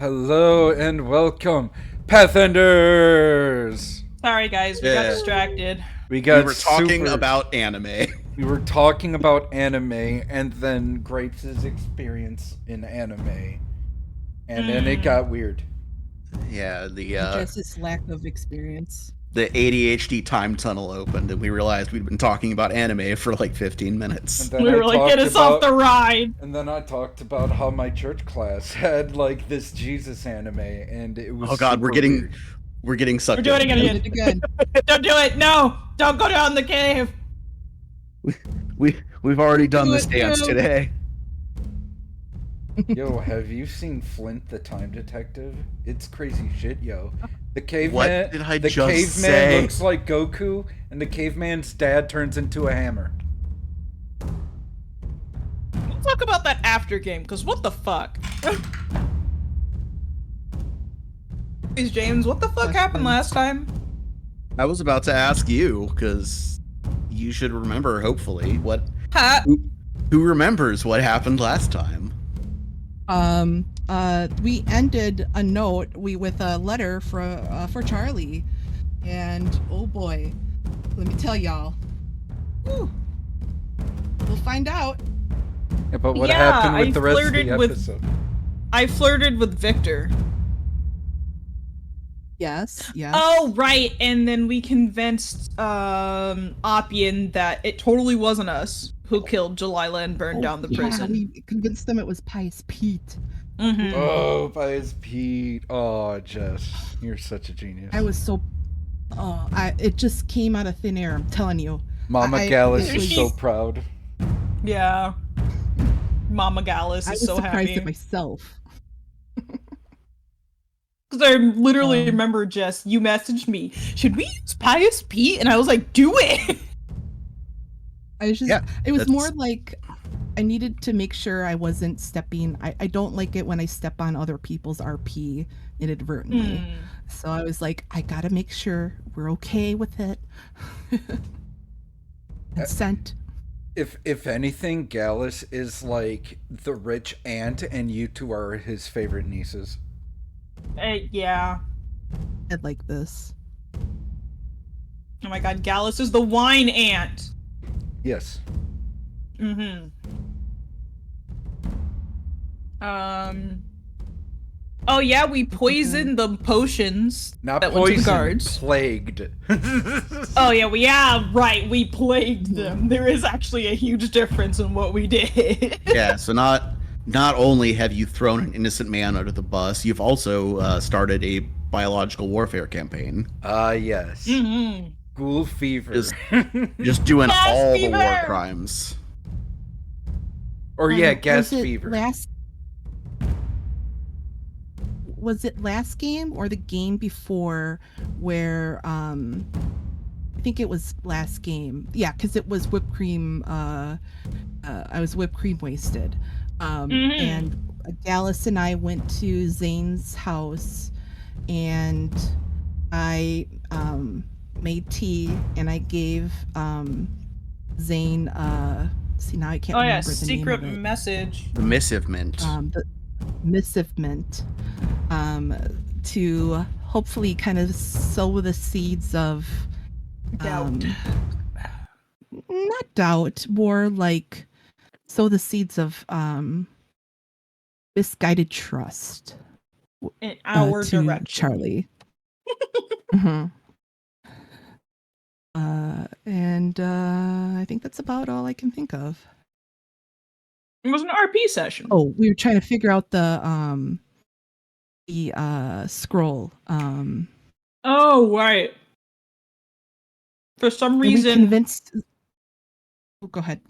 Hello and welcome, Pathenders! Sorry, guys, we got distracted. We were talking about anime. We were talking about anime, and then Grapes' experience in anime, and then it got weird. Yeah, Just his lack of experience. the ADHD time tunnel opened, and we realized we'd been talking about anime for like 15 minutes. And then We were like, get us off the ride. And then I talked about how my church class had like this Jesus anime, and it was. Oh God, we're getting sucked. We're doing it again. Don't do it. No, don't go down the cave. We've already done this dance today. Yo, have you seen Flint the Time Detective? It's crazy shit, yo. The caveman. What did I the just caveman say? looks like Goku, and the caveman's dad turns into a hammer. We'll talk about that after game, because what the fuck? Please, James, what the fuck happened last time? I was about to ask you, because you should remember, hopefully, what... Who remembers what happened last time? We ended a note with a letter for Charlie, and oh boy, let me tell y'all. Whew, we'll find out. Yeah, but what happened with the rest of the flirted episode? I flirted with Victor. Yes. Oh, right, and then we convinced Oppian that it totally wasn't us who killed Jalila and burned down the prison. We convinced them it was Pious Pete. Mm-hmm. Oh, Pious Pete. Oh, Jess, you're such a genius. I was so... it just came out of thin air, I'm telling you. Mama Gallus is so proud. Yeah. Mama Gallus is so happy. I was surprised at myself. Because I literally remember, Jess, you messaged me, should we use Pious Pete? And I was like, do it! It was more like I needed to make sure I wasn't stepping. I don't like it when I step on other people's RP inadvertently. So I was like, I gotta make sure we're okay with it. Consent. If anything, Gallus is like the rich aunt, and you two are his favorite nieces. Yeah. I'd like this. Oh my god, Gallus is the wine ant! Yes. Mm-hmm. Oh yeah, we poisoned the potions Not that went to the poisoned, guards. plagued. Oh yeah, right, we plagued them. There is actually a huge difference in what we did. Yeah, so not only have you thrown an innocent man under the bus, you've also started a biological warfare campaign. Yes. Mm-hmm. Ghoul fever. Just doing Gas all fever! the war crimes. Or gas was it fever. Was it last game or the game before where I think it was last game. Yeah, because it was whipped cream. I was whipped cream wasted. And Gallus and I went to Zane's house, and I made tea, and I gave Zane see, now I can't remember the secret name of it. message. The missive mint. The missive mint, to hopefully kind of sow the seeds of Doubt. not doubt, more like sow the seeds of misguided trust In our to direction. Charlie. And I think that's about all I can think of. It was an RP session. Oh, we were trying to figure out the scroll. Oh, right. For some reason, we convinced. Oh, go ahead.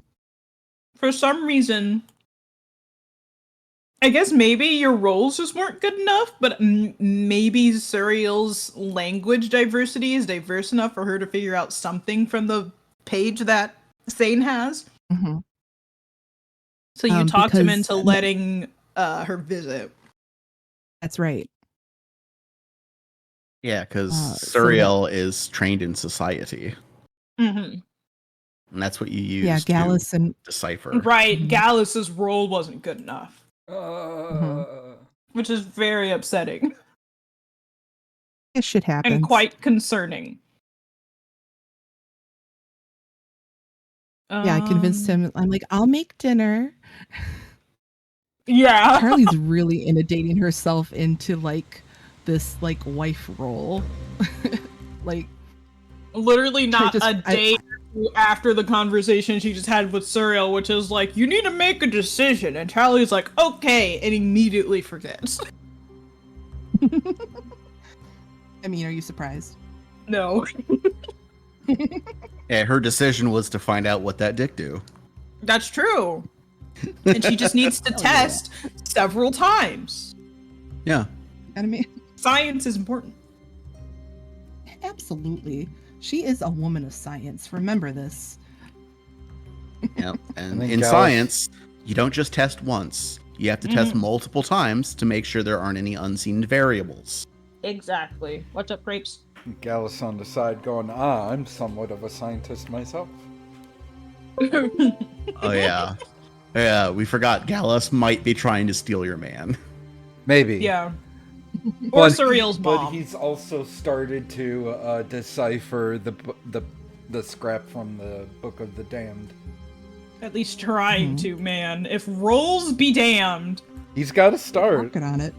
For some reason, I guess maybe your roles just weren't good enough, but maybe Suriel's language diversity is diverse enough for her to figure out something from the page that Zane has. Mm-hmm. So you talked him into letting her visit. That's right. Yeah, because Suriel is trained in society. Mm-hmm. And that's what you use Gallus to and decipher. Right, Gallus's role wasn't good enough. which is very upsetting This shit happens. and quite concerning. Yeah, I convinced him. I'm like, I'll make dinner. Yeah. Charlie's really inundating herself into like this like wife role. Like Literally not just- a day after the conversation she just had with Suriel, which is like, you need to make a decision. And Charlie's like, okay, and immediately forgets. I mean, are you surprised? No. Yeah, her decision was to find out what that dick do. That's true. And she just needs to test several times. Yeah. I mean, Science is important. absolutely. She is a woman of science. Remember this. Yeah. And think in Gallus- science, you don't just test once. You have to test multiple times to make sure there aren't any unseen variables. Exactly. What's up, Grapes? Gallus on the side going, I'm somewhat of a scientist myself. Oh yeah. Yeah, we forgot Gallus might be trying to steal your man. Maybe. Yeah. Or Suriel's But mom. he's also started to decipher the scrap from the Book of the Damned. At least trying to, man. If rolls be damned. He's got to start. Working on it.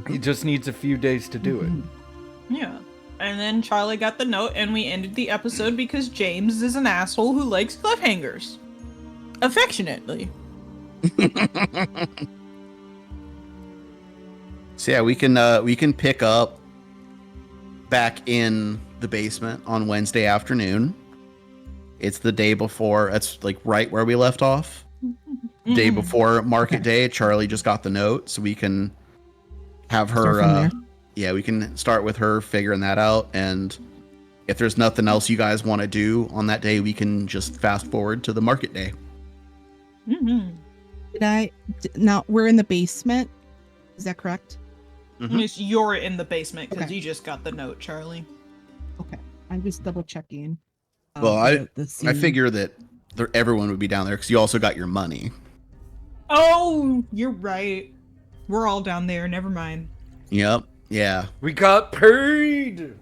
He just needs a few days to do it. Yeah. And then Charlie got the note and we ended the episode because James is an asshole who likes cliffhangers. Affectionately. So yeah, we can pick up back in the basement on Wednesday afternoon. It's the day before. That's like right where we left off. Day before market day. Charlie just got the note, so we can have Start her. from there. Yeah, we can start with her figuring that out. And if there's nothing else you guys want to do on that day, we can just fast forward to the market day. Now we're in the basement. Is that correct? Miss, you're in the basement because Okay. you just got the note, Charlie. Okay. I'm just double checking. Well, I scene. figure that everyone would be down there because you also got your money. Oh, you're right. We're all down there. Never mind. Yep. Yeah. We got paid!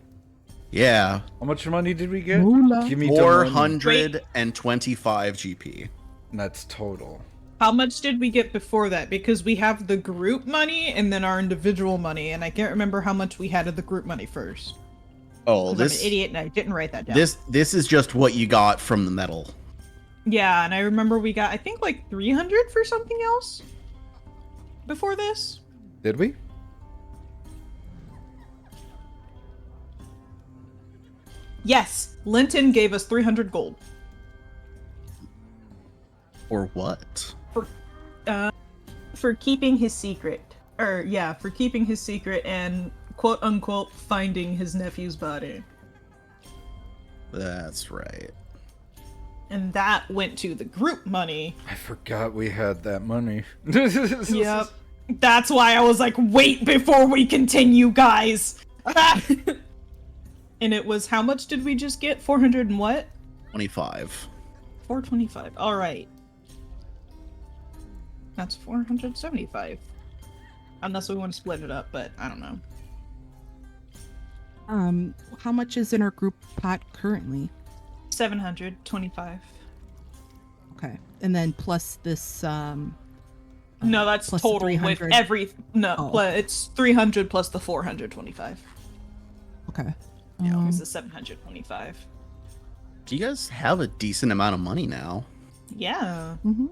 Yeah. How much money did we get? Moolah. Give me the money. 425 GP. That's total. How much did we get before that? Because we have the group money and then our individual money, and I can't remember how much we had of the group money first. Oh, 'Cause I'm an idiot and I didn't write that down. this is just what you got from the metal. Yeah, and I remember we got, I think, like 300 for something else before this. Did we? Yes, Linton gave us 300 gold Or what? for keeping his secret. For keeping his secret and quote unquote finding his nephew's body. That's right. And that went to the group money. I forgot we had that money. Yep. That's why I was like, wait before we continue, guys. And it was, how much did we just get? 400 and what? 25. 425. All right. That's 475. Unless we want to split it up, but I don't know. How much is in our group pot currently? 725. Okay. And then plus this No, that's plus the total with 300. every. No, Oh. it's 300 plus the 425. okay. Yeah. It's the 725. Do you guys have a decent amount of money now? Yeah. Mm-hmm.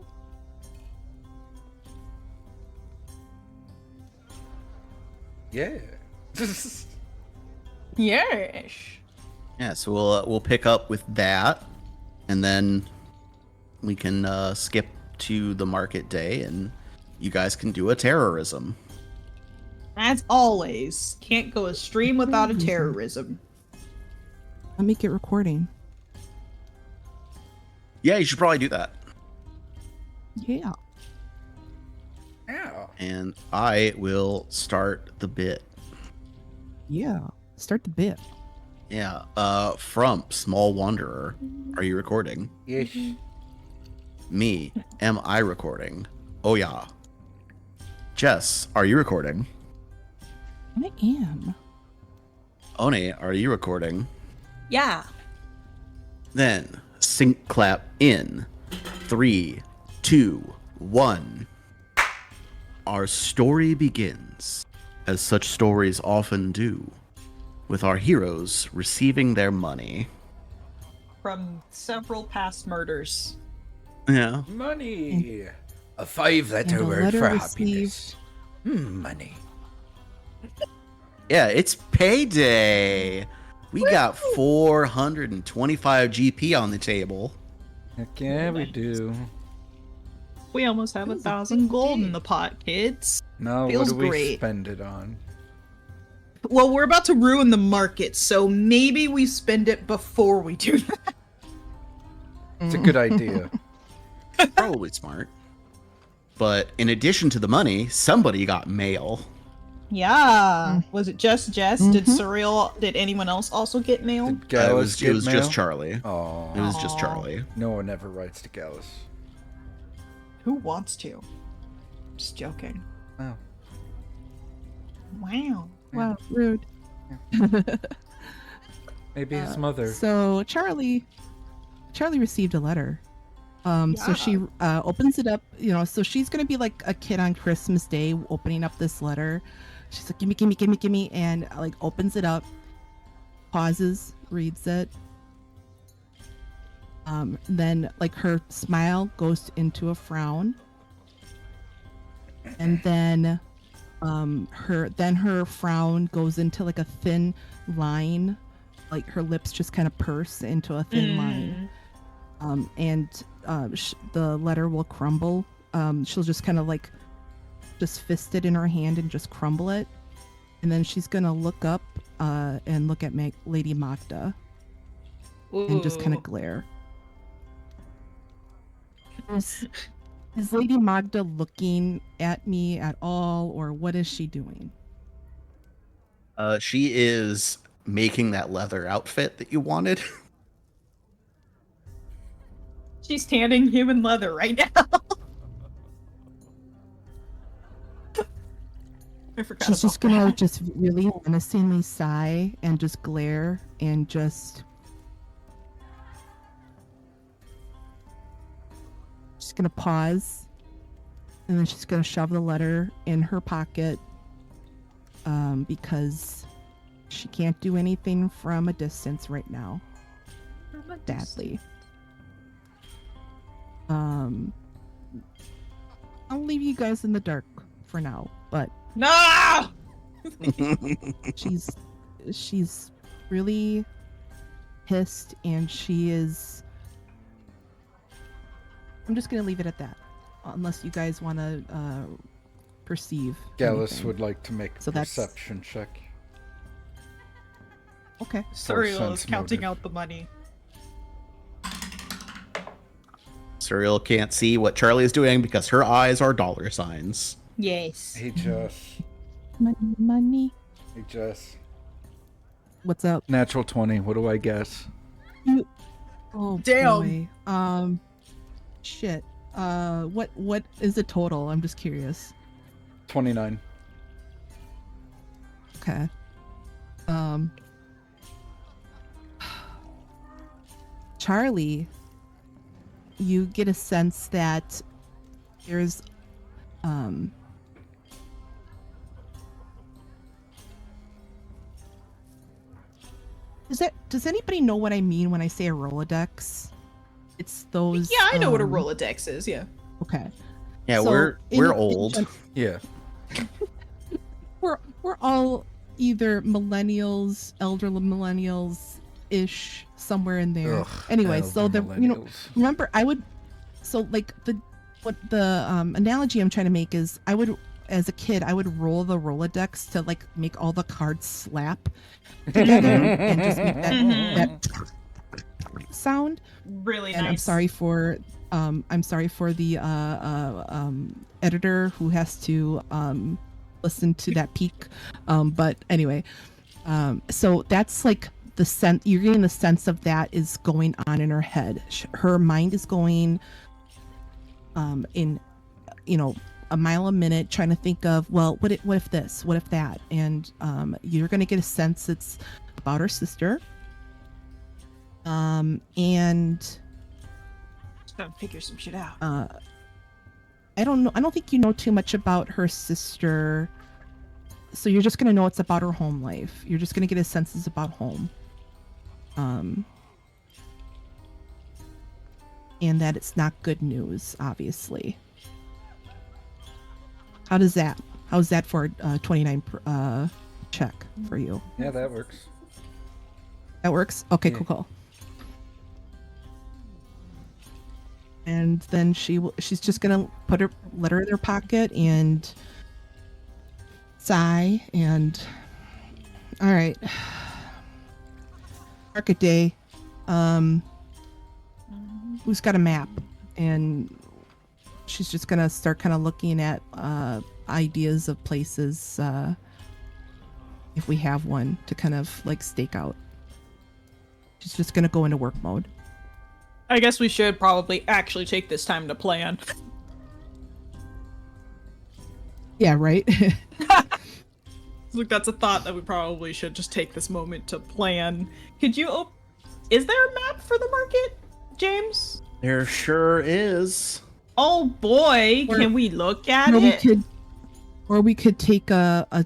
Yeah. Yes. Yeah, so we'll pick up with that, and then we can skip to the market day, and you guys can do a terrorism. As always, can't go a stream without a terrorism. Let me get recording. Yeah, you should probably do that. Yeah. Yeah. And I will start the bit. Yeah. Start the bit. Yeah, Frump, Small Wanderer. Are you recording? Yes. Me, am I recording? Oh yeah. Jess, are you recording? I am. One, are you recording? Yeah. Then sync clap in 3, 2, 1. Our story begins, as such stories often do, with our heroes receiving their money. From several past murders. Yeah. Money. A 5-letter And a word letter for received. happiness. Money. Yeah, it's payday. We got 425 GP on the table. Heck yeah, we do. We almost have Feels a 1,000 big gold day. in the pot, kids. Now, Feels what do we great. spend it on? Well, we're about to ruin the market, so maybe we spend it before we do that. It's a good idea. Probably smart. But in addition to the money, somebody got mail. Yeah. Was it just Jess? Did Mhm. Surreal? Did anyone else also get mail? Did It Gallus was, get it was mail? just Charlie. Oh, It was just Aw. Charlie. no one ever writes to Gallus. Who wants to? Just joking. Oh. Wow. Wow, rude. Maybe his mother. So Charlie received a letter. So she opens it up, so she's gonna be like a kid on Christmas Day opening up this letter. She's like, gimme, and like opens it up, pauses, reads it. Then like her smile goes into a frown. And then her frown goes into like a thin line, like her lips just kind of purse into a thin line. The letter will crumble. She'll just kind of like just fist it in her hand and just crumble it, and then she's gonna look up and look at Lady Magda and just kind Ooh. of glare. Is Lady Magda looking at me at all, or what is she doing? She is making that leather outfit that you wanted. She's tanning human leather right now. I forgot She's just about gonna that. just really menacingly sigh and just glare and just gonna pause, and then she's gonna shove the letter in her pocket because she can't do anything from a distance right now, sadly. I'll leave you guys in the dark for now, but No! she's really pissed, and she is. I'm just gonna leave it at that, unless you guys want to perceive. Gallus anything. would like to make a So that's- perception check. Okay. Surreal is sense counting motive. out the money. Surreal can't see what Charlie is doing because her eyes are dollar signs. Yes. Hey Jess. Money. Hey Jess. What's up? Natural 20. What do I guess? Oh Damn. boy. Shit. What is the total? I'm just curious. 29. Okay. Charlie, you get a sense that there's does anybody know what I mean when I say a Rolodex? It's those Yeah, I know what a Rolodex is, yeah. Okay. Yeah, So, we're in old. Yeah. We're all either millennials, elder millennials ish, somewhere in there. Ugh, Anyway, so elder the millennials. remember the analogy I'm trying to make is as a kid I would roll the Rolodex to like make all the cards slap together and just make that sound. Really And nice. I'm sorry for the editor who has to listen to that peak. But anyway, so that's like the sense you're getting. The sense of that is going on in her head. Her mind is going in a mile a minute trying to think of, well, what if this, what if that, and you're going to get a sense it's about her sister. And Just gotta figure some shit out. I don't know. I don't think you know too much about her sister, so you're just gonna know it's about her home life. You're just gonna get a sense it's about home, and that it's not good news, obviously. How's that for 29 check for you? Yeah, that works. That works. Okay, Yeah. cool. And then she's just gonna let her in her pocket and sigh and, all right, market day. Who's got a map? And she's just gonna start kind of looking at ideas of places, if we have one, to kind of like stake out. She's just gonna go into work mode. I guess we should probably actually take this time to plan. Yeah, right. Look, that's a thought that we probably should just take this moment to plan. Could you is there a map for the market, James? There sure is. Oh boy, Or- can we look at we could take a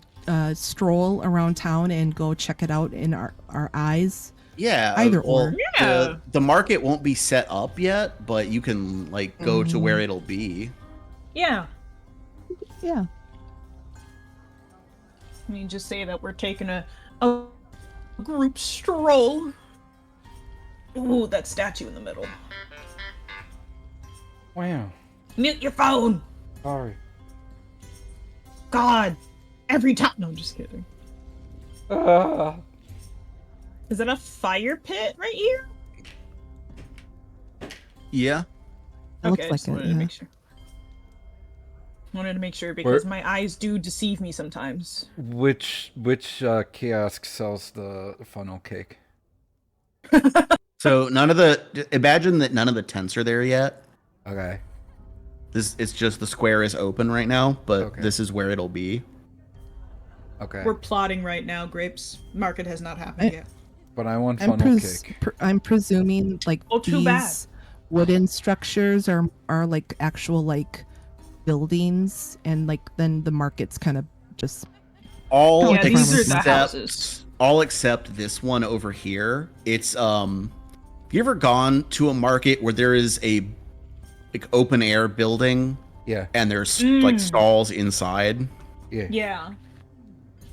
stroll around town and go check it out in our eyes. Yeah. Either well, or. Yeah. The market won't be set up yet, but you can like go to where it'll be. Yeah. Yeah. I mean, just say that we're taking a group stroll. Ooh, that statue in the middle. Wow. Mute your phone! Sorry. God! Every time. No, I'm just kidding. Is that a fire pit right here? Yeah. It looks Okay, I like just it, wanted yeah. to make sure. Wanted to make sure because my eyes do deceive me sometimes. Which kiosk sells the funnel cake? So imagine that none of the tents are there yet. Okay. It's just the square is open right now, but Okay. this is where it'll be. Okay. We're plotting right now, Grapes. Market has not happened yet. But I want I'm, funnel cake. I'm presuming like Oh, too bad. these wooden structures are like actual like buildings, and like then the market's kind of just All Yeah, these are the except houses. all except this one over here. It's have you ever gone to a market where there is a like open air building Yeah. and there's like stalls inside? Yeah. Yeah.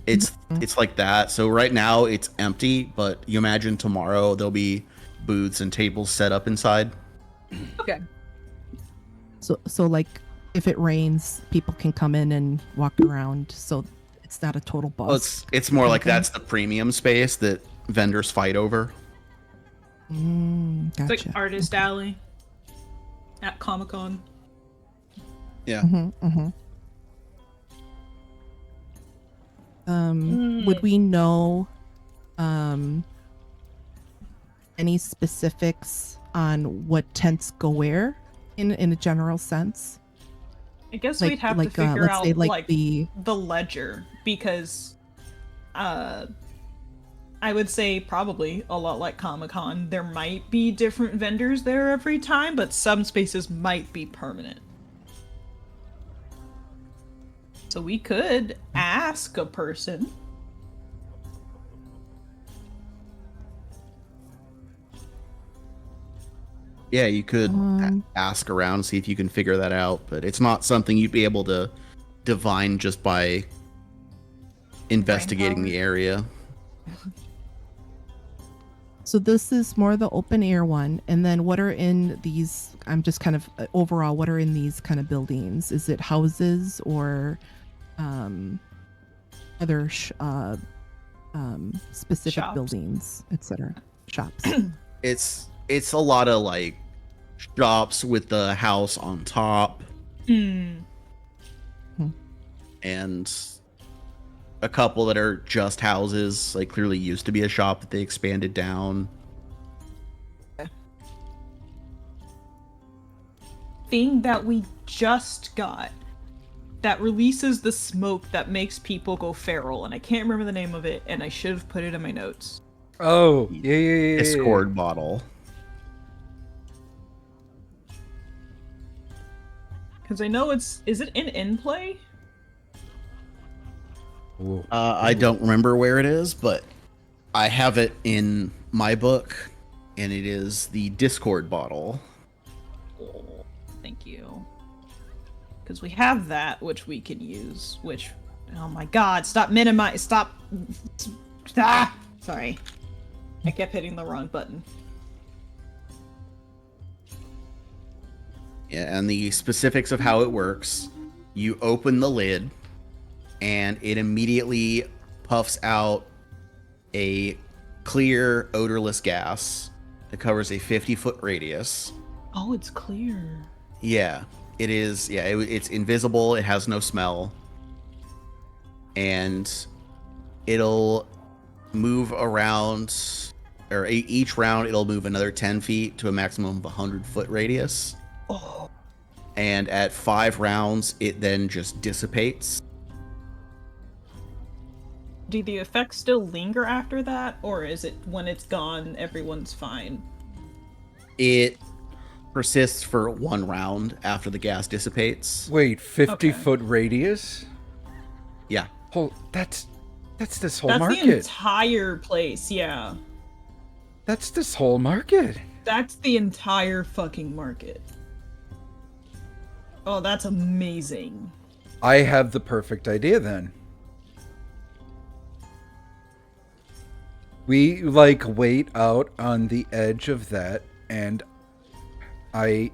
It's like that. So right now it's empty, but you imagine tomorrow there'll be booths and tables set up inside. Okay. so like if it rains, people can come in and walk around, so it's not a total bust. Well, it's more like Okay. that's the premium space that vendors fight over. Gotcha. It's like Artist Alley at Comic-Con. Yeah. Would we know any specifics on what tents go where in a general sense? I guess Like we'd have like to figure let's out say like the the ledger, because I would say probably a lot like Comic-Con, there might be different vendors there every time, but some spaces might be permanent. So we could ask a person. Yeah, you could ask around, see if you can figure that out, but it's not something you'd be able to divine just by investigating the area. So this is more the open air one, and then what are in these? I'm just kind of overall, what are in these kind of buildings? Is it houses or other specific Shops. buildings, etc.? Shops. It's a lot of like shops with the house on top and a couple that are just houses, like clearly used to be a shop that they expanded down. Thing that we just got that releases the smoke that makes people go feral, and I can't remember the name of it, and I should have put it in my notes. Oh, yeah. Discord bottle. Because I know is it in play? Ooh. I don't remember where it is, but I have it in my book, and it is the Discord bottle. Oh, thank you. Because we have that, which we can use, which... Oh my god, stop stop... Ah! Sorry. I kept hitting the wrong button. Yeah, and the specifics of how it works, you open the lid, and it immediately puffs out a clear, odorless gas that covers a 50-foot radius. Oh, it's clear. Yeah, it is. Yeah, it's invisible. It has no smell. And it'll move around, or each round it'll move another 10 feet to a maximum of 100-foot radius. Oh. And at 5 rounds, it then just dissipates. Do the effects still linger after that, or is it when it's gone, everyone's fine? It persists for 1 round after the gas dissipates. Wait, 50 Okay. foot radius? Yeah. That's this whole That's market. the entire place, yeah. That's this whole market. That's the entire fucking market. Oh, that's amazing. I have the perfect idea then. We wait out on the edge of that, and I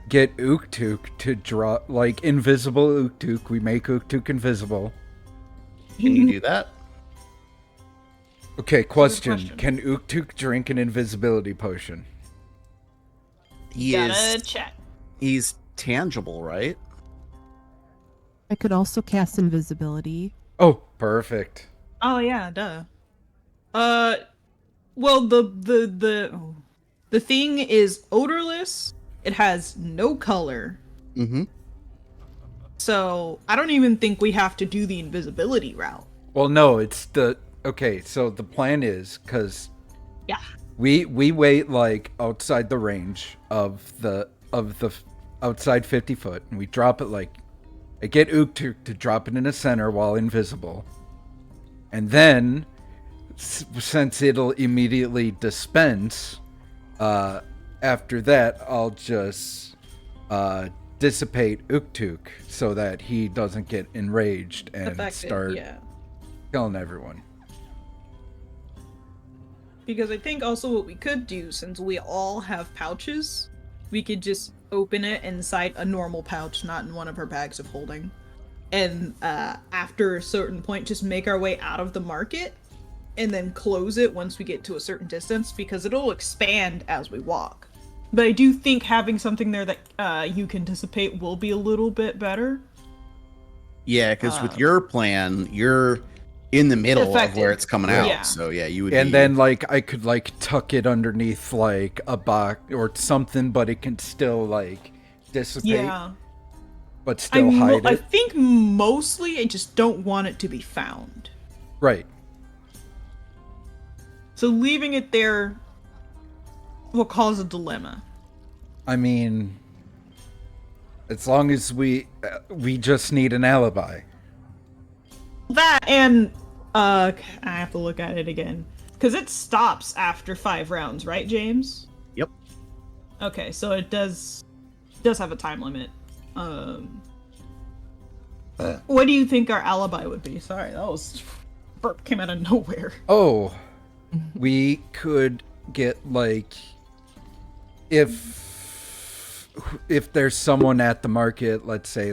get Uktuk to draw invisible Uktuk. We make Uktuk invisible. Can you do that? Okay, question. question. Can Uktuk drink an invisibility potion? Gotta check. He's tangible, right? I could also cast invisibility. Oh, perfect. Oh yeah, duh. Well, the thing is odorless. It has no color. Mm-hmm. So I don't even think we have to do the invisibility route. Well, no, it's okay, so the plan is, because Yeah. we wait outside the range of the outside 50 foot, and we drop it I get Uktuk to drop it in the center while invisible, and then since it'll immediately dispense, after that I'll just dissipate Uktuk so that he doesn't get enraged and Affected, start yeah. killing everyone. Because I think also what we could do, since we all have pouches, we could just open it inside a normal pouch, not in one of our bags of holding. And after a certain point, just make our way out of the market and then close it once we get to a certain distance, because it'll expand as we walk. But I do think having something there that you can dissipate will be a little bit better. Yeah, because with your plan, you're in the middle of Affected. where it's coming out. Yeah. So yeah, you would. And be, then I could tuck it underneath a box or something, but it can still dissipate, Yeah. but still hide I it. think mostly I just don't want it to be found. Right. So leaving it there will cause a dilemma. I mean, as long as we just need an alibi. That and I have to look at it again, because it stops after 5 rounds, right, James? Yep. Okay, so it does have a time limit. What do you think our alibi would be? Sorry, that was burp came out of nowhere. Oh, we could get if there's someone at the market, let's say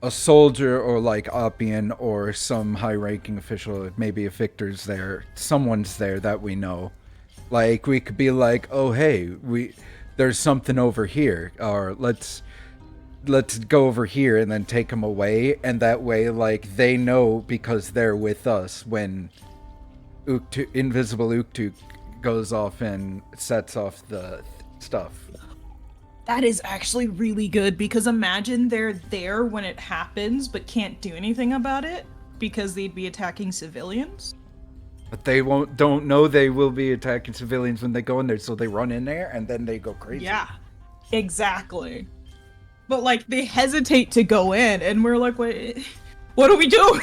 a soldier or Oppian or some high-ranking official, maybe a Victor's there, someone's there that we know. We could be oh hey, there's something over here, or let's go over here and then take them away, and that way they know because they're with us when invisible Uktuk goes off and sets off the stuff. That is actually really good, because imagine they're there when it happens but can't do anything about it because they'd be attacking civilians. But they don't know they will be attacking civilians when they go in there, so they run in there and then they go crazy. Yeah, exactly. But like they hesitate to go in, and we're like, what do we do?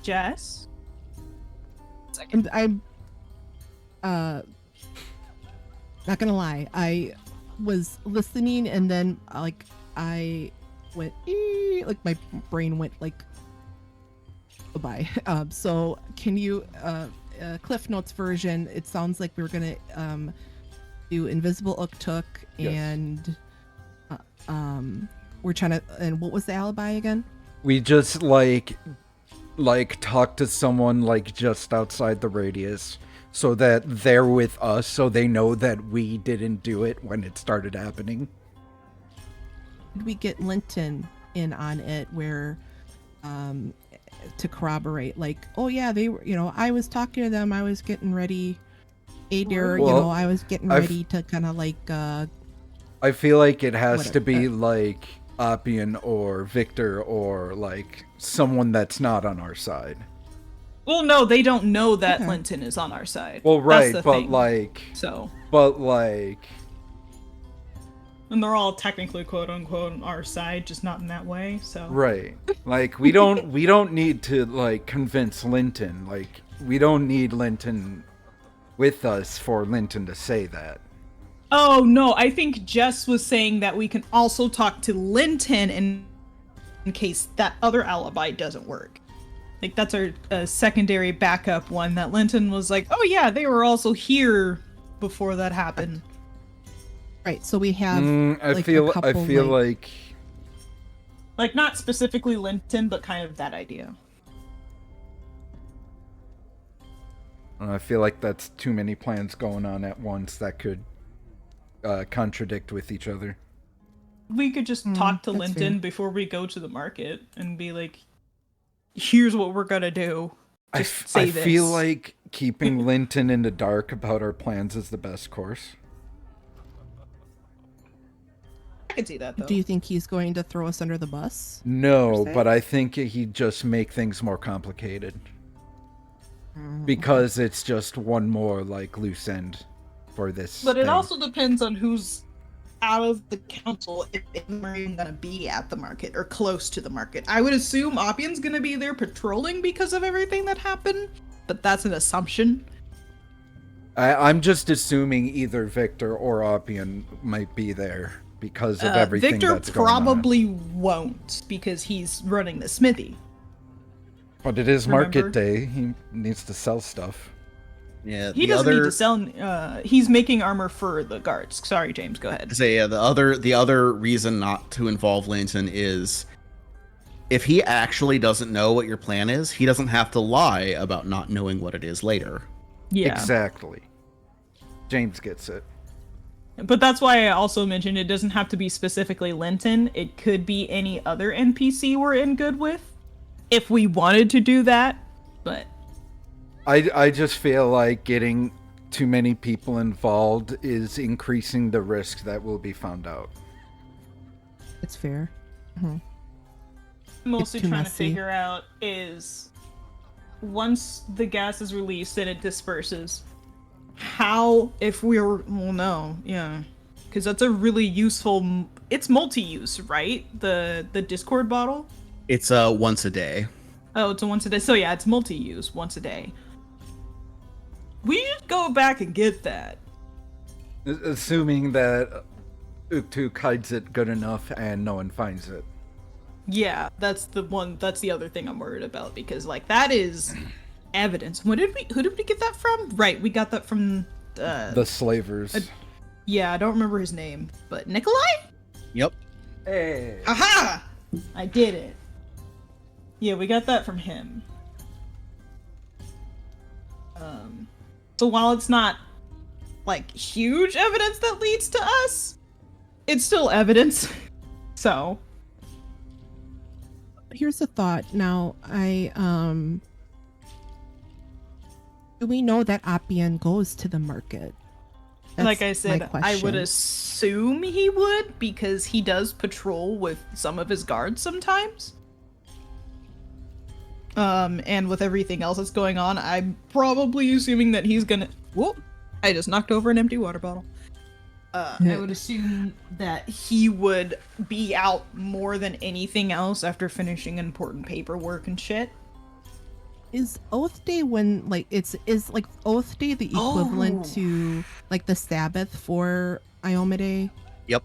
Jess? And I'm not gonna lie, I was listening and then like I went like my brain went like goodbye. So can you Cliff Notes version, it sounds like we were gonna do Invisible Uktuk and we're trying to, and what was the alibi again? We just like talk to someone like just outside the radius so that they're with us, so they know that we didn't do it when it started happening. Did we get Linton in on it where to corroborate, like, oh yeah, they were, I was talking to them, I was getting ready, Well, I was getting ready to kind of like I feel like it has whatever. to be like Oppian or Victor or like someone that's not on our side. Well, no, they don't know that Okay. Linton is on our side. Well, right, That's the but thing. but like And they're all technically quote unquote on our side, just not in that way, so. right. Like we don't need to like convince Linton. Like we don't need Linton with us for Linton to say that. Oh, no, I think Jess was saying that we can also talk to Linton in case that other alibi doesn't work. Like, that's our secondary backup one, that Linton was like, oh yeah, they were also here before that happened. right. So we have. I like, feel a couple, like Like, not specifically Linton, but kind of that idea. I feel like that's too many plans going on at once that could contradict with each other. We could just talk to that's Linton fair. before we go to the market and be like, here's what we're gonna do. Just say I this. feel like keeping Linton in the dark about our plans is the best course. I could see that, though. Do you think he's going to throw us under the bus? No, se? but I think he'd just make things more complicated. Because it's just one more like loose end for this. But it thing. also depends on who's out of the council, if they're even gonna be at the market or close to the market. I would assume Oppian's gonna be there patrolling because of everything that happened, but that's an assumption. I'm just assuming either Victor or Oppian might be there because of everything Victor that's going on. probably won't because he's running the smithy. But it is market Remember? day. He needs to sell stuff. Yeah, He doesn't need to sell. He's making armor for the guards. Sorry, James. Go ahead. Say the other reason not to involve Linton is if he actually doesn't know what your plan is, he doesn't have to lie about not knowing what it is later. Yeah. Exactly. James gets it. But that's why I also mentioned it doesn't have to be specifically Linton. It could be any other NPC we're in good with, if we wanted to do that. But I just feel like getting too many people involved is increasing the risk that will be found out. It's fair. I'm mostly too trying to messy. figure out is once the gas is released and it disperses, how, if we're, well, no, yeah, because that's a really useful, it's multi-use, right? The Discord bottle? It's once a day. Oh, it's a once a day. So yeah, it's multi-use, once a day. We just go back and get that. Assuming that Uktuk hides it good enough and no one finds it. Yeah, that's the other thing I'm worried about, because like that is evidence. Who did we get that from? Right, we got that from The slavers. yeah, I don't remember his name, but Nikolai? Yep. Hey. Aha! I did it. Yeah, we got that from him. So while it's not like huge evidence that leads to us, it's still evidence. So Here's a thought. Now, Do we know that Appian goes to the market? Like I That's my said, I would question. assume he would because he does patrol with some of his guards sometimes. And with everything else that's going on, I'm probably assuming that he's gonna. Whoop! I just knocked over an empty water bottle. I would assume that he would be out more than anything else after finishing important paperwork and shit. Is Oath Day when like is like Oath Day the equivalent Oh. to like the Sabbath for Iomade? Yep.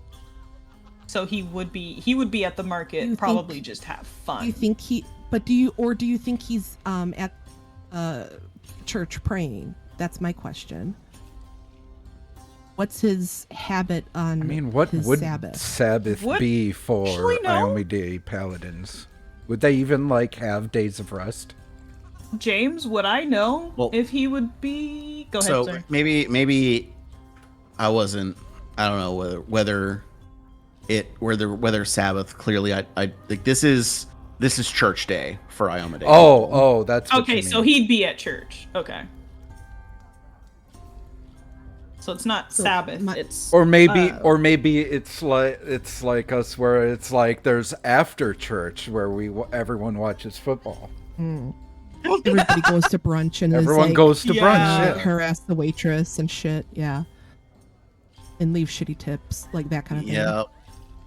So he would be at the market, You probably think- just have Do fun. you think he? But do you think he's at church praying? That's my question. What's his habit on? I mean, what his would Sabbath? Sabbath What? be for Actually, no. Iomi Day paladins? Would they even like have days of rest? James, would I know Well- if he would be? Go ahead, So sir. maybe I wasn't. I don't know whether Sabbath clearly. I like this is church day for Ioma Day. Oh, that's what Okay, you so mean. he'd be at church. Okay. So it's not So Sabbath. my- It's Or maybe uh, it's like us where it's like there's after church where everyone watches football. Everybody goes to brunch and Everyone is like, goes to Yeah. brunch. Yeah. harass the waitress and shit. Yeah, and leave shitty tips, like that kind of thing. Yeah.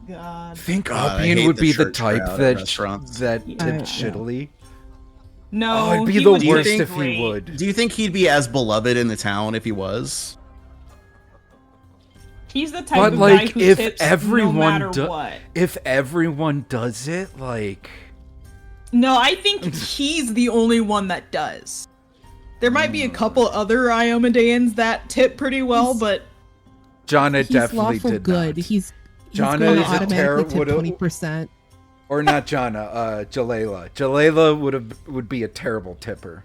God. I think God, I Appian hate would the be the church type crowd at that restaurants. that Yeah. tipped Yeah. shittily. No, Oh, it'd be he the would worst think if he great. would. Do you think he'd be as beloved in the town if he was? He's the type But of guy like, who if tips everyone no matter what. if everyone does it, like, No, I think he's the only one that does. There might be a couple other Iomedeans that tip pretty well, He's- but Jonna He's definitely lawful did good. not. He's Jonna going to is a automatically tip would've- 20%. Or not Jonna, Jalela. Jalela would be a terrible tipper.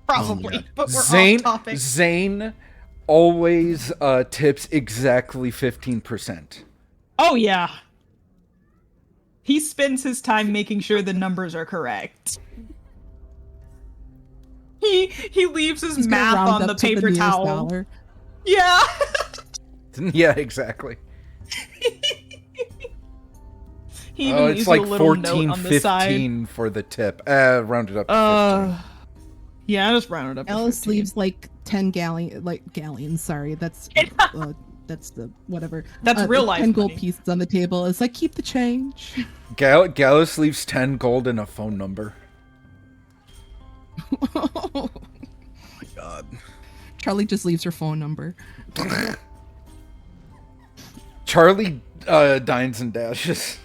probably. But we're Zane off topic. Zane always tips exactly 15%. Oh yeah. He spends his time making sure the numbers are correct. He leaves his He's gonna math round on up the to paper nearest towel. dollar. Yeah. Yeah, exactly. He even Oh, leaves it's a like little note 14, on the side. 15 for the tip. Rounded up to 15. Yeah, I just rounded up. to Alice 15. leaves like 10 galleons. Sorry, that's the whatever. That's real life 10 gold money. pieces on the table. It's like keep the change. Gallus leaves 10 gold and a phone number. Oh my god. Charlie just leaves her phone number. Charlie dines and dashes.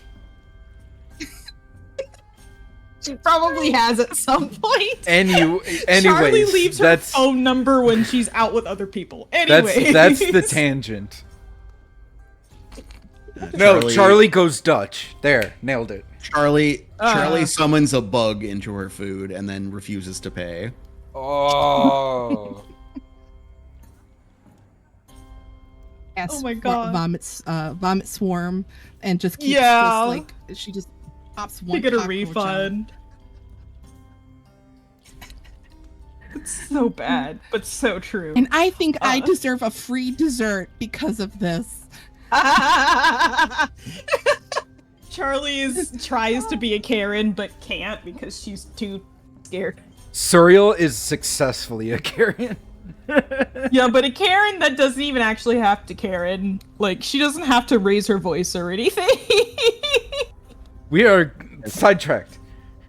She probably has at some point. Anyways, Charlie leaves her that's phone number when she's out with other people. Anyway, that's the tangent. No, Charlie goes Dutch. There, nailed it. Charlie summons a bug into her food and then refuses to pay. Oh. Asks Oh my for God. vomit swarm, and just keeps Yeah. just like she just pops one. to get a cockroach out. refund. It's so bad, but so true. And I think I Uh. deserve a free dessert because of this. Charlie tries to be a Karen but can't because she's too scared. Suriel is successfully a Carrion. Yeah, but a Karen that doesn't even actually have to Karen. Like, she doesn't have to raise her voice or anything. We are sidetracked.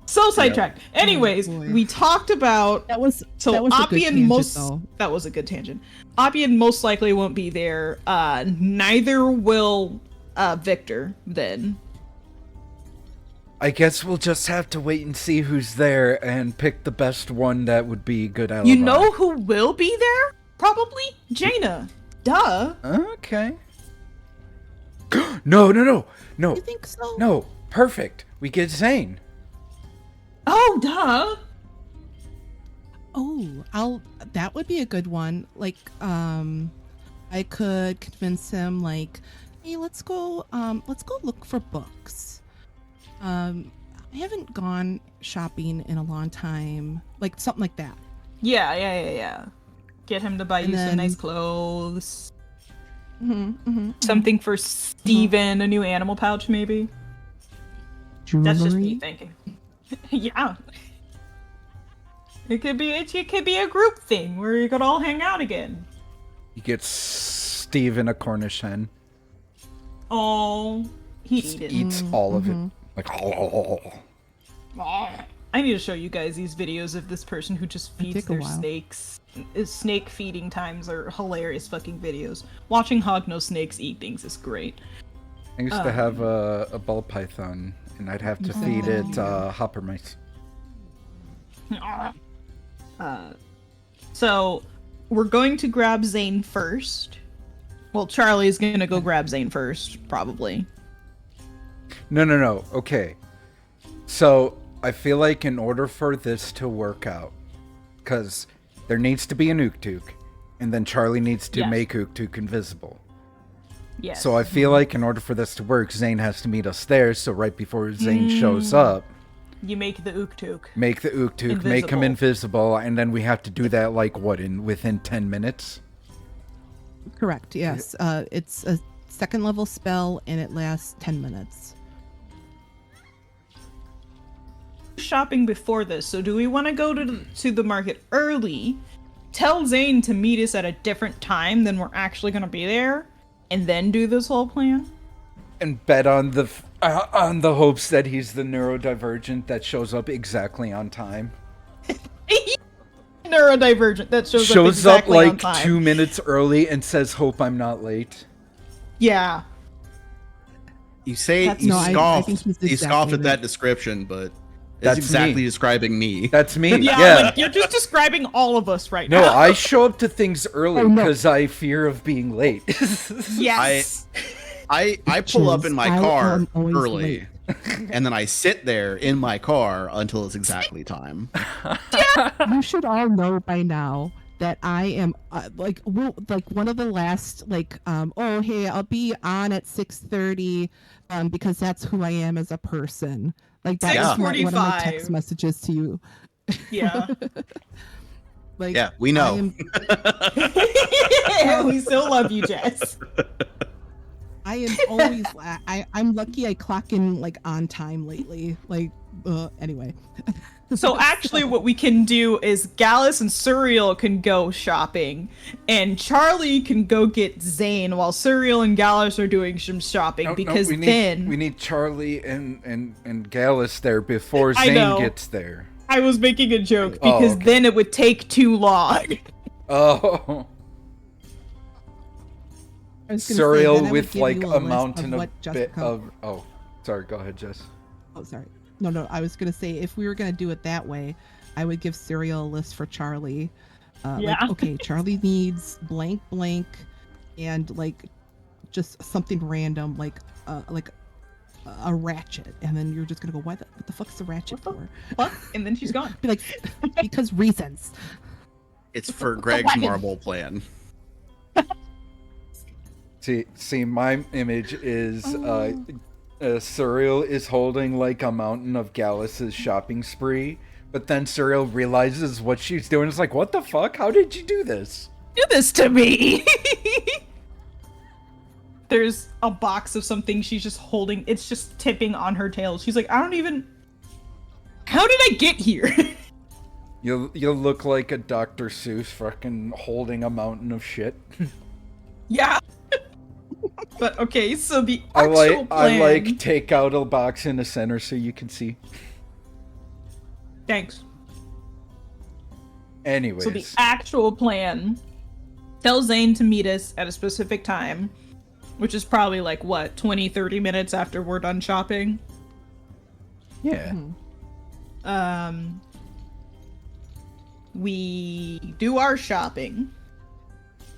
So sidetracked. Anyways, boy. we talked about That was so that was a good Appian tangent, though. that was a good tangent. Appian most likely won't be there. Neither will Victor then. I guess we'll just have to wait and see who's there and pick the best one that would be good alibi. You know who will be there? Probably Jaina. Duh. Okay. No. You think so? No. Perfect. We get Zane. Oh, duh. Oh, that would be a good one. Like, I could convince him, like, hey, let's go look for books. I haven't gone shopping in a long time. Like something like that. Yeah. Get him to buy And you some then- nice clothes. Mm-hmm, Something for Steven, a new animal pouch, maybe. That's just me thinking. Yeah. It could be a group thing where you could all hang out again. You get Steven a Cornish hen. Oh, he'd eat it. Eats all of it. Like, I need to show you guys these videos of this person who just feeds take a their while. snakes. Snake feeding times are hilarious fucking videos. Watching hognose snakes eat things is great. I used to have a ball python, and I'd have to feed it hopper mice. So, we're going to grab Zane first. Well, Charlie's gonna go grab Zane first, probably. No. Okay. So, I feel like in order for this to work out, because there needs to be an Uktuk, and then Charlie needs to Yes. make Uktuk invisible. Yes. So I feel like in order for this to work, Zane has to meet us there, so right before Zane shows up, you make the Uktuk. make the Uktuk, make him invisible, and then we have to do that, like, what, within 10 minutes? Correct. Yes. It's a second level spell and it lasts 10 minutes. Shopping before this, so do we want to go to the market early, tell Zane to meet us at a different time than we're actually going to be there, and then do this whole plan? And bet on the hopes that he's the neurodivergent that shows up exactly on time. Neurodivergent that shows up Shows up exactly on like time. 2 minutes early and says, "Hope I'm not late." Yeah. You say That's- you no, I scoffed. think he's You scoffed exactly at that right. description, but That's it's exactly me. describing me. That's me. Yeah, like you're just describing all of us right No, now. I show up to things early Oh, no. because I fear of being late. Yes. I pull up in my I car am always early, late. and then I sit there in my car until it's exactly time. You should all know by now that I am like one of the last oh hey, I'll be on at 6:30 because that's who I am as a person. Like that was one of my 6:45. text messages to you. Yeah. Like Yeah, we know. We still love you, Jess. I am always I'm lucky I clock in like on time lately. Like anyway. So actually what we can do is Gallus and Suriel can go shopping, and Charlie can go get Zane while Suriel and Gallus are doing some shopping, because we need Charlie and Gallus there before I Zane know. gets there. I was making a joke Oh, because okay. then it would take too long. Oh, I was gonna say, then Suriel I would with give like you a list mountain of what bit Jessica- of. Oh, sorry. Go ahead, Jess. Oh, sorry. No, I was gonna say if we were gonna do it that way, I would give Serial a list for Charlie. Yeah. Like, okay, Charlie needs blank, and like just something random, like a ratchet, and then you're just gonna go, what the fuck's the ratchet What for? What? And then she's gone. Be like, because reasons. It's for Greg's wagon. marble plan. See, my image is Suriel is holding like a mountain of Gallus's shopping spree, but then Suriel realizes what she's doing. It's like, what the fuck? How did you do this? Do this to me. There's a box of something she's just holding. It's just tipping on her tail. She's like, how did I get here? You'll look like a Dr. Seuss fucking holding a mountain of shit. Yeah. But okay, so the I actual plan... take out a box in the center so you can see. Thanks. Anyways, So the actual plan: tell Zane to meet us at a specific time, which is probably like what, 20-30 minutes after we're done shopping. yeah. We do our shopping.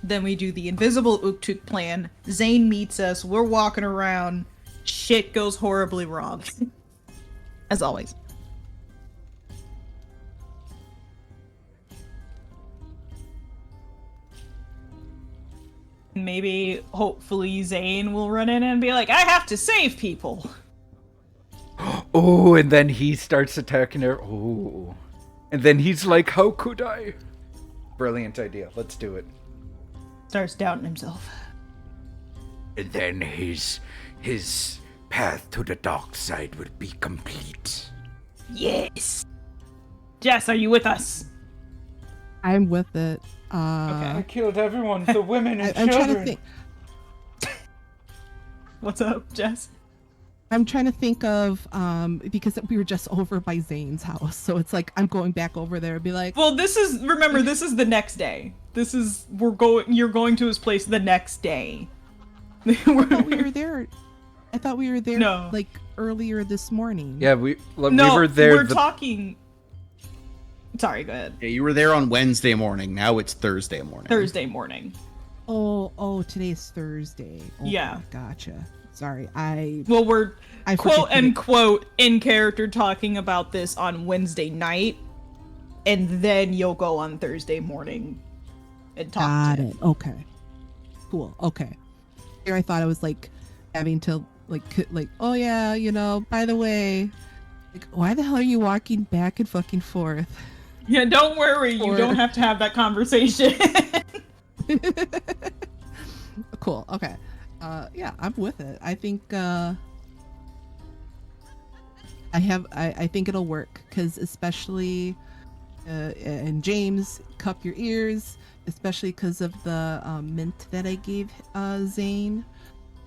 Then we do the invisible Uktuk plan. Zane meets us. We're walking around. Shit goes horribly wrong. As always. Maybe, hopefully, Zane will run in and be like, I have to save people. Oh, and then he starts attacking her. Oh. And then he's like, how could I? Brilliant idea. Let's do it. Starts doubting himself. And then his path to the dark side will be complete. Yes. Jess, are you with us? I'm with it. I killed everyone, the women and I'm children. trying to think. What's up, Jess? I'm trying to think of because we were just over by Zane's house, so it's like I'm going back over there and be like, Well, this is the next day. You're going to his place the next day. I thought we were there. I thought we were there No. like earlier this morning. Yeah, we No, were there. we're talking. Sorry, go ahead. Yeah, you were there on Wednesday morning. Now it's Thursday morning. Thursday morning. Oh, today's Thursday. Okay, Yeah. Gotcha. Sorry, Well, we're I quote forget- unquote in character talking about this on Wednesday night, and then you'll go on Thursday morning and talk. Got to it. Okay. Cool. Okay. Here I thought I was like having to like oh yeah, by the way, like why the hell are you walking back and fucking forth? Yeah, don't worry. You Or- don't have to have that conversation. Cool. Okay. Yeah, I'm with it. I think I think it'll work because especially and James, cup your ears, especially because of the mint that I gave Zane.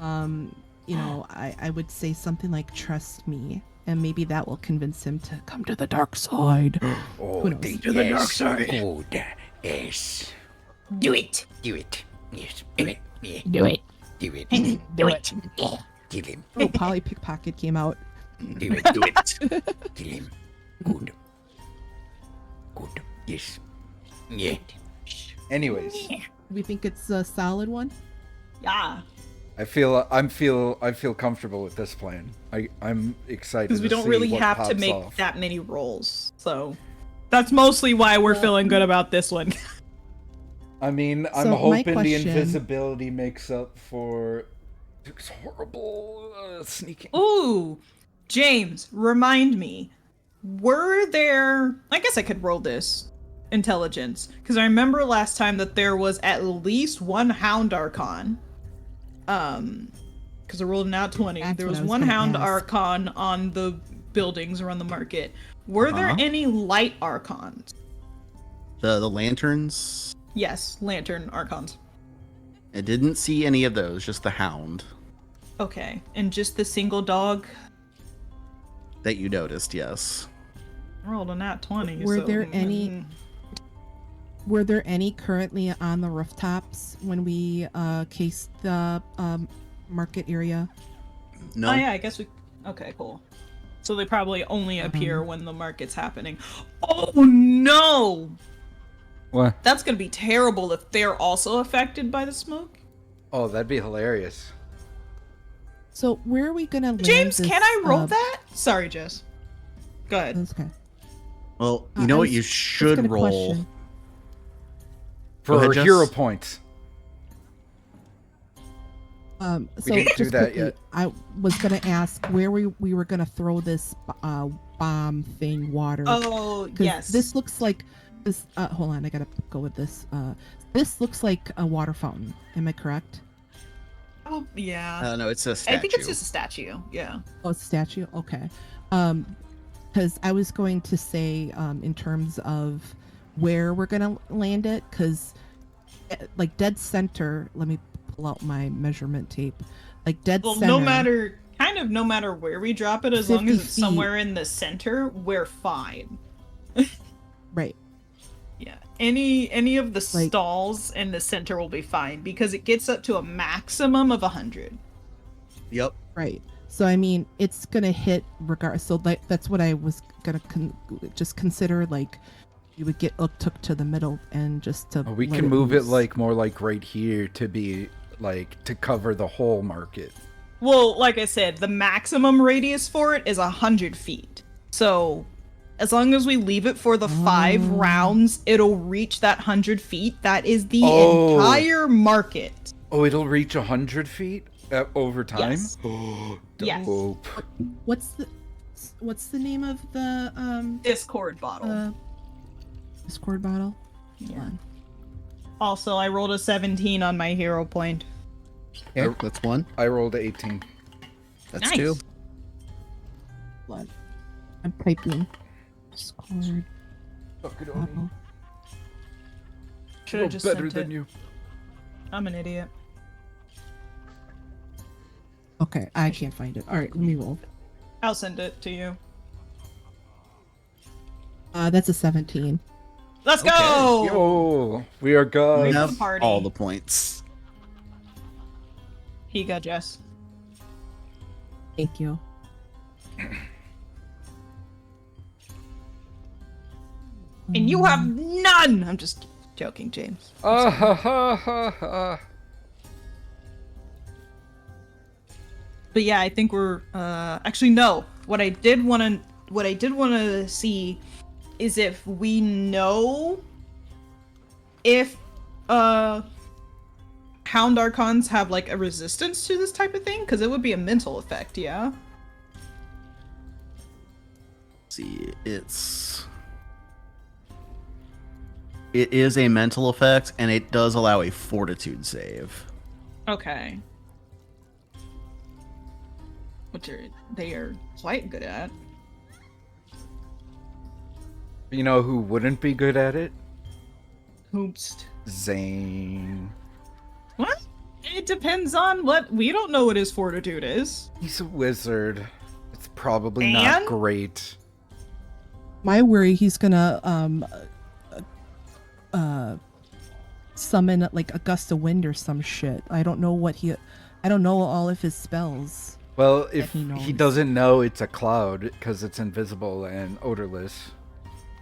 I would say something like "trust me," and maybe that will convince him to come to the dark side. Oh, Who knows? to the dark side. Oh, yes. Do it. Do it. Yes. Do it. Do it. Do it. Kill him. Oh, Polly Pickpocket came out. Do it. Do it. Kill him. Good. Good. Yes. Yeah. Anyways, Do we think it's a solid one? Yeah, I feel comfortable with this plan. I'm excited because we to don't see really what have to pops make off. that many rolls, so that's mostly why we're feeling good about this one. I mean, I'm So, my hoping the question- invisibility makes up for Duke's horrible sneaking. Ooh, James, remind me. Were there? I guess I could roll this intelligence because I remember last time that there was at least one Hound Archon. Because I rolled an out 20. That's There what was I was one gonna Hound ask. Archon on the buildings around the market. Were there Uh-huh. any light Archons? The lanterns. Yes, Lantern Archons. I didn't see any of those. Just the hound Okay, and just the single dog. that you noticed. Yes. I rolled a nat 20. Were so- there any- Were there any currently on the rooftops when we cased the market area? No. Oh yeah, I guess we. Okay, cool. So they probably only Mm-hmm. appear when the market's happening. Oh no! What? That's gonna be terrible if they're also affected by the smoke. Oh, that'd be hilarious. So where are we gonna land James, this, can I roll that? Sorry, Jess. Go ahead. Okay. Well, I you know what? was You just should gonna roll. question. For ahead, Jess. hero points. So didn't do just that quickly, yet. I was gonna ask where we were gonna throw this bomb thing, water. Oh 'Cause yes. This looks like this. Hold on, I gotta go with this. This looks like a water fountain. Am I correct? Oh yeah. No, it's a statue. I think it's just a statue. Yeah. Oh, it's a statue. Okay. Because I was going to say, in terms of where we're gonna land it, because like dead center. Let me pull out my measurement tape. Like dead Well, center. no matter where we drop it, as long 50 as it's feet. somewhere in the center, we're fine. Right. Yeah. Any of the Like- stalls in the center will be fine because it gets up to a maximum of 100. Yep. Right. So I mean, it's gonna hit regard. So that's what I was gonna just consider. Like, you would get took to the middle and just to. Oh, we let can move it loose. like more like right here to be like to cover the whole market. Well, like I said, the maximum radius for it is 100 feet. So, as long as we leave it for the 5 rounds, it'll reach that 100 feet. That is the Oh. entire market. Oh, it'll reach 100 feet over time. Yes. Oh, Yes. dope. What's the? What's the name of the Discord bottle. Discord bottle? Hold Yeah. on. Also, I rolled a 17 on my hero point. Okay, that's one. I rolled 18. That's Nice. two. Hold on. I'm typing. Discord bottle. Should have just better sent than it. you. I'm an idiot. Okay, I can't find it. All right, let me roll. I'll send it to you. That's a 17. Let's Okay. go! Yo, we are We gods. have party. all the points. He got Jess. Thank you. And you have none! I'm just joking, James. Ah ha ha ha ha. But yeah, I think we're actually no. What I did want to see is if we know if Hound Archons have like a resistance to this type of thing, because it would be a mental effect, yeah. See, it is a mental effect, and it does allow a fortitude save. Okay. Which they are quite good at. You know who wouldn't be good at it? Hoopst. Zane. What? It depends on what. We don't know what his fortitude is. He's a wizard. It's probably And? not great. My worry, he's gonna summon like a gust of wind or some shit. I don't know all of his spells. Well, if he he knows. doesn't know it's a cloud because it's invisible and odorless.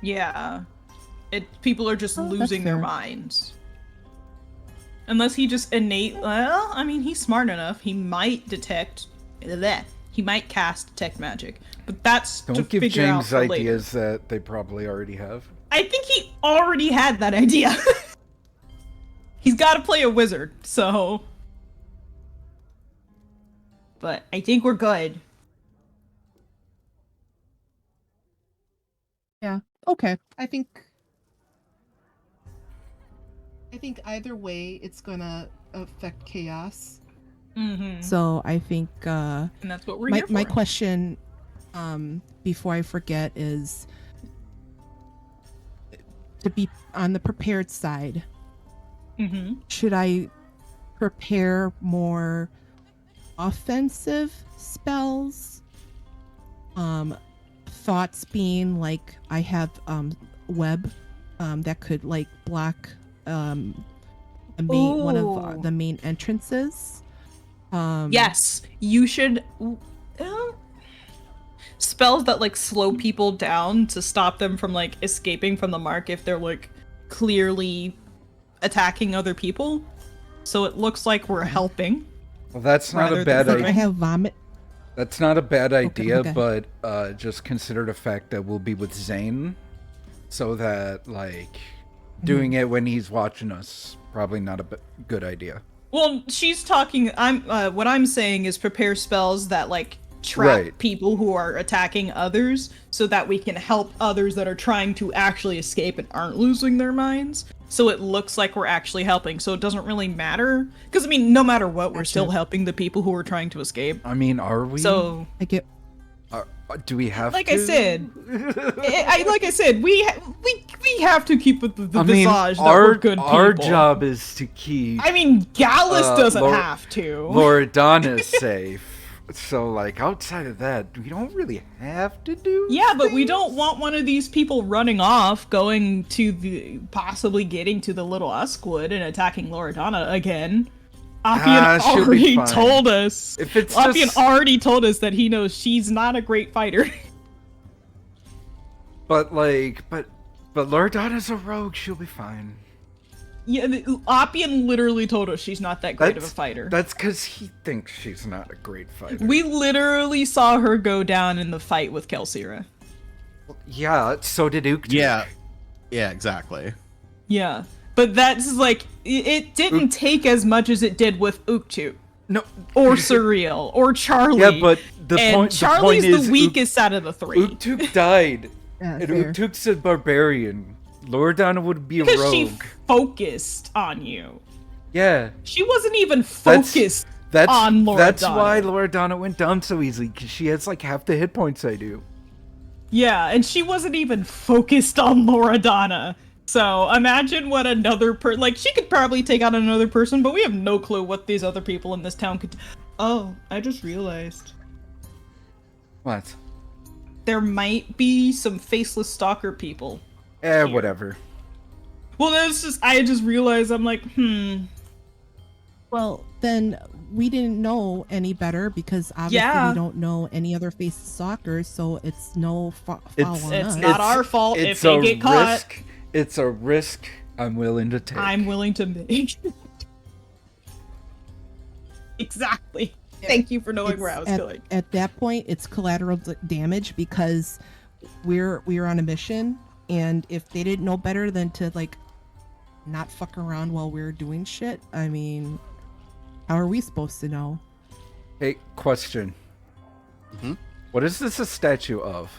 Yeah. People are just Oh, that's losing their fair. minds. Unless he just well, I mean, he's smart enough. He might he might cast detect magic. But that's to Don't give figure out James for later. ideas that they probably already have. I think he already had that idea. He's got to play a wizard, so. But I think we're good. Yeah. Okay. I think either way it's gonna affect chaos. Mm-hmm. So I think And that's what we're here for. my question before I forget is to be on the prepared side. Mm-hmm. Should I prepare more offensive spells? Thoughts being like I have web that could like block one of Ooh. the main entrances. Yes, you should. Spells that like slow people down to stop them from like escaping from the mark if they're like clearly attacking other people. So it looks like we're helping. Well, that's not Rather a bad than Like I idea. have vomit. That's not a bad idea, okay. but just consider the fact that we'll be with Zane, so that like doing it when he's watching us probably not a good idea. Well, she's talking. What I'm saying is prepare spells that like trap Right. people who are attacking others, so that we can help others that are trying to actually escape and aren't losing their minds. So it looks like we're actually helping. So it doesn't really matter, because I mean, no matter what, we're Gotcha. still helping the people who are trying to escape. I mean, are we? So, I get do we have like to? I said, we have to keep with the I mean, visage that our we're good people. our job is to keep I mean, Gallus doesn't Lor- have to. Loredana safe. So, like, outside of that, we don't really have to do. Yeah, but we things. don't want one of these people running off, going to possibly getting to the little Uskwood and attacking Loredana again. Appian she'll be already fine. told us. If it's Appian just, already told us that he knows she's not a great fighter. but Loredana's a rogue. She'll be fine. Yeah, Appian literally told us she's not that great of a fighter. That's because he thinks she's not a great fighter. We literally saw her go down in the fight with Kelsira. Yeah, so did Uktuk. Yeah, exactly. Yeah, but that's like, it didn't take as much as it did with Uktu. No. Or Surreal, or Charlie. Yeah, but and Charlie's the weakest out of the three. Uktuk died, Yeah, and fair. Uktuk's a barbarian. Loredana would be a Because rogue. she focused on you. Yeah. She wasn't even focused on Loredana. That's why Loredana went down so easily, because she has like half the hit points I do. Yeah, and she wasn't even focused on Loredana. So imagine what another person, like, she could probably take out another person, but we have no clue what these other people in this town could. Oh, I just realized. What? There might be some faceless stalker people. Whatever. Well, I just realized, I'm like, Well, then we didn't know any better because obviously Yeah. we don't know any other face stalkers, so it's no foul It's- on it's us. not our fault if It's they a get caught. risk. It's a risk I'm willing to take. I'm willing to make. Exactly. Thank you for knowing It's where I was at, going. at that point, it's collateral damage because we're on a mission, and if they didn't know better than to like not fuck around while we're doing shit, I mean, how are we supposed to know? Hey, question. Mhm. What is this a statue of?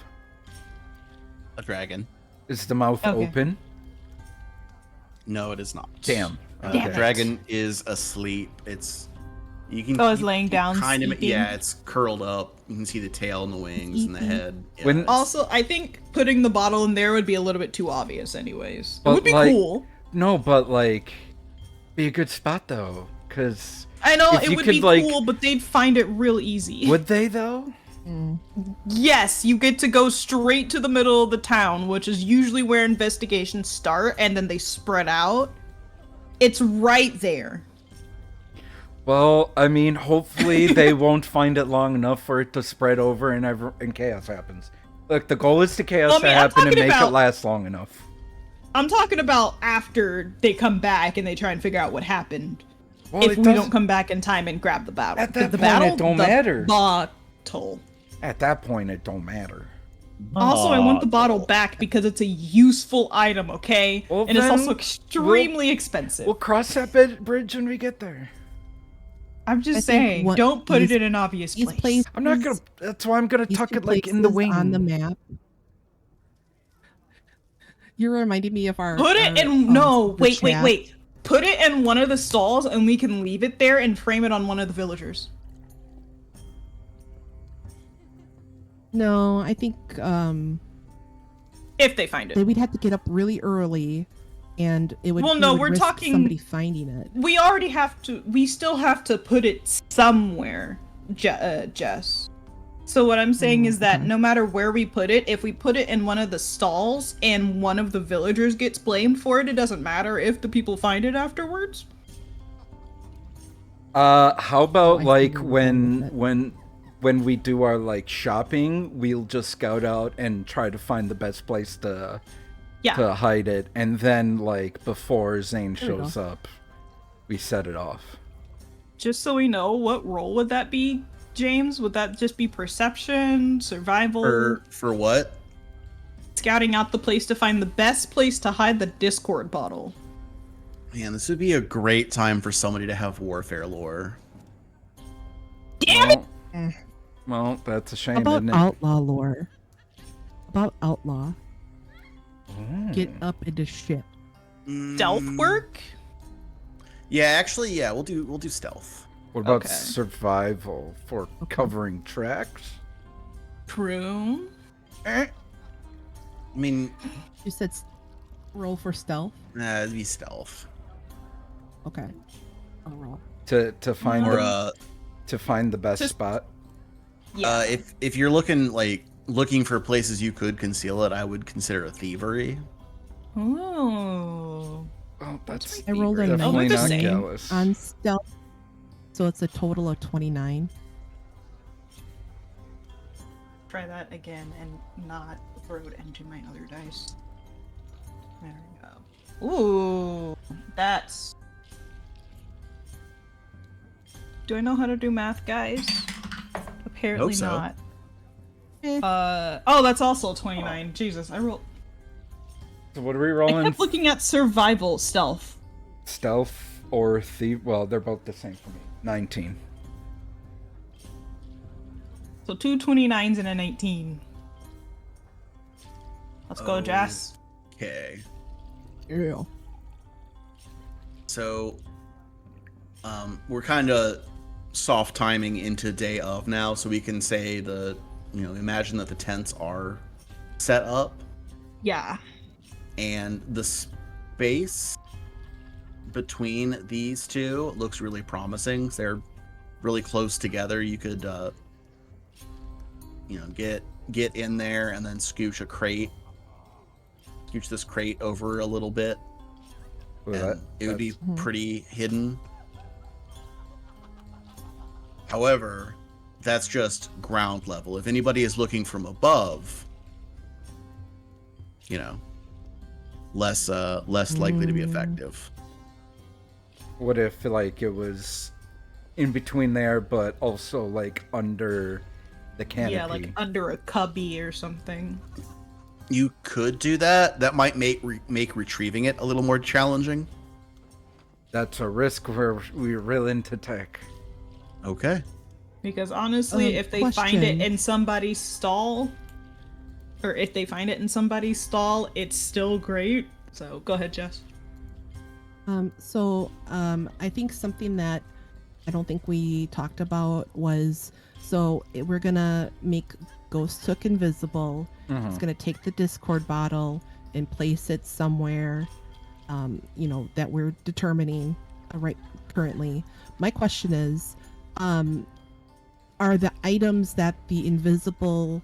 A dragon. Is the mouth Okay. open? No, it is not. Damn. The Damn it. dragon is asleep. You can. Oh, it's laying down, Kind of. sleeping? Yeah, it's curled up. You can see the tail and the wings and the Sleeping. head. Yeah, When- it's- Also, I think putting the bottle in there would be a little bit too obvious anyways. But, It would be like- cool. No, but like, be a good spot though, because I know, if it you would could, be like- cool, but they'd find it real easy. would they though? Yes, you get to go straight to the middle of the town, which is usually where investigations start, and then they spread out. It's right there. Well, I mean, hopefully they won't find it long enough for it to spread over and chaos happens. Look, the goal is to chaos Well, I mean, to I'm happen and talking make it about- last long enough. I'm talking about after they come back and they try and figure out what happened. Well, if it we doesn't- don't come back in time and grab the battle. At that the point, it battle, don't the matter. Bottle. At that point, it don't matter. Also, I want the bottle back because it's a useful item, okay? Well, and it's then also extremely expensive. We'll cross that bridge when we get there. I'm just I think saying, what don't put it these- in an obvious These place. places, I'm not gonna. That's why I'm gonna these tuck two it like in the places wing. on the map. You're reminding me of our. Put it our, in. No, the wait. chat. Put it in one of the stalls, and we can leave it there and frame it on one of the villagers. No, I think If they find that it. we'd have to get up really early, and it would. Well, we no, would we're risk talking- somebody finding it. We already have to. We still have to put it somewhere, Jess. So what I'm saying is that okay. no matter where we put it, if we put it in one of the stalls and one of the villagers gets blamed for it, it doesn't matter if the people find it afterwards. How about I like see where you're going with when we do our like shopping, we'll just scout out and try to find the best place to Yeah. hide it, and then like before Zane There we go. shows up, we set it off. Just so we know, what role would that be, James? Would that just be perception, survival, For what? scouting out the place to find the best place to hide the Discord bottle? Man, this would be a great time for somebody to have warfare lore. Damn it! Well, that's a shame, About isn't it? outlaw lore. About outlaw. Mm. Get up into shit. Stealth Mm, work? Yeah, actually, yeah, we'll do stealth. What about Okay. survival for covering tracks? True. I mean, You said roll for stealth. it'd be stealth. Okay. I'll roll. To find Or to find the best Just- spot. Yeah. if you're looking for places you could conceal it, I would consider a thievery. Oh. Oh, that's I rolled a definitely they're the not same. Gallus. On stealth. So it's a total of 29. Try that again and not throw it into my other dice. There we go. Ooh, that's. Do I know how to do math, guys? Apparently Hope so. not. Eh. Oh, that's also 29. Jesus, I rolled. So what are we I rolling? kept looking at survival stealth. Stealth or thief? Well, they're both the same for me. 19. So 2 29s and a 19. Let's go, Jess. Okay. Yeah. So, we're kind of soft timing into day of now, so we can say imagine that the tents are set up, Yeah. and the space between these two looks really promising. They're really close together. You could, get in there and then scooch this crate over a little bit. Well, And it would be Mhm. pretty hidden. However, that's just ground level. If anybody is looking from above, less likely to be effective. what if like it was in between there, but also like under the canopy? Yeah, like under a cubby or something. You could do that. That might make retrieving it a little more challenging. That's a risk we're willing to take. Okay. Because honestly, if they find question. it in somebody's stall, it's still great. So go ahead, Jess. I think something that I don't think we talked about was we're gonna make Ghost Hook invisible. It's gonna take the Discord bottle and place it somewhere, that we're determining right currently. My question is, are the items that the invisible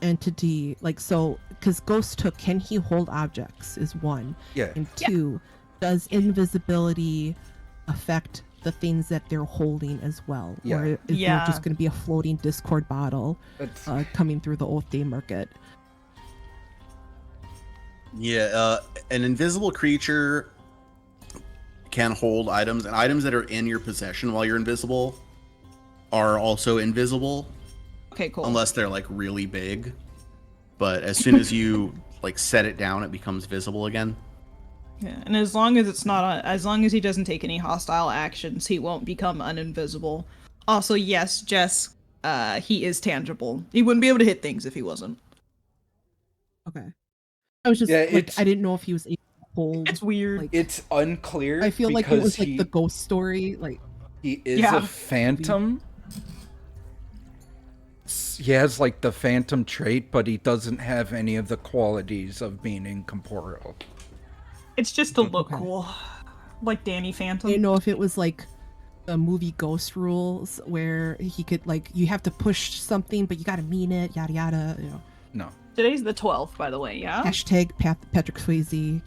entity because Ghost Hook, can he hold objects is one, Yeah. and two, does invisibility affect the things that they're holding as well? Yeah. Or is there just going to be a floating Discord bottle coming through the Oath Day Market? Yeah, an invisible creature can hold items, and items that are in your possession while you're invisible are also invisible. Okay, cool. Unless they're like really big. But as soon as you like set it down, it becomes visible again. Yeah, and as long as as long as he doesn't take any hostile actions, he won't become uninvisible. Also, yes, Jess, he is tangible. He wouldn't be able to hit things if he wasn't. Okay. I was just I didn't know if he was able to hold. It's weird. Like, It's unclear. I feel like it was like the ghost story. Like, he is a phantom. He has like the phantom trait, but he doesn't have any of the qualities of being incorporeal. It's just to look cool, like Danny Phantom. I didn't know if it was like the movie Ghost rules where he could you have to push something, but you got to mean it, yada yada. No. Today's the 12th, by the way. Yeah. Hashtag Patrick Swayze.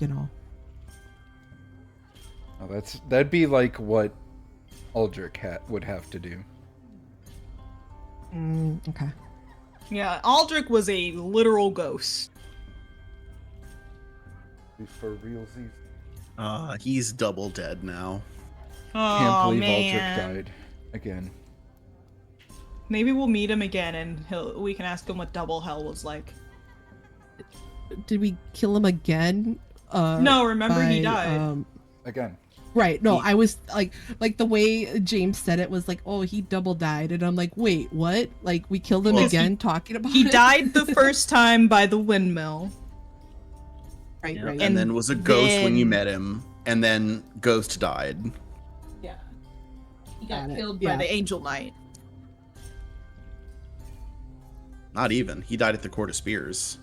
Oh, that'd be like what Aldrich would have to do. Okay. Yeah, Aldrich was a literal ghost. For realsies. He's double dead now. Oh, Can't believe man. Aldrich died again. Maybe we'll meet him again and we can ask him what double hell was like. Did we kill him again? No, remember he died. Again. Right. No, I was like the way James said it was like, oh, he double died, and I'm like, wait, what? Like we killed him again? Talking about he it? died the first time by the windmill. Right. Yeah, Right. and then was a ghost when you met him, and then Ghost died. Yeah. He got Got it. killed by Yeah. the Angel Knight. Not even. He died at the Court of Spears.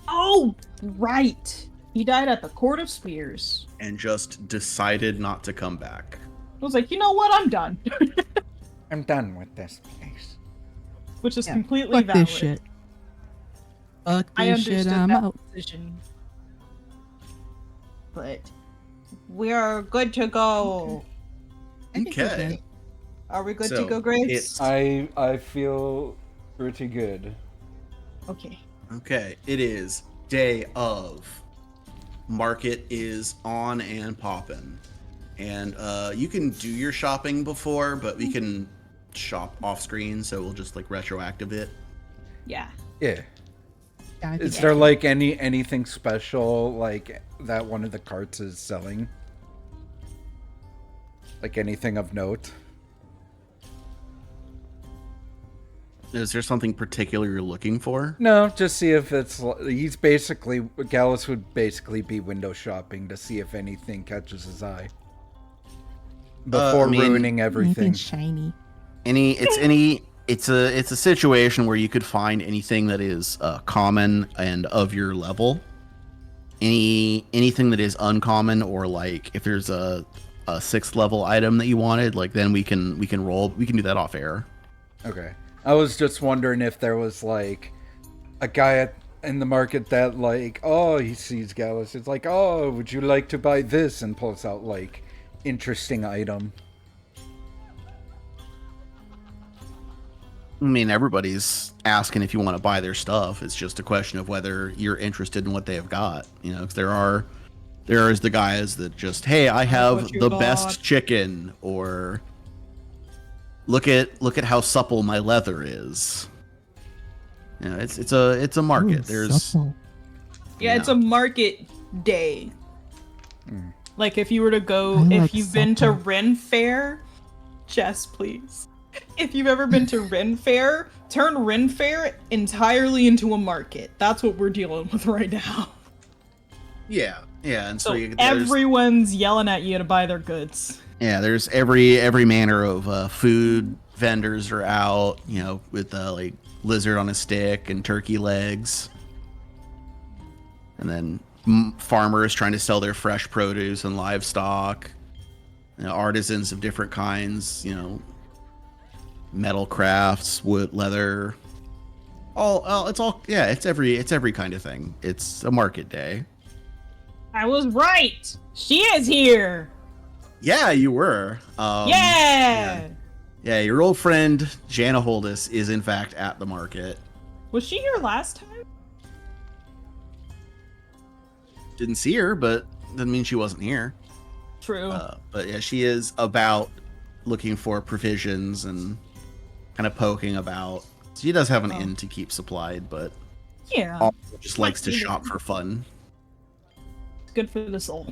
Oh, right. He died at the Court of Spears. And just decided not to come back. I was like, you know what? I'm done. I'm done with this place. Which is Yeah. completely Fuck valid. this shit. Fuck I this shit. understood I'm that out. decision. But we are good to go. I think we're Okay. good. Are we good So, to go, Grace? it's- I feel pretty good. Okay. Okay, it is day of. Market is on and poppin'. And you can do your shopping before, but we can shop off screen, so we'll just like retroactive it. Yeah. Yeah. Yeah, I Is think there like anything special like that one of the carts is selling? Like anything of note? Is there something particular you're looking for? No, just see if he's basically, Gallus would basically be window shopping to see if anything catches his eye. Before ruining everything. Anything shiny. It's a situation where you could find anything that is common and of your level. Anything that is uncommon, or like if there's a 6th level item that you wanted, like then we can do that off air. Okay. I was just wondering if there was like a guy in the market that like, oh, he sees Gallus. It's like, oh, would you like to buy this? And pulls out like interesting item. I mean, everybody's asking if you want to buy their stuff. It's just a question of whether you're interested in what they have got. You know, 'cause there is the guys that just, hey, I have what you the got. best chicken, or look at how supple my leather is. You know, it's a market. Ooh, There's supple. Yeah, it's a market day. Like if you were to go, I if like you've been to supple. Ren Fair, Jess, please. If you've ever been to Ren Fair, turn Ren Fair entirely into a market. That's what we're dealing with right now. yeah, and so, So there's, everyone's yelling at you to buy their goods. yeah, there's every manner of food vendors are out. You know, with like lizard on a stick and turkey legs, and then farmers trying to sell their fresh produce and livestock. You know, artisans of different kinds. You know, metal crafts, wood, leather. It's every kind of thing. It's a market day. I was right. She is here. Yeah, you were. Yeah. Yeah, your old friend Jana Holdus is in fact at the market. Was she here last time? Didn't see her, but doesn't mean she wasn't here. True. But yeah, she is about looking for provisions and kind of poking about. She does have an inn to keep supplied, but Yeah. also just likes to Like, shop for fun. It's good for the soul.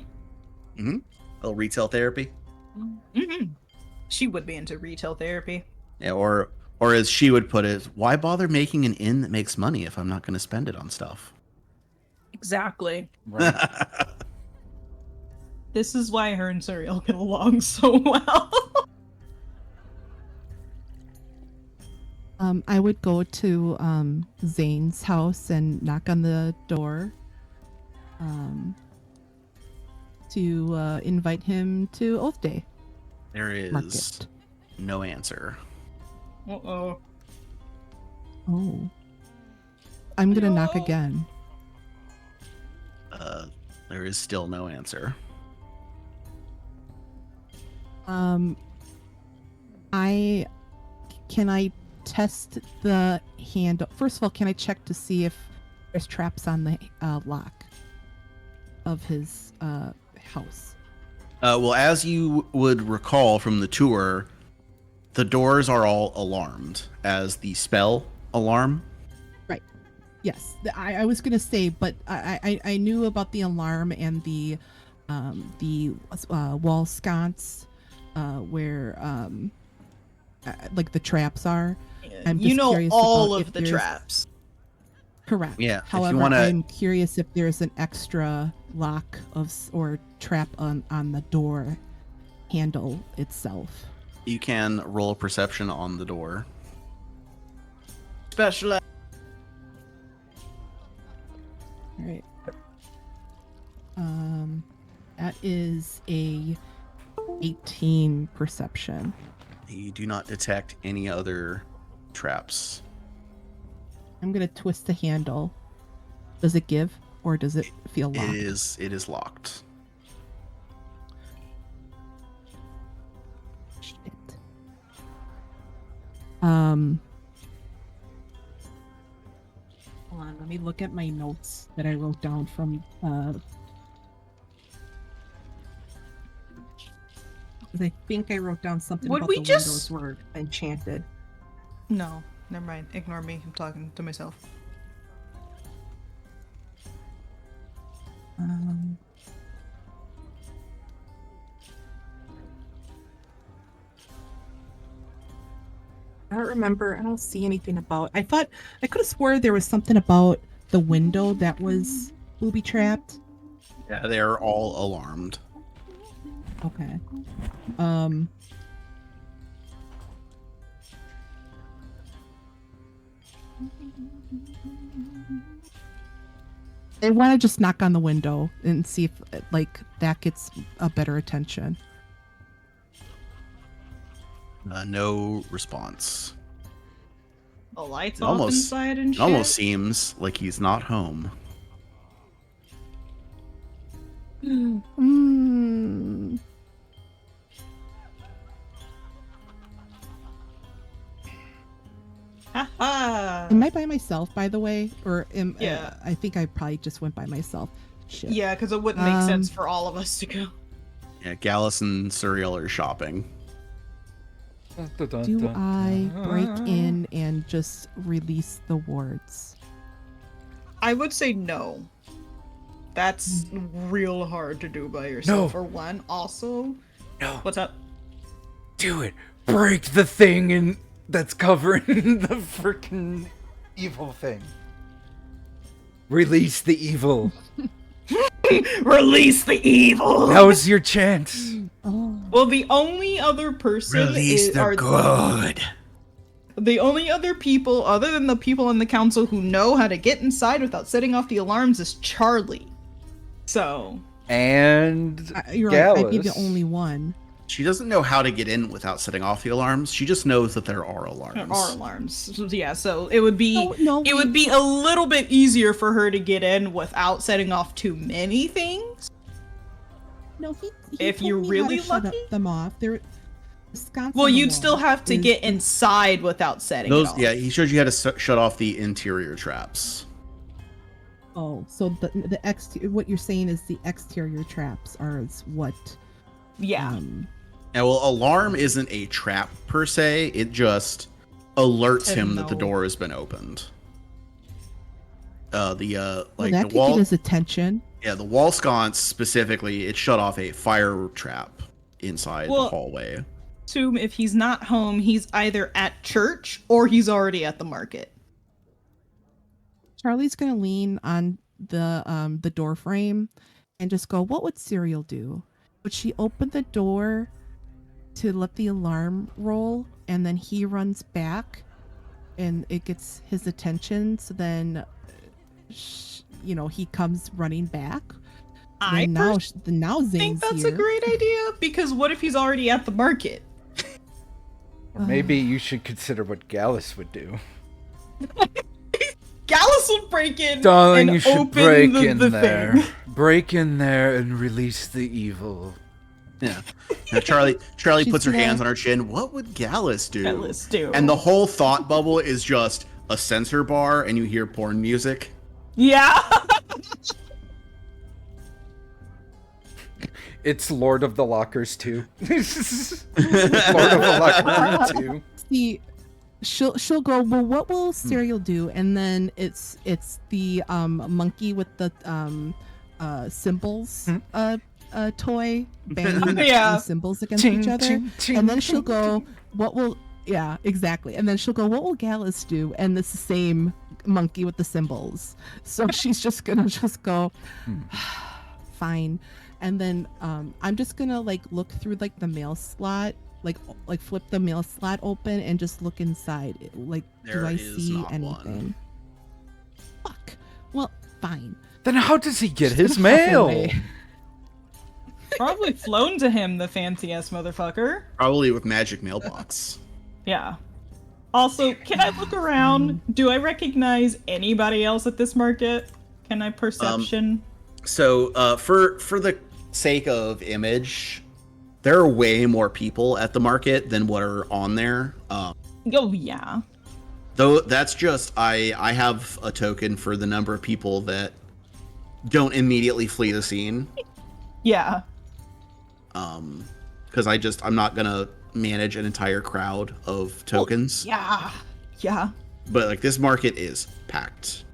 Mm-hmm. A little retail therapy. Mm-hmm. She would be into retail therapy. Yeah, or as she would put it, why bother making an inn that makes money if I'm not going to spend it on stuff? Exactly. Right. This is why her and Suriel get along so well. I would go to Zane's house and knock on the door to invite him to Oath Day There is market. no answer. Uh-oh. Oh. I'm gonna knock No. again. There is still no answer. Can I test the handle? First of all, can I check to see if there's traps on the lock of his house? Well, as you would recall from the tour, the doors are all alarmed as the spell alarm. Right. Yes. I was gonna say, but I knew about the alarm and the wall sconce where like the traps are. I'm You just know curious all about of if the there's- traps. Correct. Yeah, if you However, wanna- I'm curious if there's an extra lock or trap on the door handle itself. You can roll a perception on the door. Special. All right. That is a 18 perception. You do not detect any other traps. I'm gonna twist the handle. Does it give or does it feel locked? It is locked. Shit. Hold on, let me look at my notes that I wrote down from 'cause I think I wrote down something Would about we the just- windows were enchanted. No, never mind. Ignore me. I'm talking to myself. Um, I don't remember. I don't see anything about. I thought I could have swore there was something about the window that was booby trapped. Yeah, they're all alarmed. Okay. I want to just knock on the window and see if like that gets a better attention. No response. The lights It off almost- inside and It shit. almost seems like he's not home. Mm. Haha. Am I by myself, by the way, or am Yeah. I think I probably just went by myself. Shit. Yeah, because it wouldn't make sense for all of us to go. Yeah, Gallus and Suriel are shopping. Do I break in and just release the wards? I would say no. That's real hard to do by yourself. No. For one, also, No, what's up? do it. Break the thing that's covering the freaking evil thing. Release the evil. Release the evil. Now's your chance. Oh. Well, the only other person good. the only other people other than the people in the council who know how to get inside without setting off the alarms is Charlie. So, And You're Gallus. right. I'd be the only one. She doesn't know how to get in without setting off the alarms. She just knows that there are alarms. there are alarms. So, yeah, so it would be No, it would be a little bit easier for her to get in without setting off too many things. No, he If told you're me how really to shut lucky? them off. They're Wisconsin. Well, you'd law still have to is- get inside without setting it Those, off. yeah, he showed you how to shut off the interior traps. Oh, so what you're saying is the exterior traps are what? Yeah. And well, alarm isn't a trap per se. It just alerts him that the No. door has been opened. Well, Like that the could wall, get his attention. yeah, the wall sconce specifically, it shut off a fire trap inside the Well- hallway. Assume if he's not home, he's either at church or he's already at the market. Charlie's gonna lean on the door frame and just go, "What would Serial do? Would she open the door to let the alarm roll, and then he runs back, and it gets his attention? So then, he comes running back. I Then now think Zane's that's here. a great idea because what if he's already at the market? Or maybe you should consider what Gallus would do. Gallus will break in Darling, and you should open break the in there. thing. Break in there and release the evil. Yeah. Now Charlie She's puts her gonna- hands on her chin. What would Gallus do? Gallus do. And the whole thought bubble is just a sensor bar, and you hear porn music. Yeah. It's Lord of the Lockers 2. Lord of the Lockers 2. See, she'll go, "Well, what will Serial do?" And then it's the monkey with the cymbals toy banging Yeah. the cymbals against Ching, each other. ching, ching, And then she'll ching, go, ching. "What will?" Yeah, exactly. And then she'll go, "What will Gallus do?" And it's the same monkey with the cymbals. So she's just gonna go, fine. And then I'm just gonna look through the mail slot, like flip the mail slot open and just look inside. Do There I is see not anything? one. Fuck. Well, fine. Then how does he get Just his gonna hop mail? away. Probably flown to him, the fancy ass motherfucker. Probably with magic mailbox. Yeah. Also, can I look around? Do I recognize anybody else at this market? Can I perception? So for the sake of image, there are way more people at the market than what are on there. Oh yeah. Though that's just I have a token for the number of people that don't immediately flee the scene. Yeah. Because I'm not gonna manage an entire crowd of tokens. Yeah. Yeah. But this market is packed.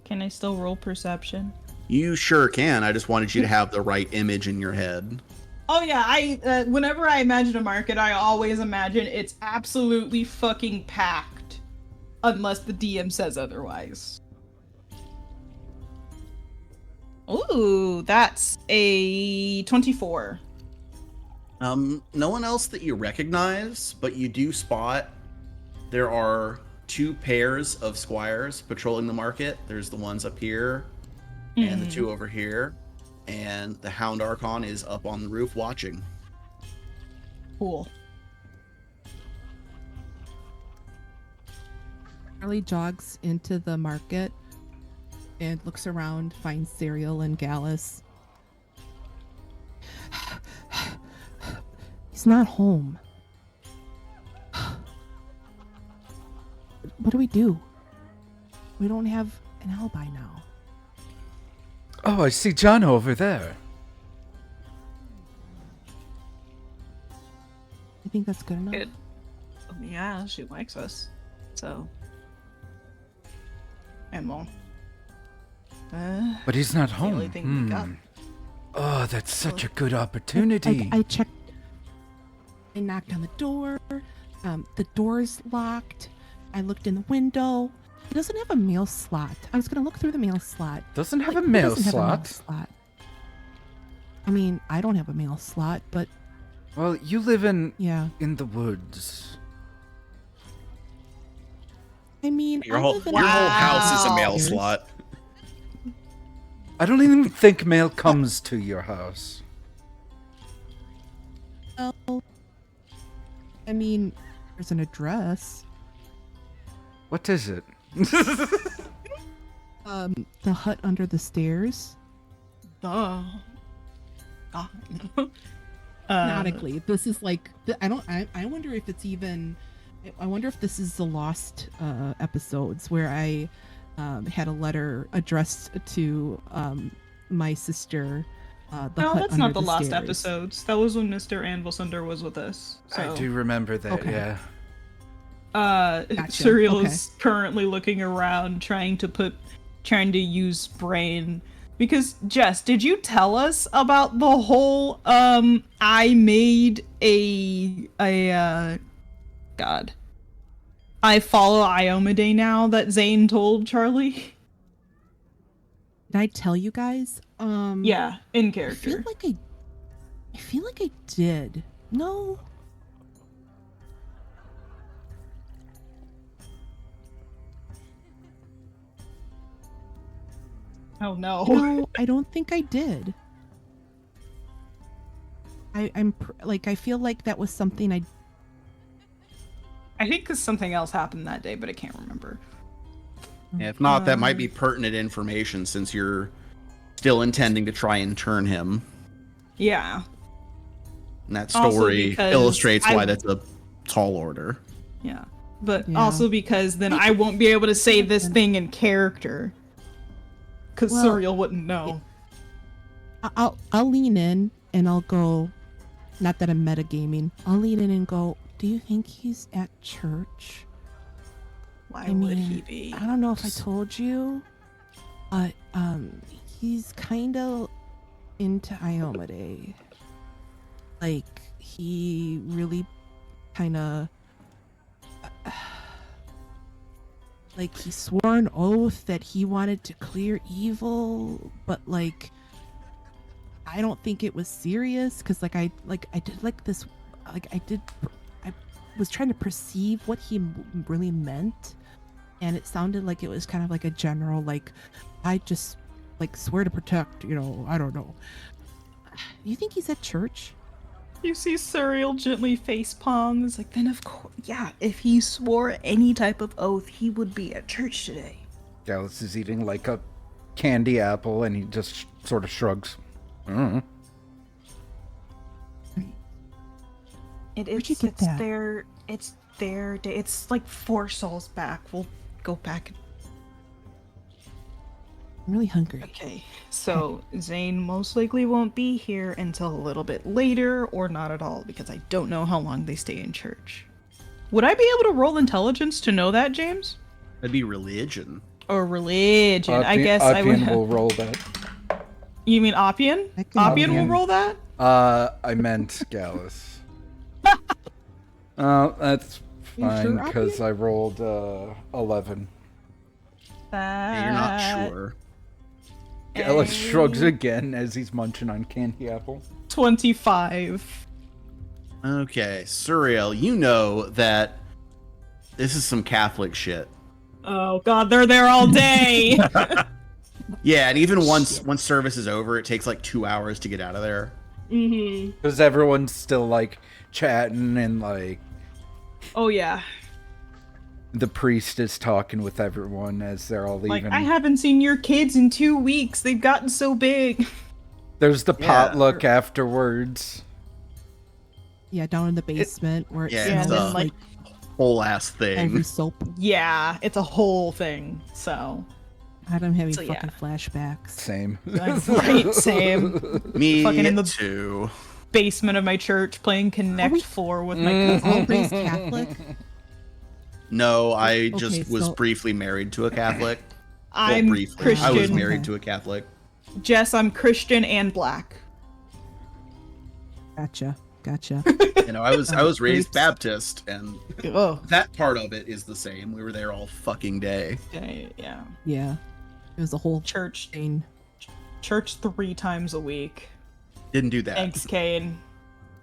Can I still roll perception? You sure can. I just wanted you to have the right image in your head. Oh yeah, I whenever I imagine a market, I always imagine it's absolutely fucking packed, unless the DM says otherwise. Ooh, that's a 24. No one else that you recognize, but you do spot there are 2 pairs of squires patrolling the market. There's the ones up here and the 2 over here, and the Hound Archon is up on the roof watching. Cool. Charlie jogs into the market and looks around, finds Serial and Gallus. He's not home. What do we do? We don't have an alibi now. Oh, I see John over there. You think that's good enough? Good. Yeah, she likes us. So. And well. But he's not The home. only thing we got. Oh, that's such a good opportunity. I checked. I knocked on the door. The door's locked. I looked in the window. It doesn't have a mail slot. I was gonna look through the mail slot. Doesn't have Like, a who mail doesn't have a mail slot. slot? I mean, I don't have a mail slot, but Well, you live in yeah. the woods. I mean, Your I whole live in your whole house is a mail Pathenders. slot. I don't even think mail comes to your house. Well, I mean, there's an address. What is it? The hut under the stairs. Duh. Canonically, this is like I wonder if it's even. I wonder if this is the lost episodes where I had a letter addressed to my sister. The No, hut that's under not the last stairs. episodes. That was when Mr. Anvilsunder was with us. So. I do remember that, Okay. yeah. Gotcha. Serial Okay. is currently looking around, trying to use brain. Because Jess, did you tell us about the whole I made God. I follow Iomade now that Zane told Charlie? Did I tell you guys? Yeah, in I character. feel like I did. No. Oh no. No, I don't think I did. I feel like that was something I. I think because something else happened that day, but I can't remember. If not, that might be pertinent information since you're still intending to try and turn him. Yeah. And that Also story because illustrates I- why that's a tall order. Yeah. But Yeah. also because then I won't be able to say this thing in character. Because Well, Suriel wouldn't know. I'll lean in and I'll go. Not that I'm metagaming. I'll lean in and go. Do you think he's at church? Why I would mean, he be? I don't know if I told you, but he's kind of into Iomade. Like he really kind of like he swore an oath that he wanted to clear evil, but like I don't think it was serious because I did like this I was trying to perceive what he really meant, and it sounded like it was kind of like a general like I just like swear to protect, I don't know. You think he's at church? You see Suriel gently facepalm. It's like, then of course, yeah, if he swore any type of oath, he would be at church today. Gallus is eating like a candy apple, and he just sort of shrugs. Mm. It Where'd you is. get It's that? their. It's their day. It's like 4 souls back. We'll go back. I'm really hungry. Okay. So Zane most likely won't be here until a little bit later, or not at all, because I don't know how long they stay in church. Would I be able to roll intelligence to know that, James? That'd be religion. Or religion? I guess I would. Oppian will roll that. You mean Oppian? I can Oppian will Oppian. roll that? I meant Gallus. That's You fine sure, because I rolled 11. Yeah, you're not sure. Gallus shrugs again as he's munching on candy apple. 25. Okay, Surreal, you know that this is some Catholic shit. Oh god, they're there all day. Yeah, and even once service is over, it takes like 2 hours to get out of there. Mm-hmm. Because everyone's still like chatting and like Oh yeah. the priest is talking with everyone as they're all Like, leaving. I haven't seen your kids in 2 weeks. They've gotten so big. There's the Yeah. potluck afterwards. Yeah, down in the basement where it Yeah, Yeah, smells and then, like Whole ass every thing. soap. Yeah, it's a whole thing. So, I'm having So, yeah. fucking flashbacks. Same. right, same. Me Fucking in the- too. Basement of my church playing Connect we- 4 with my All cousin. raised Catholic. No, I just Okay, was so- briefly married to a Catholic. Well, I'm briefly. Christian. I was married Okay. to a Catholic. Jess, I'm Christian and black. Gotcha. You know, I was raised Oops. Baptist, and Oh, that part of it is the same. We were there all fucking day. yeah. Yeah. It was a whole Church thing. 3 times a week. Didn't do that. Thanks, Kane.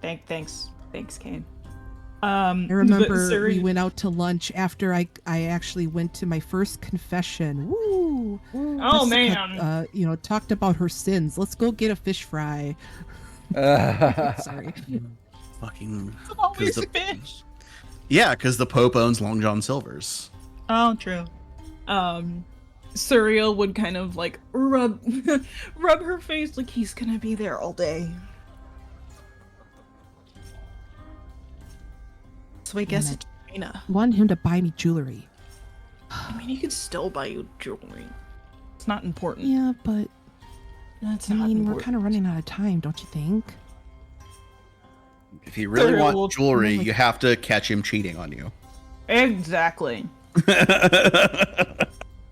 Thanks, Kane. I remember Suri- we went out to lunch after I actually went to my first confession. Woo! Oh Jessica, man. talked about her sins. Let's go get a fish fry. Sorry. Fucking. Always the- fish. Yeah, because the Pope owns Long John Silver's. Oh, true. Surreal would kind of like rub her face like he's gonna be there all day. So I guess Damn it's China. Want him to buy me jewelry. I mean, he could still buy you jewelry. It's not important. Yeah, but That's I not mean, important. we're kind of running out of time, don't you think? If you really Well, want jewelry, like- you have to catch him cheating on you. Exactly.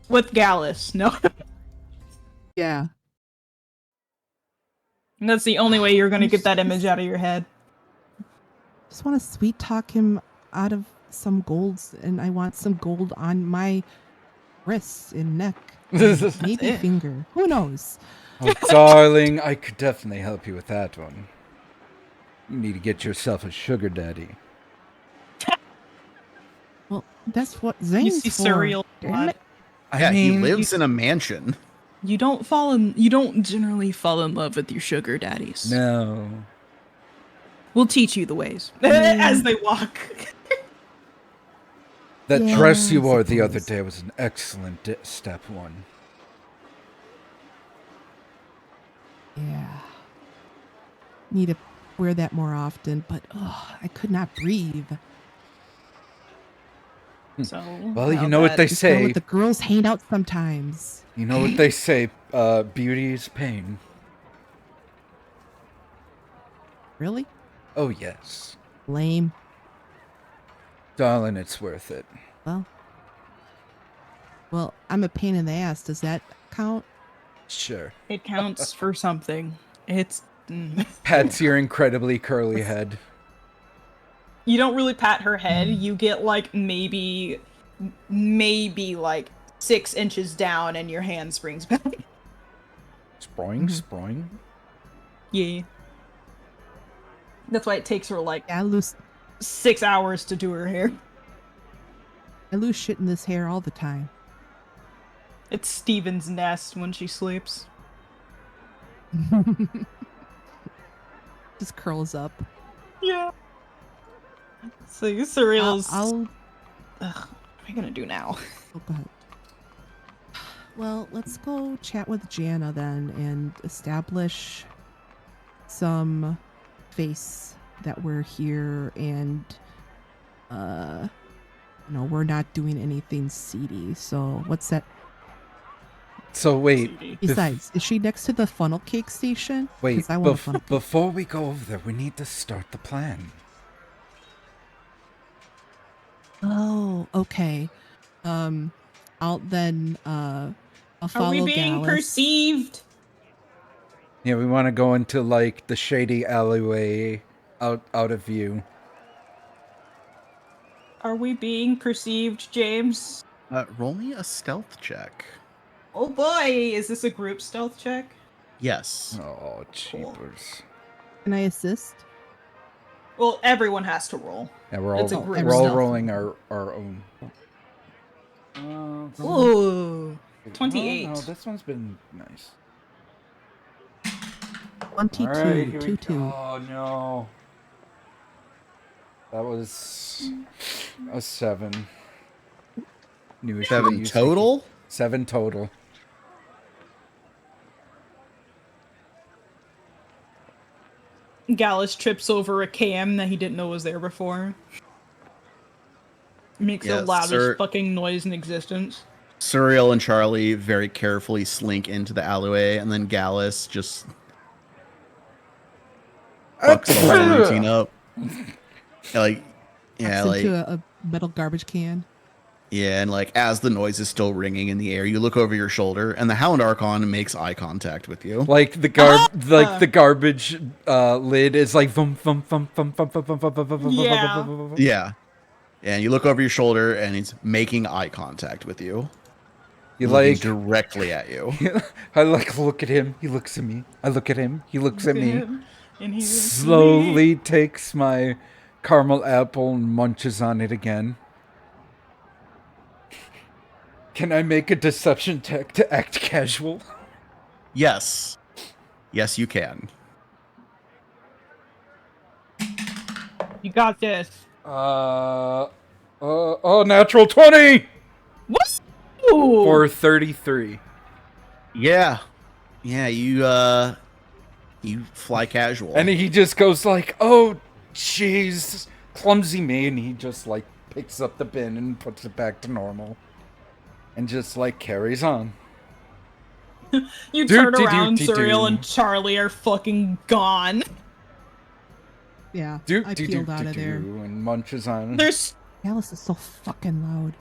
With Gallus, no. Yeah. And that's the only way you're gonna get that image out of your head. Just want to sweet talk him out of some golds, and I want some gold on my wrists and neck. Maybe it. finger. Who knows? Oh, darling, I could definitely help you with that one. You need to get yourself a sugar daddy. Well, that's what You Zane's see for. Surreal Damn blood. it. Yeah, he mean, lives in a mansion. You don't generally fall in love with your sugar daddies. No. We'll teach you the ways. As they walk. That Yeah, dress you I wore the other suppose. day was an excellent step one. Yeah. Need to wear that more often, but I could not breathe. So Well, you now know what that- they Just gotta say. let the girls hang out sometimes. You know what they say. Beauty is pain. Really? Oh yes, Lame. darling, it's worth it. Well, I'm a pain in the ass. Does that count? Sure. It counts for something. It's Pats your incredibly curly head. you don't really pat her head. You get like maybe like 6 inches down, and your hand springs back. Sproing, sproing. Yeah. That's why it takes her like Yeah, I lose 6 hours to do her hair. shit in this hair all the time. It's Steven's nest when she sleeps. Just curls up. Yeah. So Surreal's. I'll Ugh, what am I gonna do now? oh, go ahead. Well, let's go chat with Jana then and establish some face that we're here and we're not doing anything seedy. So what's that? So wait, Besides, is she next to the funnel cake station? 'Cause wait. I want a funnel cake. Before we go over there, we need to start the plan. Oh, okay. I'll follow Are we being Gallus. perceived? Yeah, we want to go into like the shady alleyway out of view. Are we being perceived, James? Roll me a stealth check. Oh boy, is this a group stealth check? Yes. Oh, Cool. cheapers. Can I assist? Well, everyone has to roll. Yeah, we're It's a all group we're all stealth. rolling our own. Ooh, Oh, 28. no, this one's been nice. 22. All right, here we 2-2. Oh no, that was a 7. Knew we should've 7 used total? 7 total. Gallus trips over a cam that he didn't know was there before. Makes the Yes, loudest sir. fucking noise in existence. Suriel and Charlie very carefully slink into the alleyway, and then Gallus just fucks the whole routine up. Like, yeah, Walks like, into a metal garbage can. yeah, and like as the noise is still ringing in the air, you look over your shoulder, and the Hound Archon makes eye contact with you. Like the garbage lid is like vum vum vum vum vum vum vum vum vum vum vum Yeah. vum vum vum. Yeah, and you look over your shoulder, and he's making eye contact with you. You Looking like directly at you. I like look at him. He looks at me. I look at him. He looks at me. And he looks at me. Slowly takes my caramel apple and munches on it again. Can I make a deception check to act casual? Yes, yes, you can. You got this. Natural 20 What? for 33. Yeah, yeah, you fly casual. And he just goes like, "Oh, jeez, clumsy me," and he just like picks up the bin and puts it back to normal, and just like carries on. You turn Doo-doo-doo-doo-doo. around, Suriel and Charlie are fucking gone. Yeah, Do I peeled out of there. and munches on. There's Alice is so fucking loud.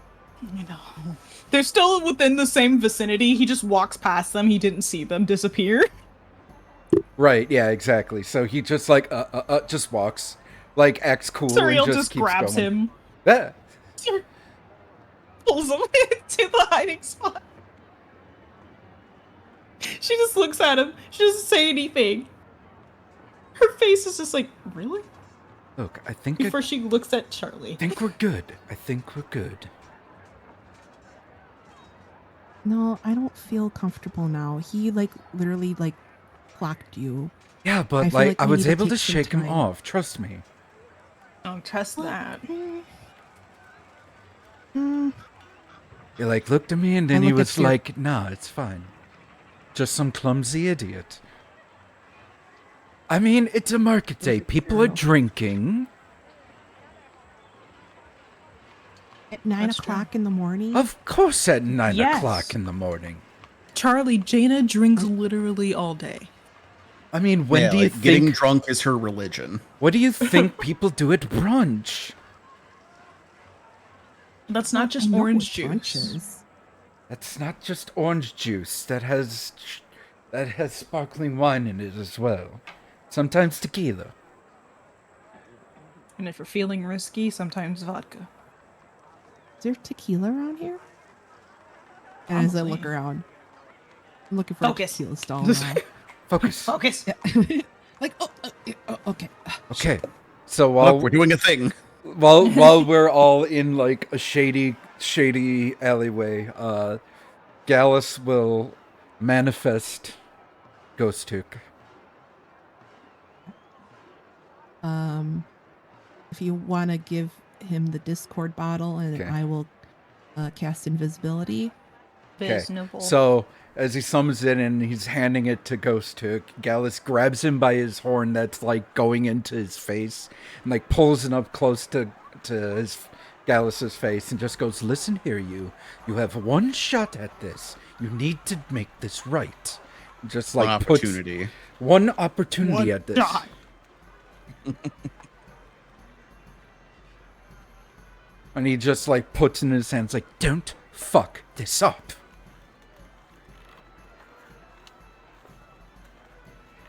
You know, they're still within the same vicinity. He just walks past them. He didn't see them disappear. Right? Yeah, exactly. So he just like just walks, like acts cool, Suriel and just keeps grabs going. him, Yeah. pulls him into the hiding spot. She just looks at him. She doesn't say anything. Her face is just like, really? Look, I think Before she looks at Charlie. we're good. I think we're good. No, I don't feel comfortable now. He like literally like clocked you. Yeah, I but feel like like I we was need to able to take some shake him time. off. Trust me. Don't trust that. Mm, He like looked at me and then I he look at was you. like, "Nah, it's fine. Just some clumsy idiot." I mean, it's a market day. People are drinking. At 9 That's o'clock in the morning. Of course, at 9 Yes. o'clock in the morning. Charlie, Jaina drinks literally all day. I mean, when Yeah, do you like, getting think? drunk is her religion. What do you think people do at brunch? That's not I just know orange what juice. brunch is. That's not just orange juice. That has sparkling wine in it as well. Sometimes tequila. And if you're feeling risky, sometimes vodka. Is there tequila around here? And as I look Probably. around, I'm looking for Focus. a tequila stall now. Focus. Focus. Like, okay. Okay. So while Look, we're doing a thing. while we're all in like a shady alleyway, Gallus will manifest Ghost Took. If you want to give him the Discord bottle, and Okay. I will cast invisibility. Reasonable. So as he summons it and he's handing it to Ghost Took, Gallus grabs him by his horn that's like going into his face and like pulls it up close to his Gallus's face and just goes, "Listen here, you have one shot at this. You need to make this right." Just like One puts opportunity. one opportunity at this. God. And he just like puts in his hands like, "Don't fuck this up."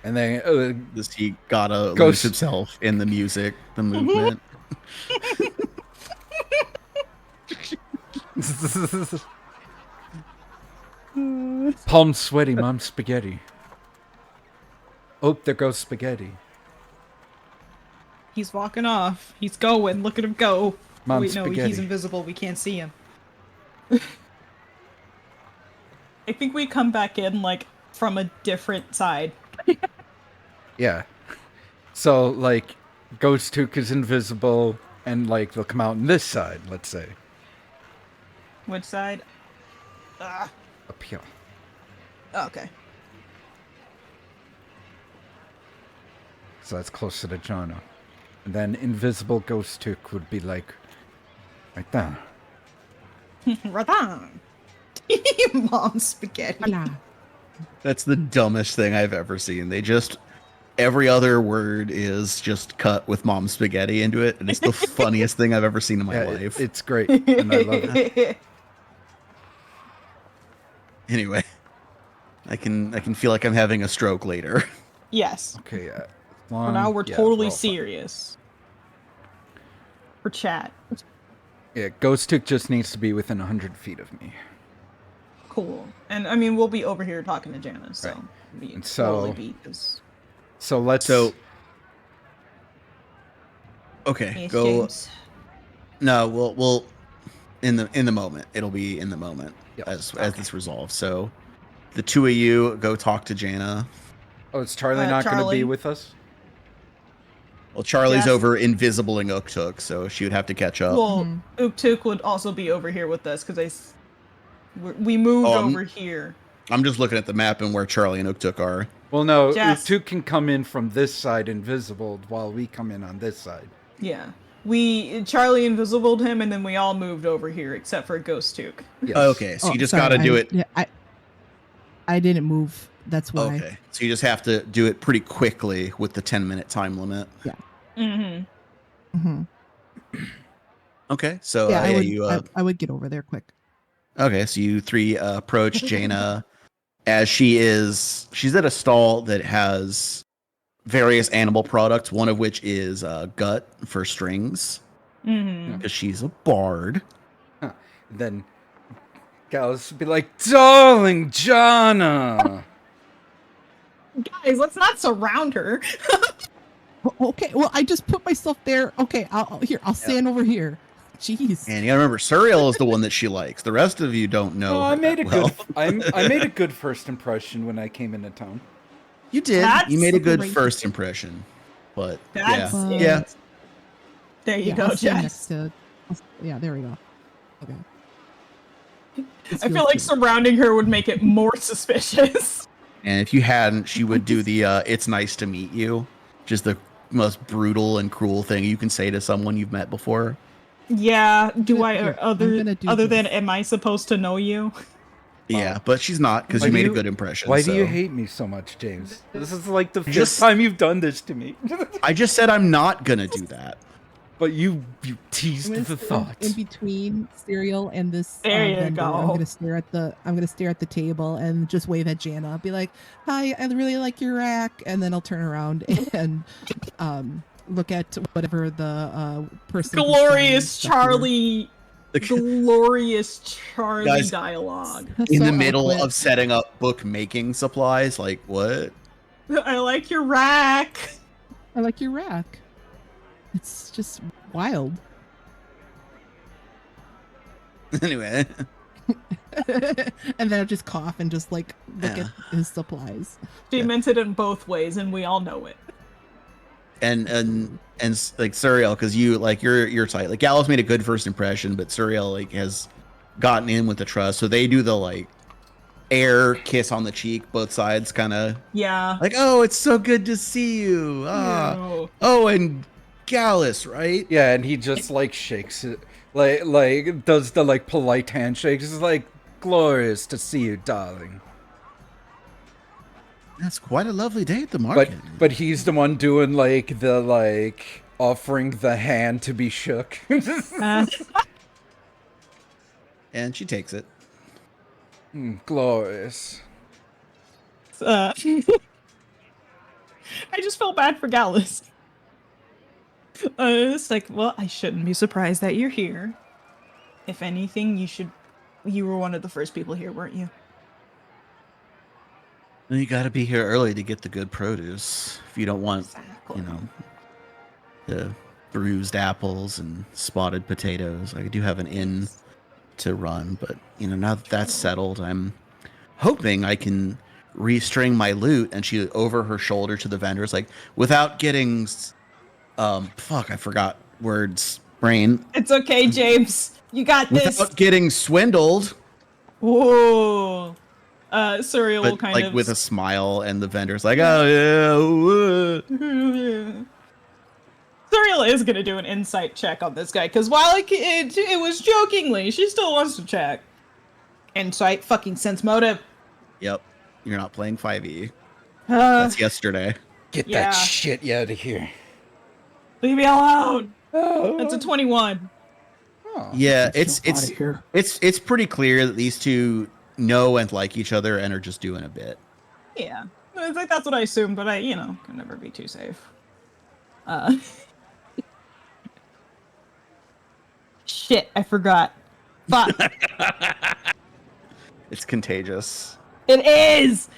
And then Does he gotta lose Ghost- himself in the music, the movement? palm sweaty, mom spaghetti. Oh, there goes spaghetti. He's walking off. He's going. Look at him go. Mom Wait, no, spaghetti. he's invisible. We can't see him. I think we come back in, like, from a different side. Yeah. So, like, Ghost Took is invisible, and, like, they'll come out on this side, let's say. Which side? Up here. Okay. So that's closer to Jana. And then invisible Ghost Took would be, like, right there. Radon. Mom spaghetti. Voila. That's the dumbest thing I've ever seen. They just every other word is just cut with mom spaghetti into it, and it's the funniest thing I've ever seen in my Yeah, life. it's great, and I love it. Anyway, I can feel like I'm having a stroke later. Yes. Okay, For now, we're totally serious. For chat. Yeah, Ghost Took just needs to be within 100 feet of me. Cool. And, I mean, we'll be over here talking to Jana, so... Right. We And so- totally beat this. So let's... Okay, Yes, go. James. No, we'll in the moment. It'll be in the moment Yep. as this resolves. So the two of you go talk to Jana. Oh, is Charlie not going to Charlie. be with us? Well, Charlie's Yes. over invisibling Uktuk, so she would have to catch up. Well, Uktuk would also be over here with us, because we moved Oh, over here. I'm just looking at the map and where Charlie and Uktuk are. Well, no, Yes. Took can come in from this side invisible while we come in on this side. Yeah. Charlie invisibled him, and then we all moved over here, except for Ghost Tuk. Yes. Okay, so you just sorry, got to do it. Yeah, I didn't move. That's why. Okay, so you just have to do it pretty quickly with the 10-minute time limit. Mm-hmm. Hmm. Okay, so Yeah, you. I would get over there quick. Okay, so you three approach Jaina as she's at a stall that has various animal products, one of which is gut for strings, Mm-hmm. because she's a bard. Then Gallus would be like, darling Jana! Guys, let's not surround her. Okay, well, I just put myself there. Okay, I'll stand over here. Jeez. And you gotta remember, Suriel is the one that she likes. The rest of you don't know. Oh, I her made a that well. good. I made a good first impression when I came into town. You did. That's You made a good great. first impression, but That's yeah, it. yeah. There you Yeah, go, I'll stand next Jess. to. Yeah, there we go. Okay. I feel like surrounding her would make it more suspicious. And if you hadn't, she would do the "It's nice to meet you," just the most brutal and cruel thing you can say to someone you've met before. Yeah, do I, Here, I'm other gonna do other than, this. am I supposed to know you? Yeah, but she's not, because Why you do made a you- good impression. Why do you so. hate me so much, James? This is like the fifth Just- time you've done this to me. I just said I'm not gonna do that. But you teased I'm gonna the stand thought. in between cereal and this. There you vendor. go. I'm gonna stare at the table and just wave at Jana. I'll be like, "Hi, I really like your rack," and then I'll turn around and look at whatever the person. who's Glorious selling stuff here. Charlie, glorious Charlie Guys, dialogue. In So the middle eloquent. of setting up bookmaking supplies, like what? I like your rack. I like your rack. It's just wild. Anyway, And then I'll just cough and just like look Yeah. at his supplies. She meant it in both ways, and we all know it. and like Suriel, because you're tight. Like Gallus made a good first impression, but Suriel like has gotten in with the trust, so they do the like air kiss on the cheek, both sides, kind of Yeah. like, oh, it's so good to see you. No. Oh, and Gallus, right? Yeah, and he just like shakes it, like does the like polite handshake. It's like glorious to see you, darling. That's quite a lovely day at the But market. but he's the one doing like the like offering the hand to be shook. And she takes it. Glorious. just felt bad for Gallus. It's like, well, I shouldn't be surprised that you're here. If anything, you were one of the first people here, weren't you? Well, you got to be here early to get the good produce. If you don't want, Exactly. you know, the bruised apples and spotted potatoes. I do have an inn to run, but now that that's settled, I'm hoping I can restring my loot. And she over her shoulder to the vendors, like without getting, fuck, I forgot words. Brain. It's okay, James. You got this. Without getting swindled. Whoa. Suriel will But kind like of with a smile, and the vendor's like, "Oh yeah." Suriel is gonna do an insight check on this guy, because while it was jokingly, she still wants to check. Insight, fucking sense motive. Yep. You're not playing 5e. Uh, That's yesterday. Get Yeah. that shit out of here. leave me alone. Oh. That's a 21. Oh. Yeah, Let's get outta here. it's pretty clear that these two know and like each other and are just doing a bit. Yeah, I think that's what I assumed, but I, can never be too safe. Shit, I forgot. Fuck. It's contagious. It is!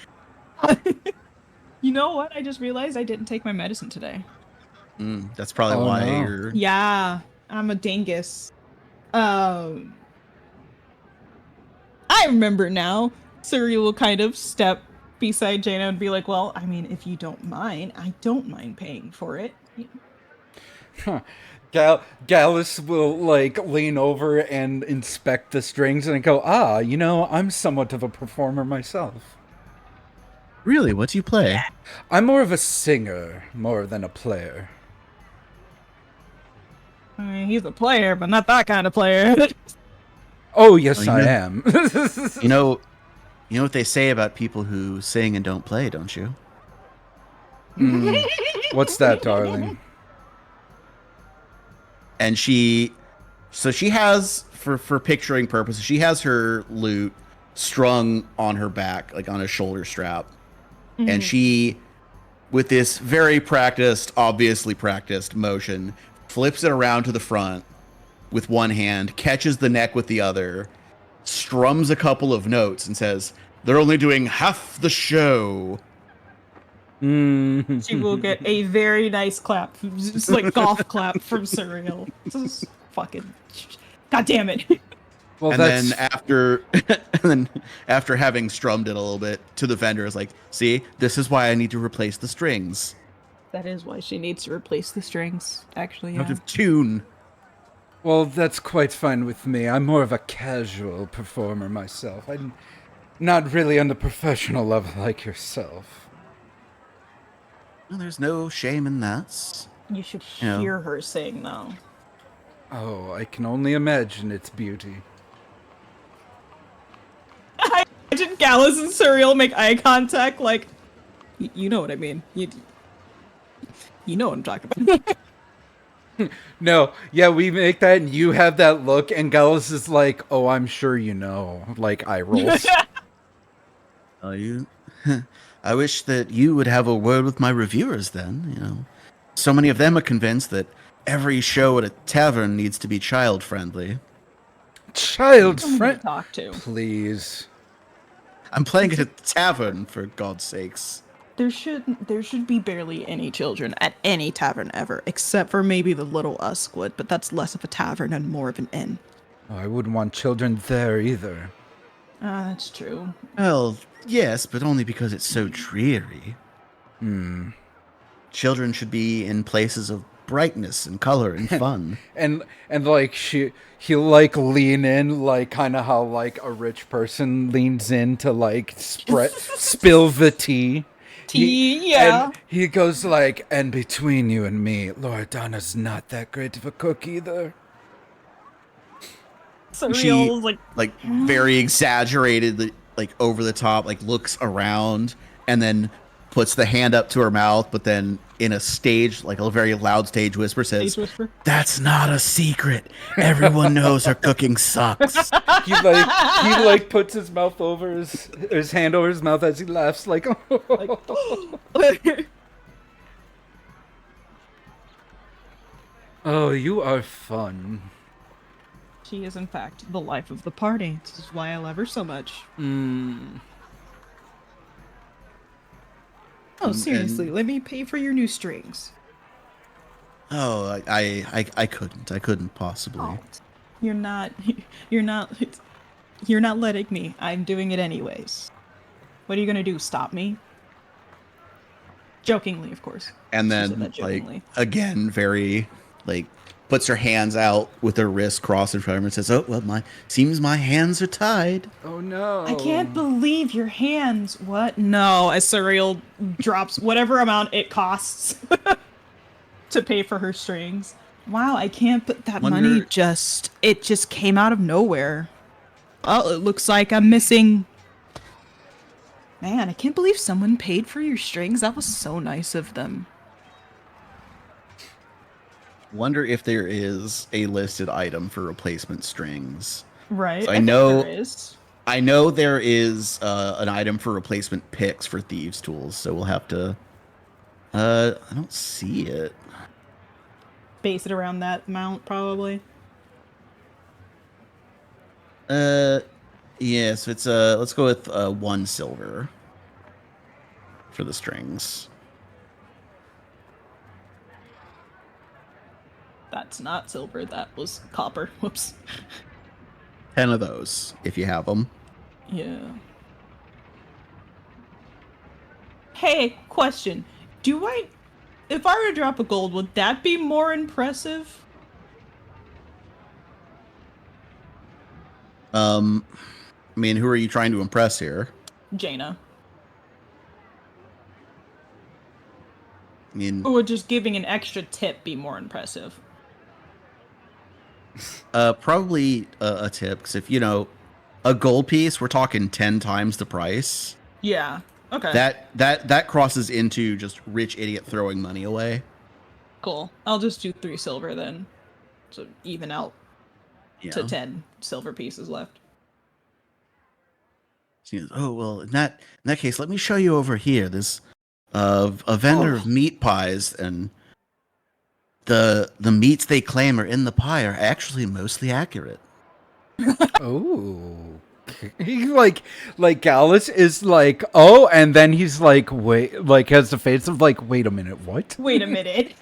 You know what? I just realized I didn't take my medicine today. That's probably Oh, why no. you're. Yeah, I'm a dingus. I remember now. Suri will kind of step beside Jaina and be like, well, I mean, if you don't mind, I don't mind paying for it. Gallus will lean over and inspect the strings and go, I'm somewhat of a performer myself. Really? What do you play? I'm more of a singer more than a player. I mean, he's a player, but not that kind of player. Oh, yes, Oh, I you know- am. You know what they say about people who sing and don't play, don't you? What's that, darling? And she has, for picturing purposes, she has her lute strung on her back, like on a shoulder strap. And she, with this very obviously practiced motion, flips it around to the front with one hand, catches the neck with the other, strums a couple of notes and says, "They're only doing half the show." She will get a very nice clap, just like golf clap from Suriel. This is fucking. God damn it. Well, And that's then after having strummed it a little bit to the vendor, is like, "See, this is why I need to replace the strings. That is why she needs to replace the strings, actually. Out Yeah. of tune." well, that's quite fine with me. I'm more of a casual performer myself. I'm not really on the professional level like yourself. Well, there's no shame in that. You should Yeah. hear her sing, though. Oh, I can only imagine its beauty. I imagine Gallus and Suriel make eye contact, like, you know what I mean. You know what I'm talking about. No, yeah, we make that, and you have that look, and Gallus is like, "Oh, I'm sure you know." Like eye rolls. Oh, you? I wish that you would have a word with my reviewers then, So many of them are convinced that every show at a tavern needs to be child-friendly. Child Someone to friend, talk to. please. I'm playing it at the tavern, for God's sakes. There should be barely any children at any tavern ever, except for maybe the Little Uskwood, but that's less of a tavern and more of an inn. Oh, I wouldn't want children there either. That's true. Well, yes, but only because it's so dreary. Children should be in places of brightness and color and fun. And like he'll lean in like kind of how like a rich person leans in to like spill the tea. Yeah. And he goes like, and between you and me, Loredana's not that great of a cook either. Surreal, like, Very exaggerated, like over the top, like looks around and then puts the hand up to her mouth, but then in a stage, like a very loud stage whisper says, Stage whisper? "That's not a secret. Everyone knows her cooking sucks." He like puts his mouth over his hand over his mouth as he laughs like, Oh, you are fun. She is, in fact, the life of the party. This is why I love her so much. Mm. Oh, And- seriously, and- let me pay for your new strings. Oh, I couldn't. I couldn't possibly. Oh, you're not, you're not, you're not letting me. I'm doing it anyways. What are you gonna do? Stop me? Jokingly, of course. And She said then, that jokingly. again, very, puts her hands out with her wrists crossed in front of her and says, "Oh, well, seems my hands are tied." Oh no. I can't believe your hands. What? No, as Surreal drops whatever amount it costs to pay for her strings. Wow, I can't. But that money Wonder- it just came out of nowhere. Oh, it looks like I'm missing. Man, I can't believe someone paid for your strings. That was so nice of them. Wonder if there is a listed item for replacement strings. Right. So I think know- there is. I know there is an item for replacement picks for thieves' tools, so we'll have to. I don't see it. Base it around that amount, probably. Yes, it's let's go with 1 silver for the strings. That's not silver. That was copper. Whoops. 10 of those if you have them. Yeah. Hey, question. If I were to drop a gold, would that be more impressive? I mean, who are you trying to impress here? Jaina. I mean, Or would just giving an extra tip be more impressive? probably a tip, because if a gold piece, we're talking 10 times the price. Yeah. Okay. That crosses into just rich idiot throwing money away. Cool. I'll just do 3 silver then. So even out to Yeah. 10 silver pieces left. She goes, "Oh well, in that case, let me show you over here. There's a vendor of meat pies, and the meats they claim are in the pie are actually mostly accurate." Oh. He like Gallus is like, oh, and then he's like, wait, like has the face of like, wait a minute, what? Wait a minute.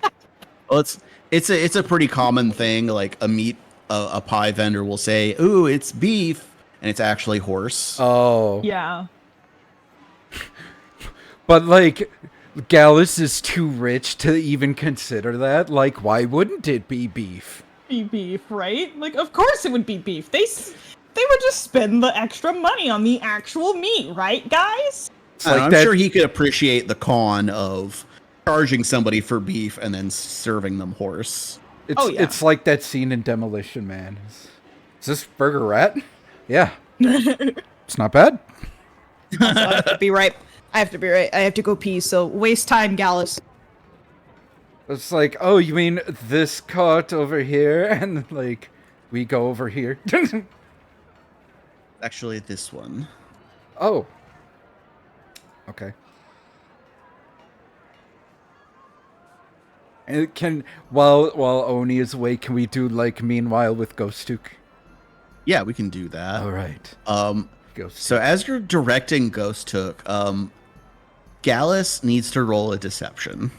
Well, it's a pretty common thing. Like a pie vendor will say, "Ooh, it's beef," and it's actually horse. Oh. Yeah. But like Gallus is too rich to even consider that. Like, why wouldn't it be beef? Be beef, right? Like, of course it would be beef. They would just spend the extra money on the actual meat, right, guys? It's I'm that- sure he could appreciate the con of charging somebody for beef and then serving them horse. It's, Oh, yeah. It's like that scene in Demolition Man. Is this burger rat? Yeah. It's not bad. I have to be right. I have to go pee, so waste time, Gallus. It's like, oh, you mean this cart over here? And like, we go over here. Actually, this one. Oh. Okay. And while Oni is away, can we do like meanwhile with Ghostuk? Yeah, we can do that. All right. Ghost. So as you're directing Ghost Took, Gallus needs to roll a deception.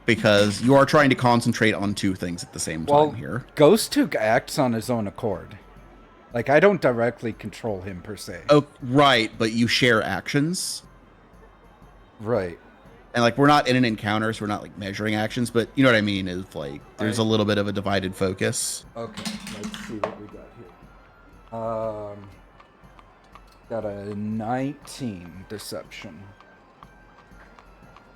Because you are trying to concentrate on 2 things at the same time here. Ghostuk acts on his own accord. Like, I don't directly control him per se. Oh, right, but you share actions. Right. And like we're not in an encounter, so we're not like measuring actions, but you know what I mean, is like there's a little bit of a divided focus. Okay, let's see what we got here. Got a 19 deception.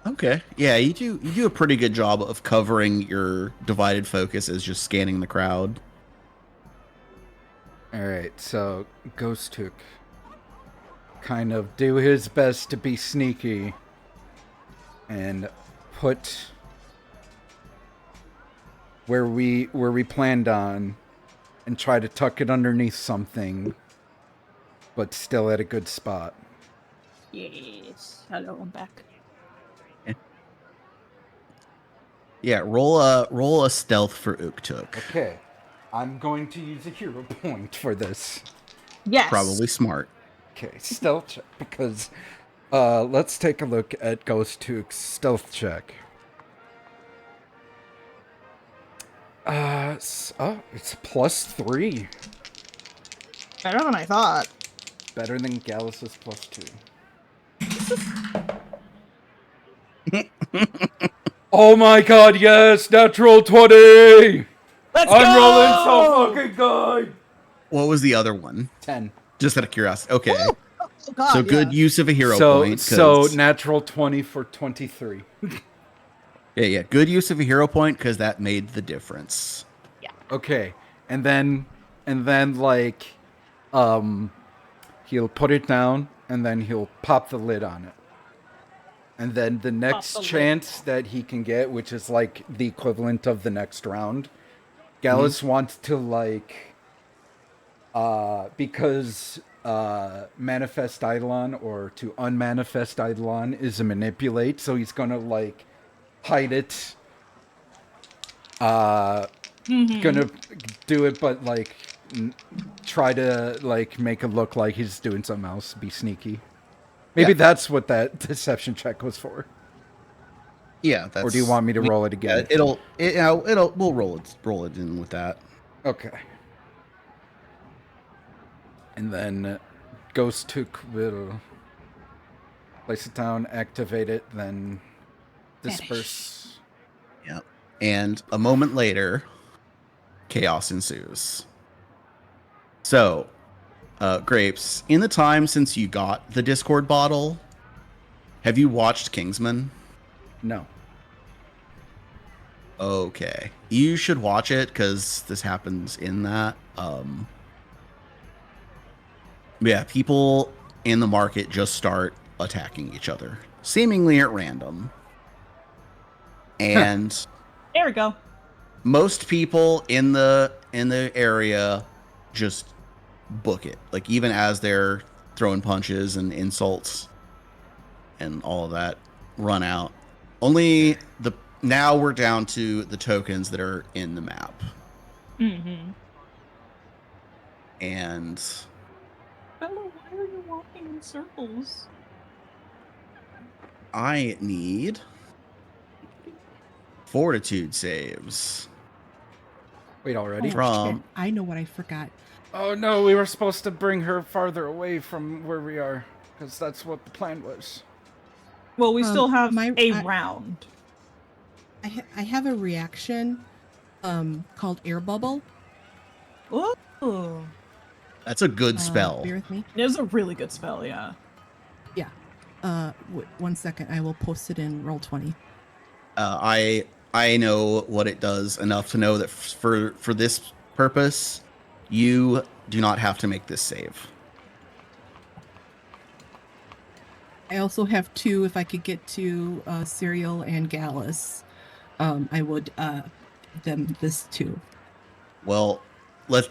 Okay. Yeah, you do a pretty good job of covering your divided focus as just scanning the crowd. Alright, so Ghostuk kind of do his best to be sneaky and put where we planned on and try to tuck it underneath something, but still at a good spot. Yes. Hello, I'm back. Yeah, roll a stealth for Uktuk. Okay. I'm going to use a hero point for this. Yes. Probably smart. Okay, stealth check, because let's take a look at Ghost Took's stealth check. It's +3. Better than I thought. Better than Gallus's +2. Oh my god, yes! Natural 20! Let's I'm go! rolling so fucking good! What was the other one? 10. Just out of curiosity. Okay. Oh god, So good use of a hero So, point. so 'cause- natural 20 for 23. yeah. Good use of a hero point because that made the difference. Okay, and then like, he'll put it down, and then he'll pop the lid on it. And then the next the lid. chance that he can get, which is like the equivalent of the next round, Gallus wants to like, because manifest Eidolon or to unmanifest Eidolon is a manipulate, so he's gonna like hide it. Gonna do it, but like try to like make it look like he's doing something else, be sneaky. Maybe that's what that deception check was for. Yeah. That's, Or do you want me to roll it again? We'll roll it in with that. Okay. And then Ghost Took will place it down, activate it, then disperse. Yep. And a moment later, chaos ensues. So, Grapes, in the time since you got the Discord bottle, have you watched Kingsman? No. Okay. You should watch it because this happens in that. Yeah, people in the market just start attacking each other, seemingly at random. And There we go. most people in the area just book it. Like even as they're throwing punches and insults and all of that run out. Only now we're down to the tokens that are in the map. Mm-hmm. And Bella, why are you walking in circles? I need fortitude saves. Wait, already? Oh, From- shit. I know what I forgot. Oh no, we were supposed to bring her farther away from where we are, because that's what the plan was. Well, we still have a I- round. I have a reaction called air bubble. Oh, That's a good spell. Bear with me. it is a really good spell, yeah. Yeah. 1 second. I will post it in Roll20. I know what it does enough to know that for this purpose, you do not have to make this save. I also have 2 if I could get to Serial and Gallus. I would them this too. Well, let's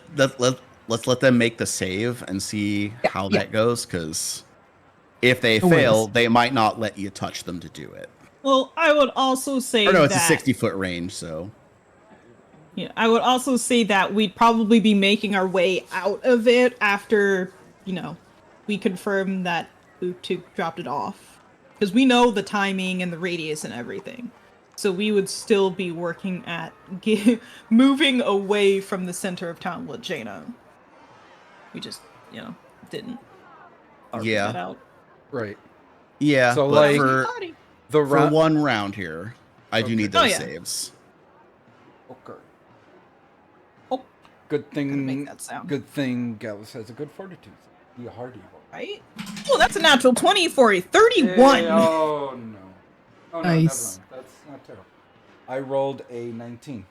let them make the save and see how that goes. Because if they No fail, worries. they might not let you touch them to do it. Well, I would also say Or no, it's that, a 60-foot range. So Yeah, I would also say that we'd probably be making our way out of it after, we confirm that Utuk dropped it off. Because we know the timing and the radius and everything. So we would still be working at moving away from the center of town with Jaina. We just, didn't argue Yeah. that out. Right. yeah, So, but like, for The round. one round here, I do Okay. need Oh, those yeah. saves. Okay. Oh, Good gotta make thing. that sound. Good thing Gallus has a good fortitude. Be a hardy roll. Right? Oh, that's a natural 20 for a 31. Hey, oh no. Oh no, Nice. never mind. That's not terrible. I rolled a 19.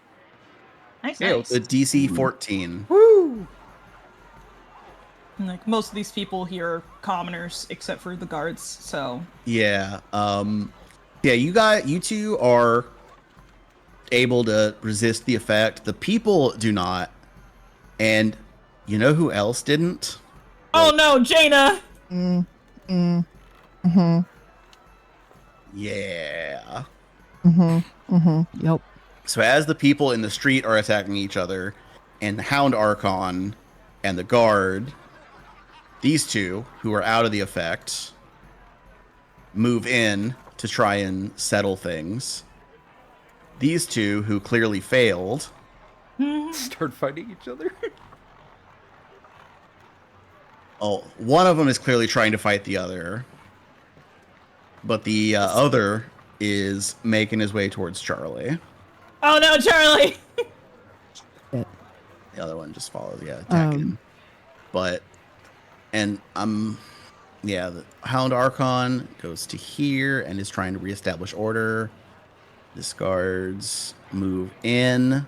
Nice, Yeah, nice. the DC 14. Woo! Like most of these people here are commoners, except for the guards. So Yeah. You two are able to resist the effect. The people do not. And you know who else didn't? oh no, Jaina! Yeah. Yep. So as the people in the street are attacking each other, and the Hound Archon and the guard, these two, who are out of the effect, move in to try and settle things. These two, who clearly failed, Start fighting each other. oh, one of them is clearly trying to fight the other, but the other is making his way towards Charlie. Oh no, Charlie! The other one just follows, attacking him. But, and the Hound Archon goes to here and is trying to reestablish order. Discards, move in,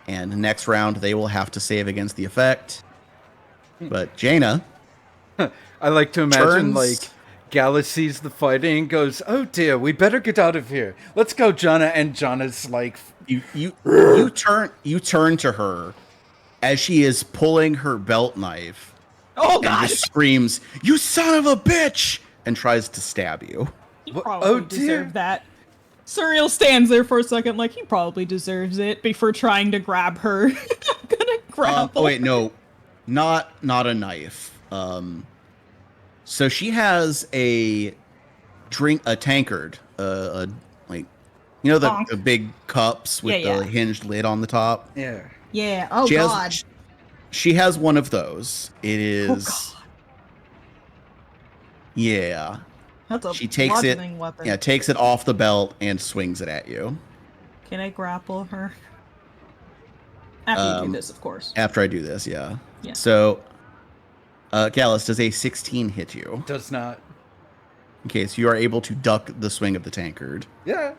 and next round they will have to save against the effect. But Jaina, I like to imagine turns- like Gallus sees the fighting and goes, "Oh dear, we better get out of here. Let's go, Jonna." And Jonna's like, you turn to her as she is pulling her belt knife Oh and god! just screams, "You son of a bitch!" and tries to stab you. He Wha- probably oh, dear. deserved that. Suriel stands there for a second like he probably deserves it before trying to grab her. I'm gonna grapple. Oh wait, no, not a knife. So she has a tankard, like, you know, Bonk. the big cups with Yeah, the hinged lid on the top. "Yeah, Yeah. Oh She has- god. She has one of those. It is, God. yeah. That's a She takes it, bludgeoning weapon. yeah, takes it off the belt and swings it at you. Can I grapple her? After you do Um, this, of course. After I do this, yeah. Yeah. So, Gallus, does a 16 hit you? does not." Okay, so you are able to duck the swing of the tankard. Yeah.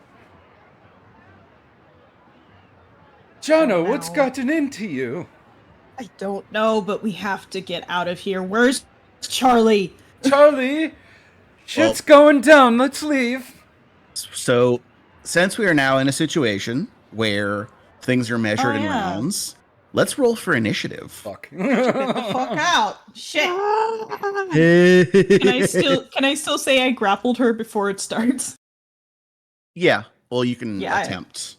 Jonna, Oh, what's no. gotten into you? I don't know, but we have to get out of here. Where's Charlie? Charlie, shit's going down. Let's leave. So, since we are now in a situation where things are measured Oh, in yeah. rounds, let's roll for initiative. Fuck. Get the fuck out! Shit! Can I still say I grappled her before it starts? Yeah. Well, you can Yeah, attempt.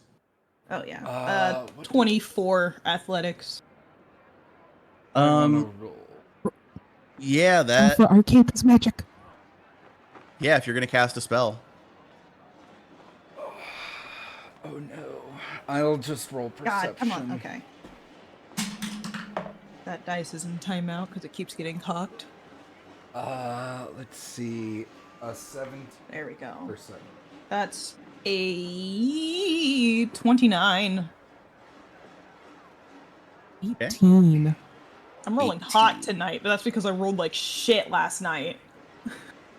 Oh yeah. What- 24 athletics. Um. Yeah. That. For arcade is magic. Yeah. If you're gonna cast a spell. Oh no. I'll just roll perception. God, come on. Okay. That dice is in timeout because it keeps getting cocked. Let's see. 7%. There we go. That's a 29. 18. I'm rolling 18. hot tonight, but that's because I rolled like shit last night.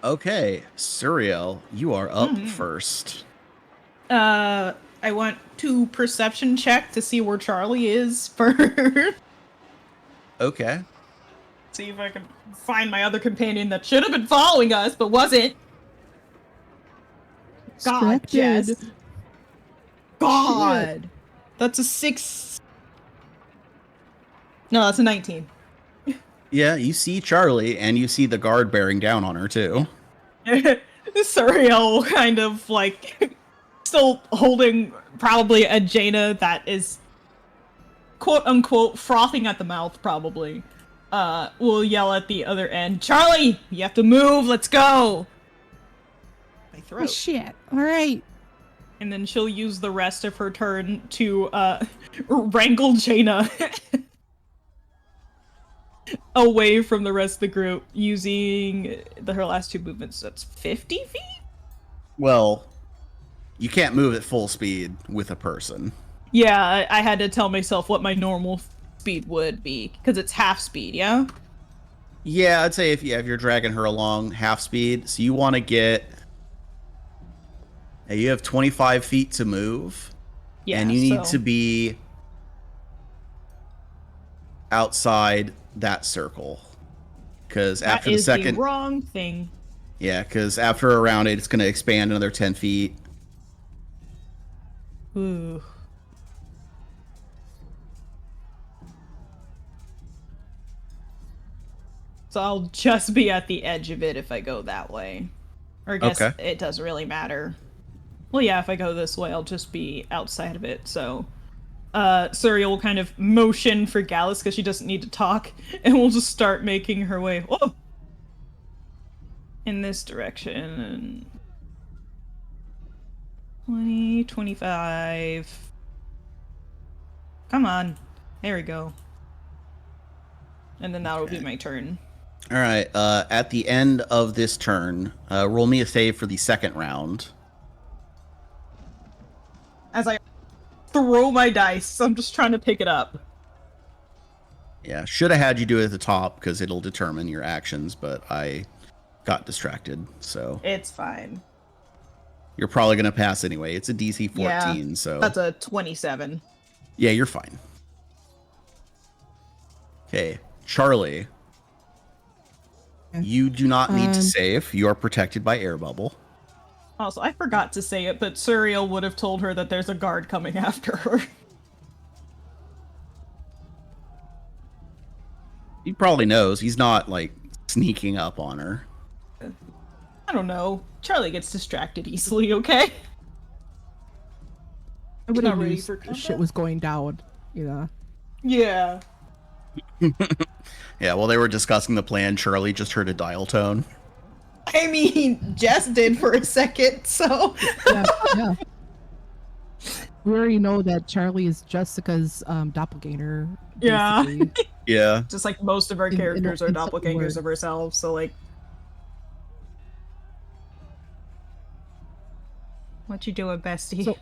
Okay, Suriel, you are up Mm-hmm. first. I want to perception check to see where Charlie is first. Okay. See if I can find my other companion that should have been following us, but wasn't. God, Distracted. Jess. God. That's a 6. No, that's a 19. Yeah, you see Charlie, and you see the guard bearing down on her too. Suriel kind of like still holding probably a Jaina that is quote unquote frothing at the mouth probably. Will yell at the other end, Charlie, you have to move, let's go. My Oh, throat. shit. All right. And then she'll use the rest of her turn to wrangle Jaina away from the rest of the group using her last 2 movements. That's 50 feet? Well, you can't move at full speed with a person. Yeah, I had to tell myself what my normal speed would be because it's half speed, yeah? Yeah, I'd say if you're dragging her along half speed, so you want to get. You have 25 feet to move, Yeah, and you need so- to be outside that circle. Because That after the is second, the wrong thing. yeah, because after around 8, it's going to expand another 10 feet. Ooh. So I'll just be at the edge of it if I go that way. Or I guess Okay. it doesn't really matter. Well, yeah, if I go this way, I'll just be outside of it, so... Suri will kind of motion for Gallus because she doesn't need to talk, and we'll just start making her way in this direction. 20, 25. Come on. There we go. And then that'll be my turn. All right. At the end of this turn, roll me a save for the second round. As I throw my dice, I'm just trying to pick it up. Yeah, should have had you do it at the top because it'll determine your actions, but I got distracted, so... It's fine. You're probably going to pass anyway. It's a DC 14, Yeah, so... That's a 27. Yeah, you're fine. Okay, Charlie. You do not need to save. You are protected by air bubble. Also, I forgot to say it, but Suriel would have told her that there's a guard coming after her. He probably knows. He's not, like, sneaking up on her. I don't know. Charlie gets distracted easily, okay? I would have Not ready used for combat? shit was going down, you know. Yeah. Yeah, while they were discussing the plan, Charlie just heard a dial tone. I mean, Jess did for a second, so... Yeah. We already know that Charlie is Jessica's doppelganger. Yeah. basically. Yeah. Just like most of our In- characters in are some doppelgangers word. of ourselves, so like... What you doing, bestie? So-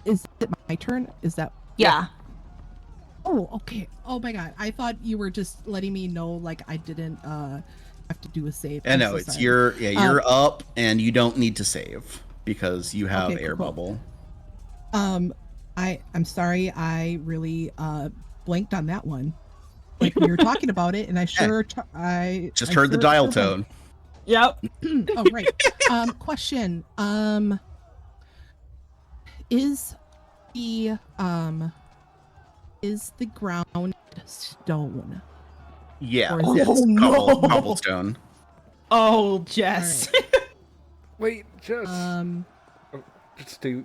Is it my turn? Is that? yeah. Oh, okay. Oh my god. I thought you were just letting me know like I didn't have to do a save. I I'm know, so it's sorry. you're up and you don't need to save because you have Okay, air cool. bubble. I'm sorry. I really blanked on that one. Like we were talking about it, and I sure I Just I heard the sure- dial okay. tone. Yep. Oh right. Question. Is the ground stone? Yeah. Or is it- it's Oh, no. cobblestone. Oh, Jess. Wait, just do.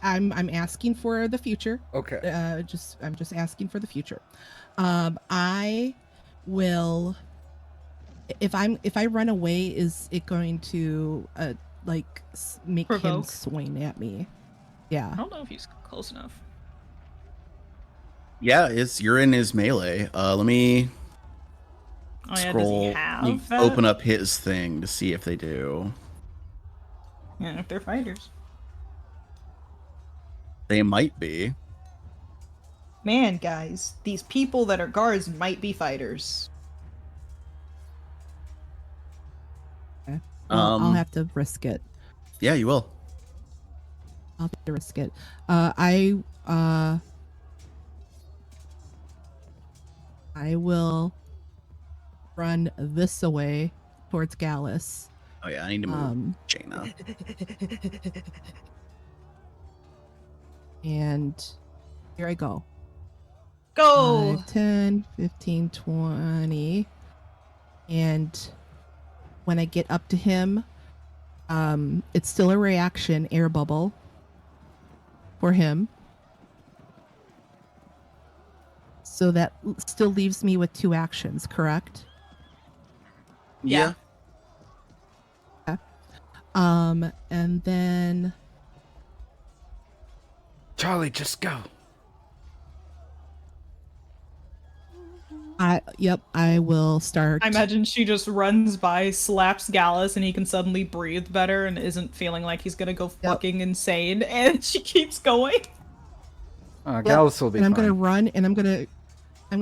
I'm asking for the future. Okay. I'm just asking for the future. I will. If I run away, is it going to make him Provoke? swing at me? Yeah. I don't know if he's close enough. Yeah, you're in his melee. Let me Oh yeah, scroll. does he have let me that? open up his thing to see if they do. Yeah, if they're fighters. They might be. Man, guys, these people that are guards might be fighters. Okay. Well, I'll Um, have to risk it. Yeah, you will. I'll have to risk it. I will run this away towards Gallus. Oh yeah, I need to move Jaina. And here I go. Go! 5, 10, 15, 20. And when I get up to him, it's still a reaction air bubble for him. So that still leaves me with 2 actions, correct? Yeah. And then Charlie, just go. I will start. I imagine she just runs by, slaps Gallus, and he can suddenly breathe better and isn't feeling like he's gonna go fucking insane, and she keeps going. Gallus will be and I'm fine. gonna run, and I'm gonna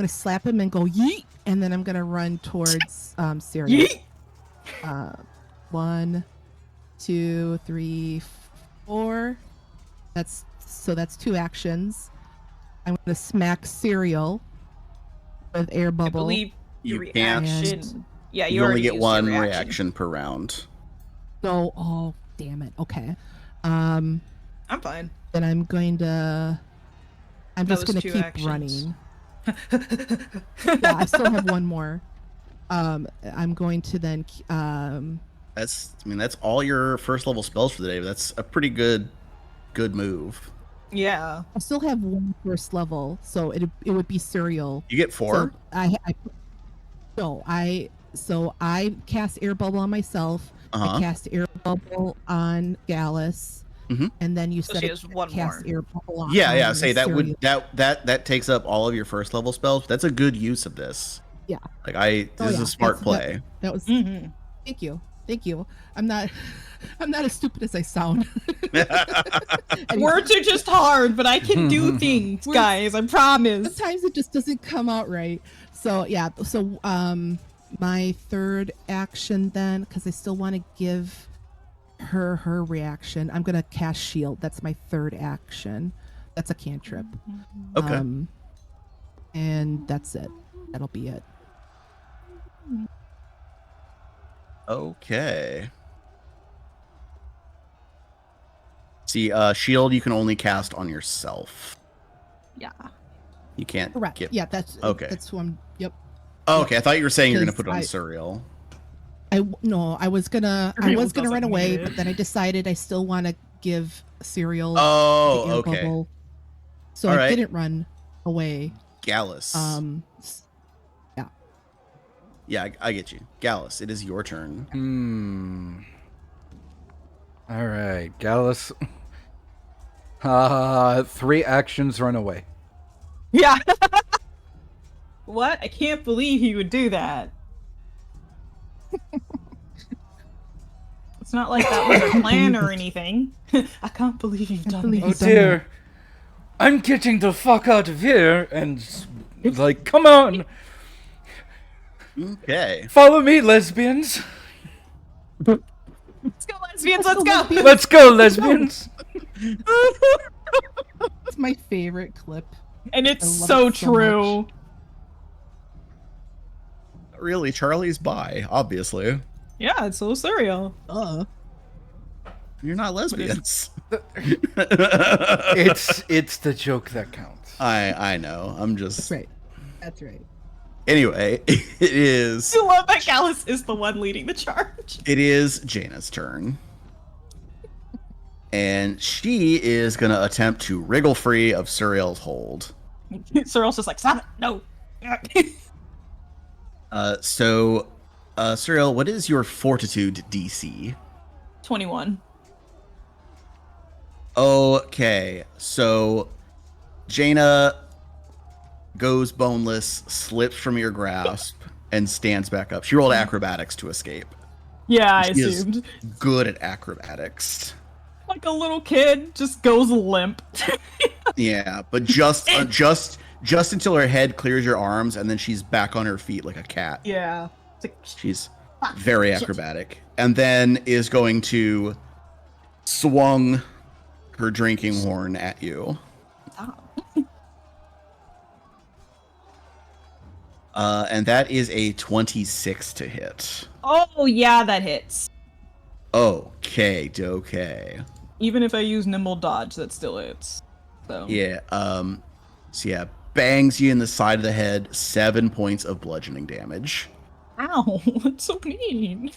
slap him and go yeet, and then I'm gonna run towards Syria. Yeet! 1, 2, 3, 4. That's 2 actions. I'm gonna smack Cereal with air I bubble. believe your You can't. reaction. Yeah, You only already get used one your reaction per round. So, oh damn it. Okay. I'm fine. Then I'm going to. I'm That just was gonna 2 keep actions. running. Yeah, I still have one more. I'm going to then that's all your first level spells for the day. That's a pretty good move. Yeah. I still have one first level, so it would be Serial. You get 4. So I cast Air Bubble on myself. I cast Air Bubble on Gallus, and then you So said she it has one cast more. Air Bubble on. Yeah. Say that Serial. that takes up all of your first level spells. That's a good use of this. Yeah. Like this is a smart play. That was. Mm-hmm. Thank you. I'm not as stupid as I sound. Anyway, Words are just hard, but I can do things, guys. I promise. sometimes it just doesn't come out right. So yeah. So my third action then, because I still want to give her reaction. I'm gonna cast Shield. That's my third action. That's a cantrip. Okay. And that's it. That'll be it. Okay. See, shield you can only cast on yourself. Yeah. You can't Correct. get. Yeah, that's Okay. That's who I'm. Yep. Oh, okay. I thought you were saying you're gonna Because put it on I- Suriel. I was gonna Ariel run doesn't away, need it. but then I decided I still want to give Serial Oh, the air okay. bubble, so All I right. didn't run away. Gallus. Yeah, I get you. Gallus, it is your turn. All right, Gallus. 3 actions, run away. Yeah. What? I can't believe he would do that. It's not like that was a plan or anything. I can't believe you've done believe Oh this. He's done that. dear. I'm getting the fuck out of here and like, come on. Okay. Follow me, lesbians. Let's go, lesbians. Let's go. Let's go, lesbians. It's my favorite clip. And it's I love so it so true. Really, Charlie's bi, obviously. Yeah, it's so surreal. You're not lesbians. It's the joke that counts. I know. I'm just. That's right. That's right. Anyway, it is I love that Gallus is the one leading the charge. Jaina's turn. And she is gonna attempt to wriggle free of Suriel's hold. Cyril's just like, stop it. No. Suriel, what is your fortitude DC? 21. Okay, so Jaina goes boneless, slips from your grasp, and stands back up. She rolled acrobatics to escape. Yeah, I She is assumed. good at acrobatics. Like a little kid just goes limp. Yeah, but just until her head clears your arms, and then she's back on her feet like a cat. Yeah. It's like, She's very acrobatic, and then is going to swung her drinking horn at you. And that is a 26 to hit. oh, yeah, that hits. Okay. Even if I use nimble dodge, that still hits. So Yeah. So yeah, bangs you in the side of the head. 7 points of bludgeoning damage. Ow, that's so mean.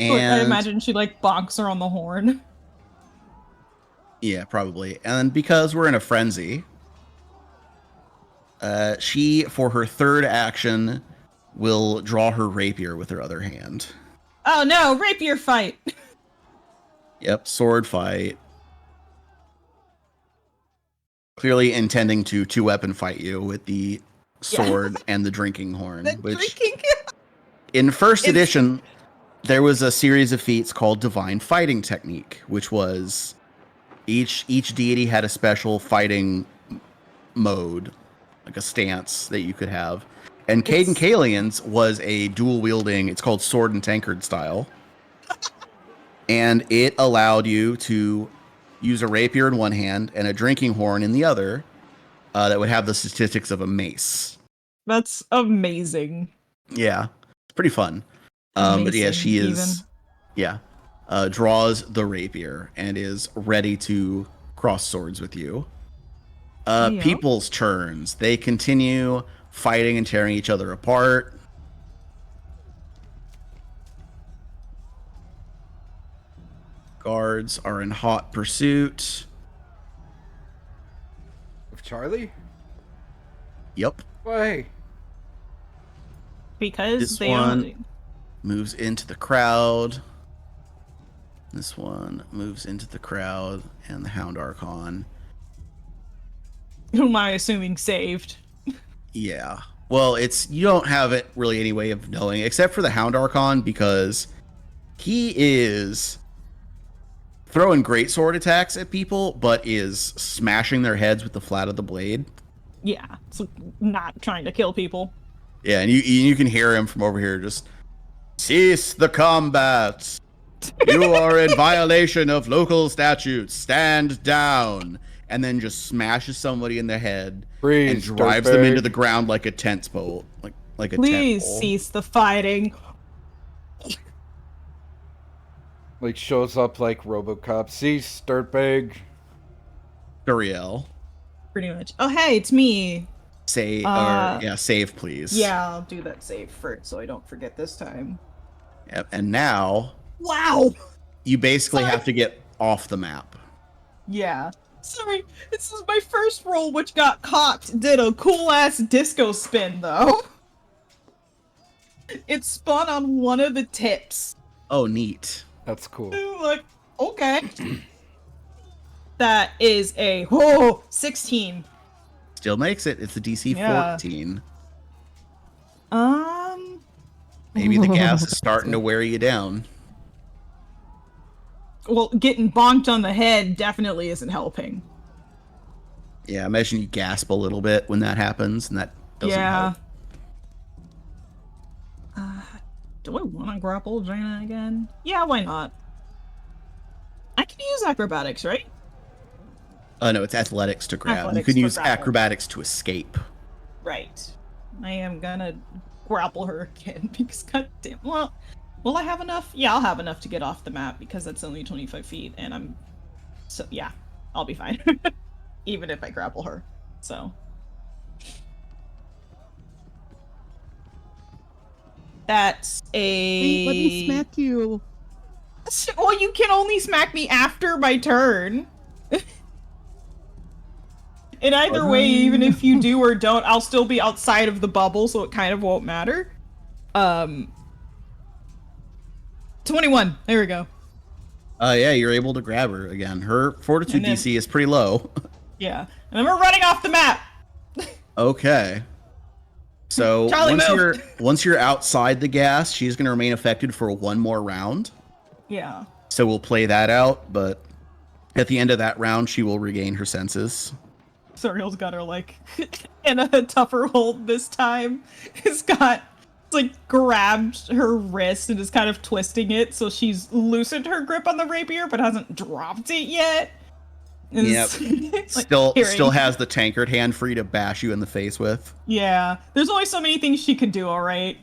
And Like, I imagine she like bonks her on the horn. yeah, probably. And because we're in a frenzy, she, for her third action, will draw her rapier with her other hand. Oh no, rapier fight. Yep, sword fight. Clearly intending to two-weapon fight you with the sword and the drinking horn. Which, in first edition, there was a series of feats called Divine Fighting Technique, which was each deity had a special fighting mode, like a stance that you could have. And Caden Kalian's was a dual-wielding, it's called sword and tankard style. And it allowed you to use a rapier in one hand and a drinking horn in the other that would have the statistics of a mace. That's amazing. Yeah, it's pretty fun. But yeah, she is, draws the rapier and is ready to cross swords with you. Yeah. People's turns. They continue fighting and tearing each other apart. Guards are in hot pursuit. Of Charlie? Yep. Why? Because This they one only. moves into the crowd. This one moves into the crowd, and the Hound Archon. Who am I assuming saved? Yeah. Well, you don't have it really any way of knowing, except for the Hound Archon, because he is throwing great sword attacks at people, but is smashing their heads with the flat of the blade. Yeah, so not trying to kill people. Yeah, and you can hear him from over here just cease the combat. You are in violation of local statutes. Stand down. And then just smashes somebody in the head and Freeze, drives them into dirtbag. the ground like a tent pole. Like a Please tent pole. cease the fighting. Like shows up like RoboCop. Cease, dirtbag. Uriel. Pretty much. Oh, hey, it's me. Say save please. Yeah, I'll do that save first so I don't forget this time. Yep. And now Wow! you basically Sorry. have to get off the map. Yeah. Sorry, this is my first roll, which got cocked. Did a cool ass disco spin, though. It spun on one of the tips. Oh, neat. That's cool. I'm like, okay. That is a 16. Still makes it. It's a DC Yeah. 14. Oh, Maybe the gas is that's starting to good. wear you down. Well, getting bonked on the head definitely isn't helping. Yeah, imagine you gasp a little bit when that happens, and that doesn't Yeah. help. Do I want to grapple Jaina again? Yeah, why not? I can use acrobatics, right? No, it's athletics to grab. Athletics you can for use grapple. acrobatics to escape. Right. I am gonna grapple her again because goddamn. Well, will I have enough? Yeah, I'll have enough to get off the map because that's only 25 feet, and I'm. So yeah, I'll be fine. Even if I grapple her. So. That's a. Let me smack you. Well, you can only smack me after my turn. In either way, even if you do or don't, I'll still be outside of the bubble, so it kind of won't matter. 21. There we go. Yeah, you're able to grab her again. Her fortitude And then- DC is pretty low. Yeah. And then we're running off the map. Okay. So Charlie, move! once you're outside the gas, she's gonna remain affected for one more round. Yeah. So we'll play that out, but at the end of that round, she will regain her senses. Suriel's got her, like, in a tougher hold this time. It's got, like, grabbed her wrist and is kind of twisting it, so she's loosened her grip on the rapier, but hasn't dropped it yet. And Yep. it's, like, Still hearing- has the tankard hand free to bash you in the face with. Yeah. There's only so many things she could do, alright?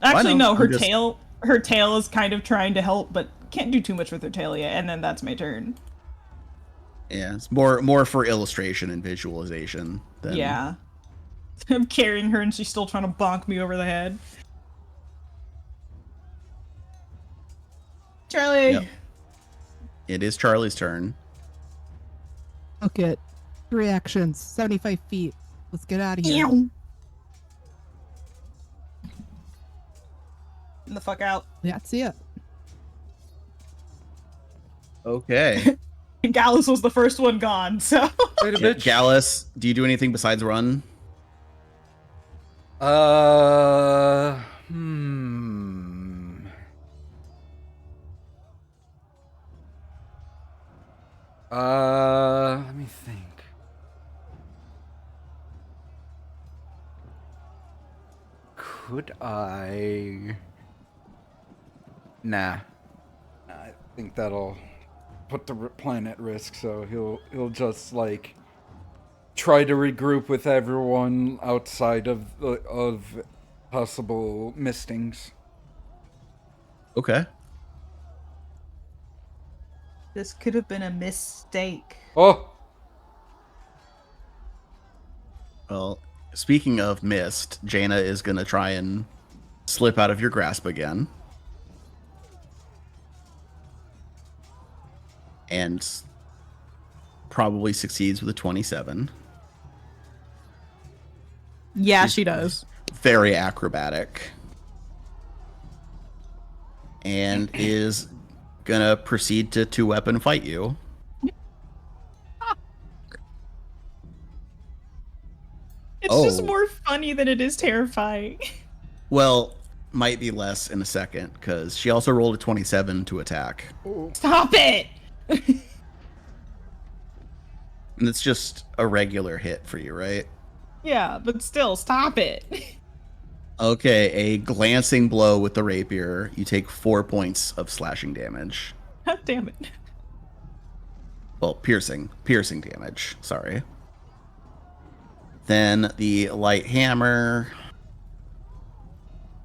Actually, know. no, her I'm just- tail is kind of trying to help, but can't do too much with her tail yet, and then that's my turn. Yeah, it's more for illustration and visualization than Yeah. I'm carrying her and she's still trying to bonk me over the head. Charlie! Yep. It is Charlie's turn. Look at 3 actions, 75 feet. Let's get out of here. Get the fuck out. That's it. Okay. Gallus was the first one gone, so. Wait a Yeah, bitch. Gallus, do you do anything besides run? Hmm. Let me think. Could I? Nah. I think that'll put the plan at risk. So he'll just like try to regroup with everyone outside of possible mistings. Okay. This could have been a mistake. Oh, Well, speaking of mist, Jaina is gonna try and slip out of your grasp again. and probably succeeds with a 27. Yeah, she does. Very acrobatic. And is gonna proceed to two-weapon fight you. It's just more funny than it is terrifying. Well, might be less in a second, because she also rolled a 27 to attack. Stop it! And it's just a regular hit for you, right? Yeah, but still, stop it. Okay, a glancing blow with the rapier. You take 4 points of slashing damage. God damn it. Well, piercing damage. Sorry. Then the light hammer,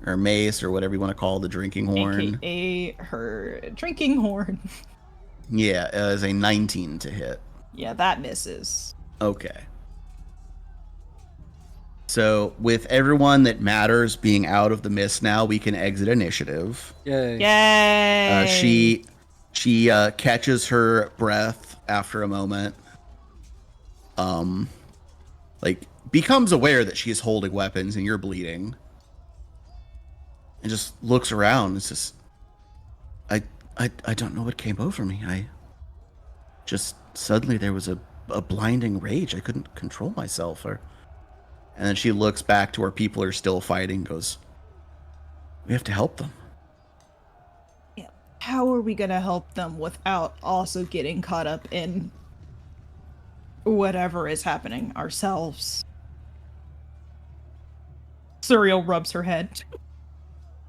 or mace, or whatever you want to call the drinking horn. AKA her drinking horn. Yeah, it is a 19 to hit. Yeah, that misses. Okay. So, with everyone that matters being out of the mist now, we can exit initiative. Yay. Yay! She catches her breath after a moment. Like, becomes aware that she is holding weapons and you're bleeding. And just looks around and says, I don't know what came over me. I just suddenly there was a blinding rage. I couldn't control myself. And then she looks back to where people are still fighting and goes, we have to help them. Yeah. How are we gonna help them without also getting caught up in whatever is happening ourselves? Suriel rubs her head.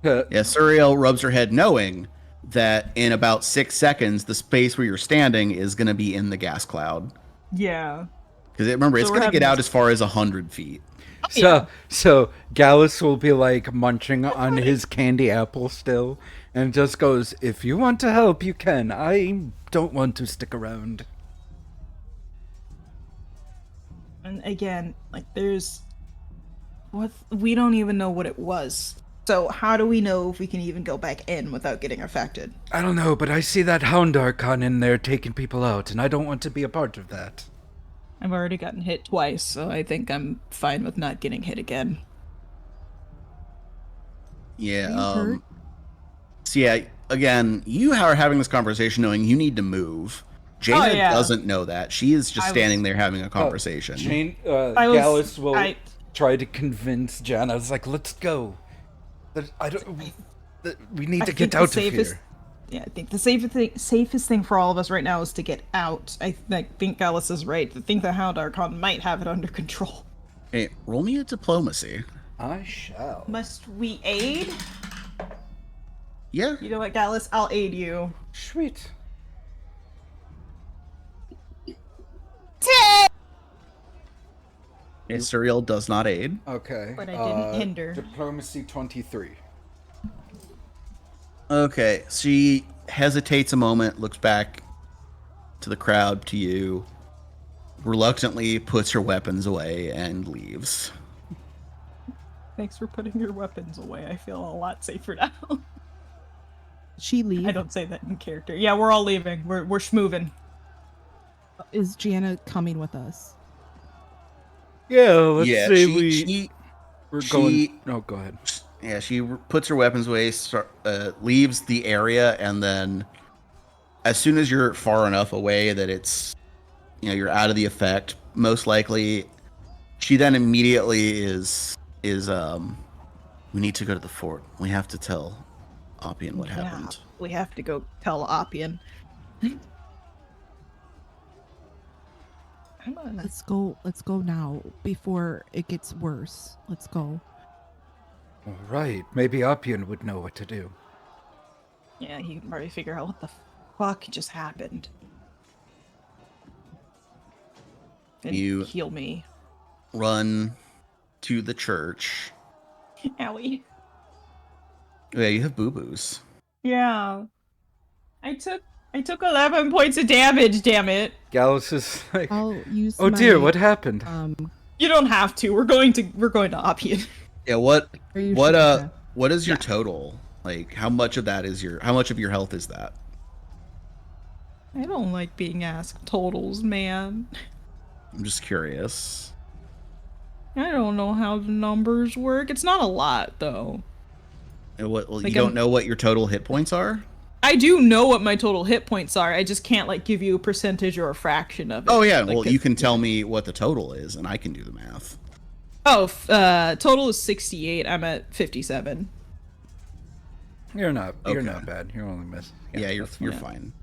Yeah, Suriel rubs her head knowing that in about 6 seconds, the space where you're standing is going to be in the gas cloud. Yeah. Because remember, it's So going to get out this- as far as 100 feet. So Gallus will be like munching on his candy apple still, and just goes, "If you want to help, you can. I don't want to stick around." And again, like we don't even know what it was. So how do we know if we can even go back in without getting affected? I don't know, but I see that Hound Archon in there taking people out, and I don't want to be a part of that. I've already gotten hit twice, so I think I'm fine with not getting hit again. Yeah. hurt? So yeah, again, you are having this conversation knowing you need to move. Jaina yeah. doesn't know that. She is just standing there having a conversation. Gallus will try to convince Jana. It's like, let's go. We need to get out of here. Yeah, I think the safest thing for all of us right now is to get out. I think Gallus is right. I think the Hound Archon might have it under control. Hey, roll me a diplomacy. I shall. Must we aid? Yeah. You know what, Gallus? I'll aid you. Sweet. 10! Suriel does not aid. Okay. But I didn't hinder. Diplomacy 23. Okay, she hesitates a moment, looks back to the crowd, to you, reluctantly puts her weapons away, and leaves. Thanks for putting your weapons away. I feel a lot safer now. She leave. I don't say that in character. Yeah, we're all leaving. We're schmooving. Is Jana coming with us? Yeah, let's say we're she- going. No, go ahead. Yeah, she puts her weapons away, leaves the area, and then as soon as you're far enough away that it's, you're out of the effect, most likely, she then immediately is we need to go to the fort. We have to tell Oppian what happened. We have to go tell Oppian. Let's go now before it gets worse. Let's go. All right. Maybe Oppian would know what to do. Yeah, he can probably figure out what the fuck just happened. And You- heal me. Run to the church. Owie. Yeah, you have boo-boos. Yeah. I took 11 points of damage, damn it. Gallus is like, I'll use. "Oh dear, what happened?" You don't have to. We're going to Oppian. Yeah, what Are you sure? what is your total? Like, how much of your health is that? I don't like being asked totals, man. I'm just curious. I don't know how the numbers work. It's not a lot, though. And what? Well, Like, you don't I'm- know what your total hit points are? I do know what my total hit points are. I just can't, like, give you a percentage or a fraction of it. Oh yeah. Like, Well, you can tell me what the total is, and I can do the math. Oh, total is 68. I'm at 57. You're not Okay. bad. You're only missing. Yeah, you're that's fine.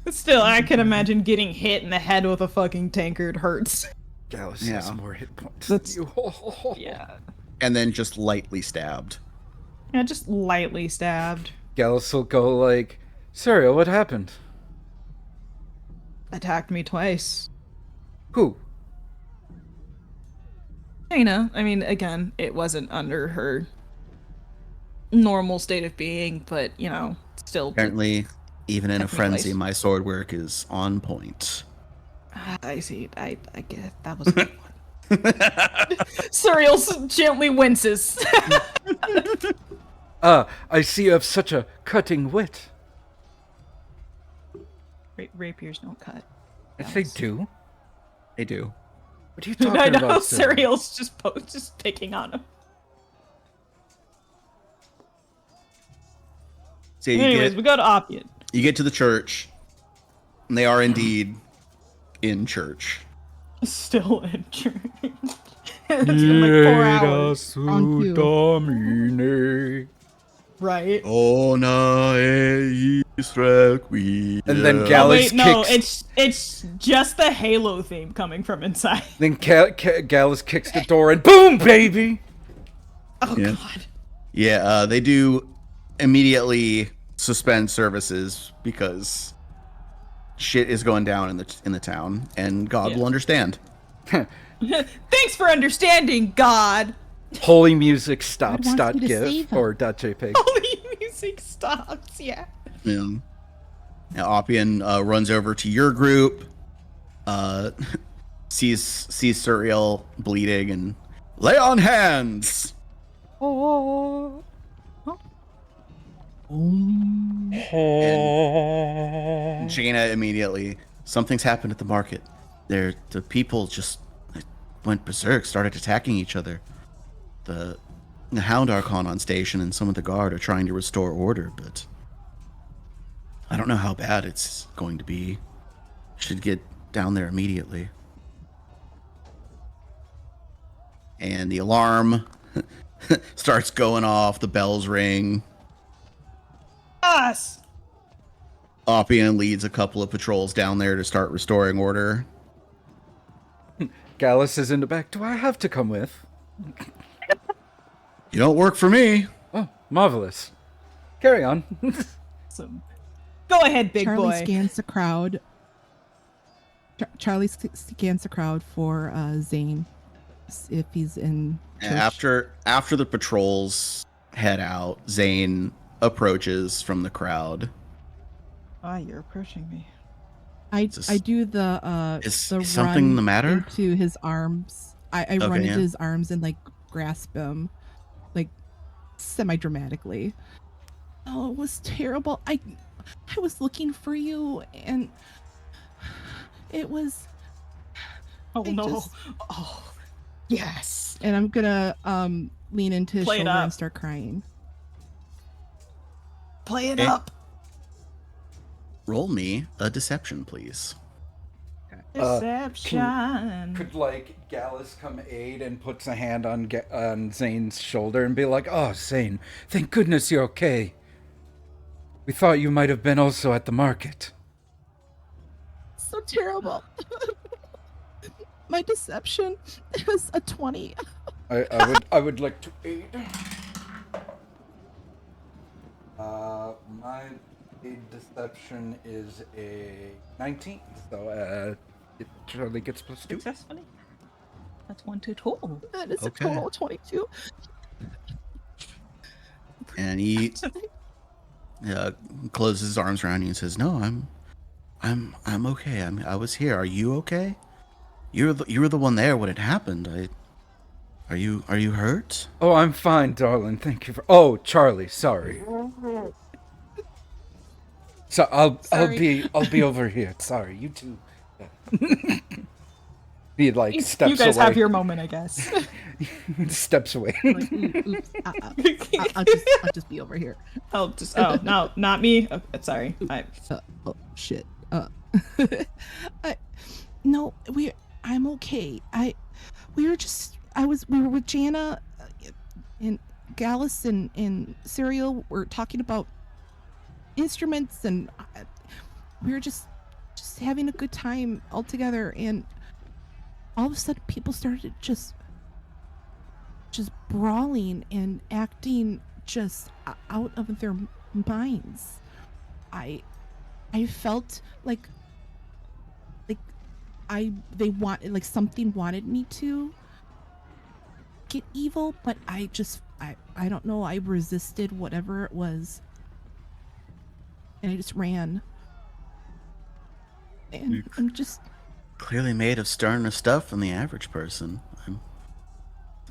But still, I can imagine getting hit in the head with a fucking tankard hurts. Gallus Yeah. has more hit points That's- than you. Yeah. And then just lightly stabbed. Yeah, just lightly stabbed. Gallus will go like, Serial, what happened? Attacked me twice. Who? Jaina. I mean, again, it wasn't under her normal state of being, but, you know, still. Apparently, even in a Attacked me frenzy, twice. my sword work is on point. I see. I get that was a good one. Suriel gently winces. I see you have such a cutting wit. Rapiers don't cut. Yes, they do. They do. What are you talking I know about, Serial? Suriel's just picking on him. So you Anyways, we get go to Oppian. you get to the church, and they are indeed in church. Still in church. It's been like 4 hours, On cue. Domine. right? Ona eis requiem. And then Oh, Gallus wait, no, kicks. it's just the Halo theme coming from inside. Then Gallus kicks the door and boom, baby. Oh Yeah. god. Yeah, they do immediately suspend services because shit is going down in the town, and God Yeah. will understand. Thanks for understanding, God. Holy music stops. wants Dot me to gif save him? or dot jpeg. Holy music stops. Yeah. Yeah. Now, Oppian runs over to your group, sees Suriel bleeding, and lay on hands. Oh. Jaina immediately. Something's happened at the market. The people just went berserk, started attacking each other. The Hound Archon on station and some of the guard are trying to restore order, but I don't know how bad it's going to be. Should get down there immediately. And the alarm starts going off. The bells ring. Us. Oppian leads a couple of patrols down there to start restoring order. Gallus is in the back. Do I have to come with? You don't work for me. Oh, marvelous. Carry on. Awesome. Go ahead, big Charlie boy. scans the crowd. Charlie scans the crowd for Zane, if he's in church. After the patrols head out, Zane approaches from the crowd. Ah, you're approaching me. I Just- do the Is the something run the matter? into his arms. I run Okay, into yeah. his arms and like grasp him, like semi dramatically. Oh, it was terrible. I was looking for you, and it was. Oh I no. just- Oh. Yes. And I'm gonna lean into his Play it shoulder up. and start crying. Play it Eh. up. Roll me a deception, please. Deception. Could like Gallus come aid and puts a hand on Zane's shoulder and be like, "Oh, Zane, thank goodness you're okay. We thought you might have been also at the market." So terrible. My deception is a 20. I would like to aid. My aid deception is a 19, so it Charlie gets +2. Successfully. That's 1 to 2. That is Okay. a total of 22. And he closes his arms around you and says, "No, I'm okay. I was here. Are you okay? You were the one there when it happened. Are you hurt?" Oh, I'm fine, darling. Thank you for. Oh, Charlie, sorry. So I'll Sorry. be over here. Sorry, you two. He like You steps guys away. have your moment, I guess. Steps away. Like, oops. I'll just be over here. No, not me. Oh, sorry. Oh shit. I, no, I'm okay. We were with Jana, and Gallus and Serial were talking about instruments, and we were just having a good time all together, and all of a sudden people started just brawling and acting just out of their minds. I felt like something wanted me to get evil, but I don't know, I resisted whatever it was, and I just ran. And I'm just Clearly made of sterner stuff than the average person.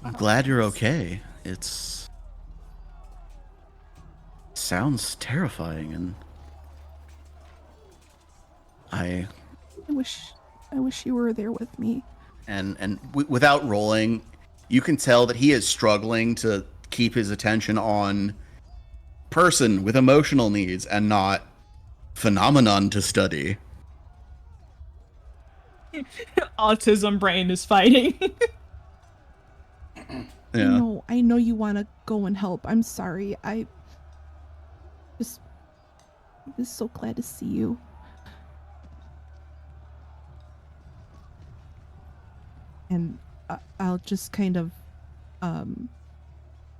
I'm glad you're okay. It's sounds terrifying, and I wish you were there with me. without rolling, you can tell that he is struggling to keep his attention on person with emotional needs and not phenomenon to study. Autism brain is fighting. Yeah. I know you want to go and help. I'm sorry. I'm just so glad to see you. And I'll just kind of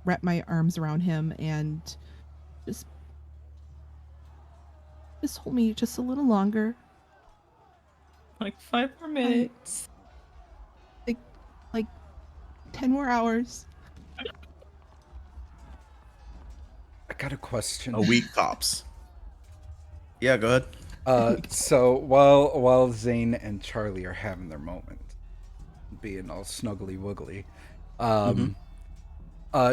wrap my arms around him and just hold me just a little longer. Like 5 more minutes. Like 10 more hours. I got a question. A week tops. Yeah, go ahead. So while Zane and Charlie are having their moment, being all snuggly woogly,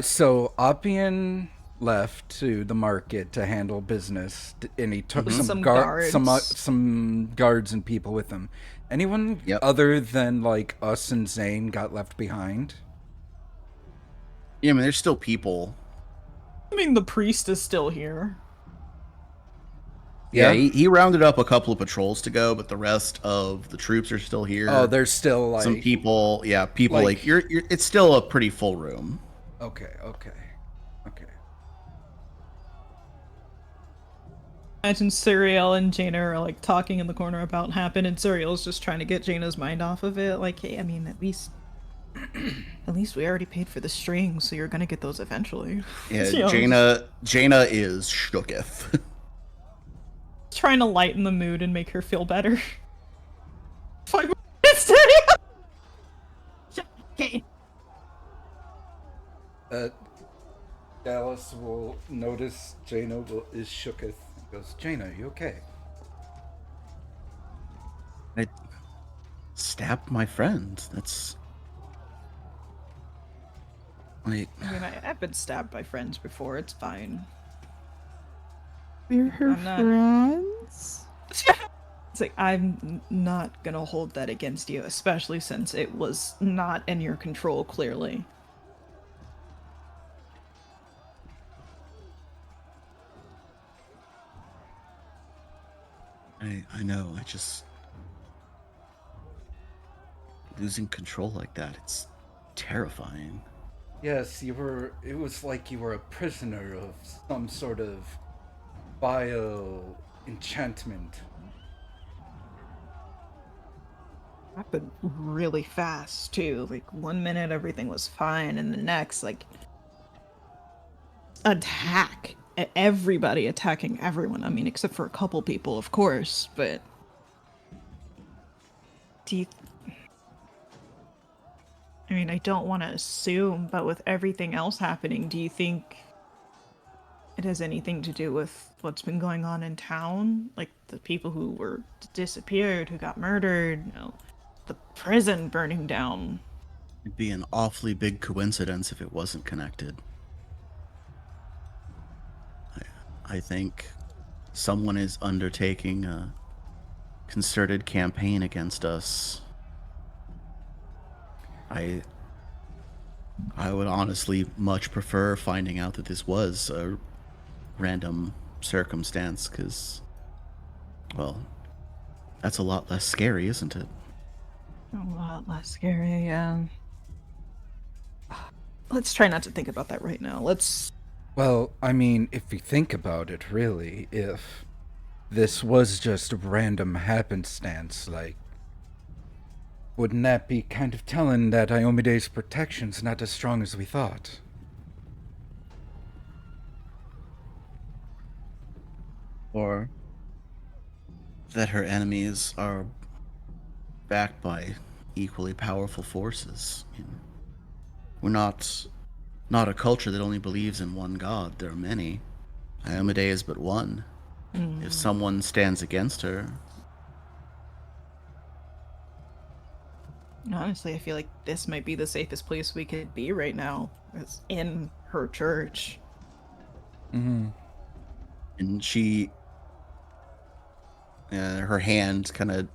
so Oppian left to the market to handle business, and he took some guards and people with him. Anyone other than like us and Zane got left behind? Yeah, I mean, there's still people. I mean, the priest is still here. Yeah, he rounded up a couple of patrols to go, but the rest of the troops are still here. Oh, there's still like some people. Yeah, people like you're. It's still a pretty full room. Okay. Imagine Serial and Jaina are like talking in the corner about what happened, and Serial's just trying to get Jaina's mind off of it. Like, hey, I mean, at least we already paid for the strings, so you're gonna get those eventually. Yeah, Jaina is shooketh. Trying to lighten the mood and make her feel better. 5 minutes. Okay. Dallas will notice Jaina is shooketh. He goes, Jaina, you okay? I stabbed my friend. That's. Wait. I mean, I've been stabbed by friends before. It's fine. We're her friends? It's like, I'm not gonna hold that against you, especially since it was not in your control, clearly. I know, I just. Losing control like that, it's terrifying. Yes, it was like you were a prisoner of some sort of bio enchantment. Happened really fast, too. Like, 1 minute everything was fine, and the next, like, attack. Everybody attacking everyone. I mean, except for a couple people, of course, but... I mean, I don't want to assume, but with everything else happening, do you think it has anything to do with what's been going on in town? Like, the people who were disappeared, who got murdered, the prison burning down. It'd be an awfully big coincidence if it wasn't connected. I think someone is undertaking a concerted campaign against us. I would honestly much prefer finding out that this was a random circumstance, because, well, that's a lot less scary, isn't it? A lot less scary, yeah. Let's try not to think about that right now. Let's... Well, I mean, if you think about it, really, if this was just a random happenstance, like, wouldn't that be kind of telling that Iomede's protection's not as strong as we thought? Or that her enemies are backed by equally powerful forces. You know, we're not a culture that only believes in one god. There are many. Iomade is but one. If someone stands against her, Honestly, I feel like this might be the safest place we could be right now. Is in her church. Mm-hmm. and she, her hand kind of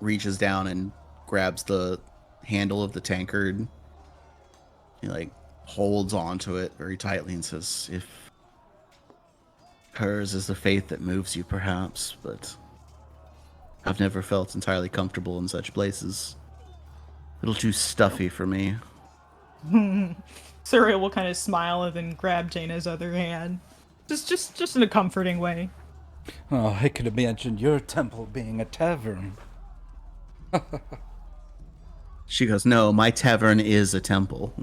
reaches down and grabs the handle of the tankard. He like holds onto it very tightly and says, "If hers is the faith that moves you, perhaps, but I've never felt entirely comfortable in such places. A little too stuffy for me." Suriel will kind of smile and then grab Jaina's other hand. Just in a comforting way. Oh, I could imagine your temple being a tavern. She goes, "No, my tavern is a temple."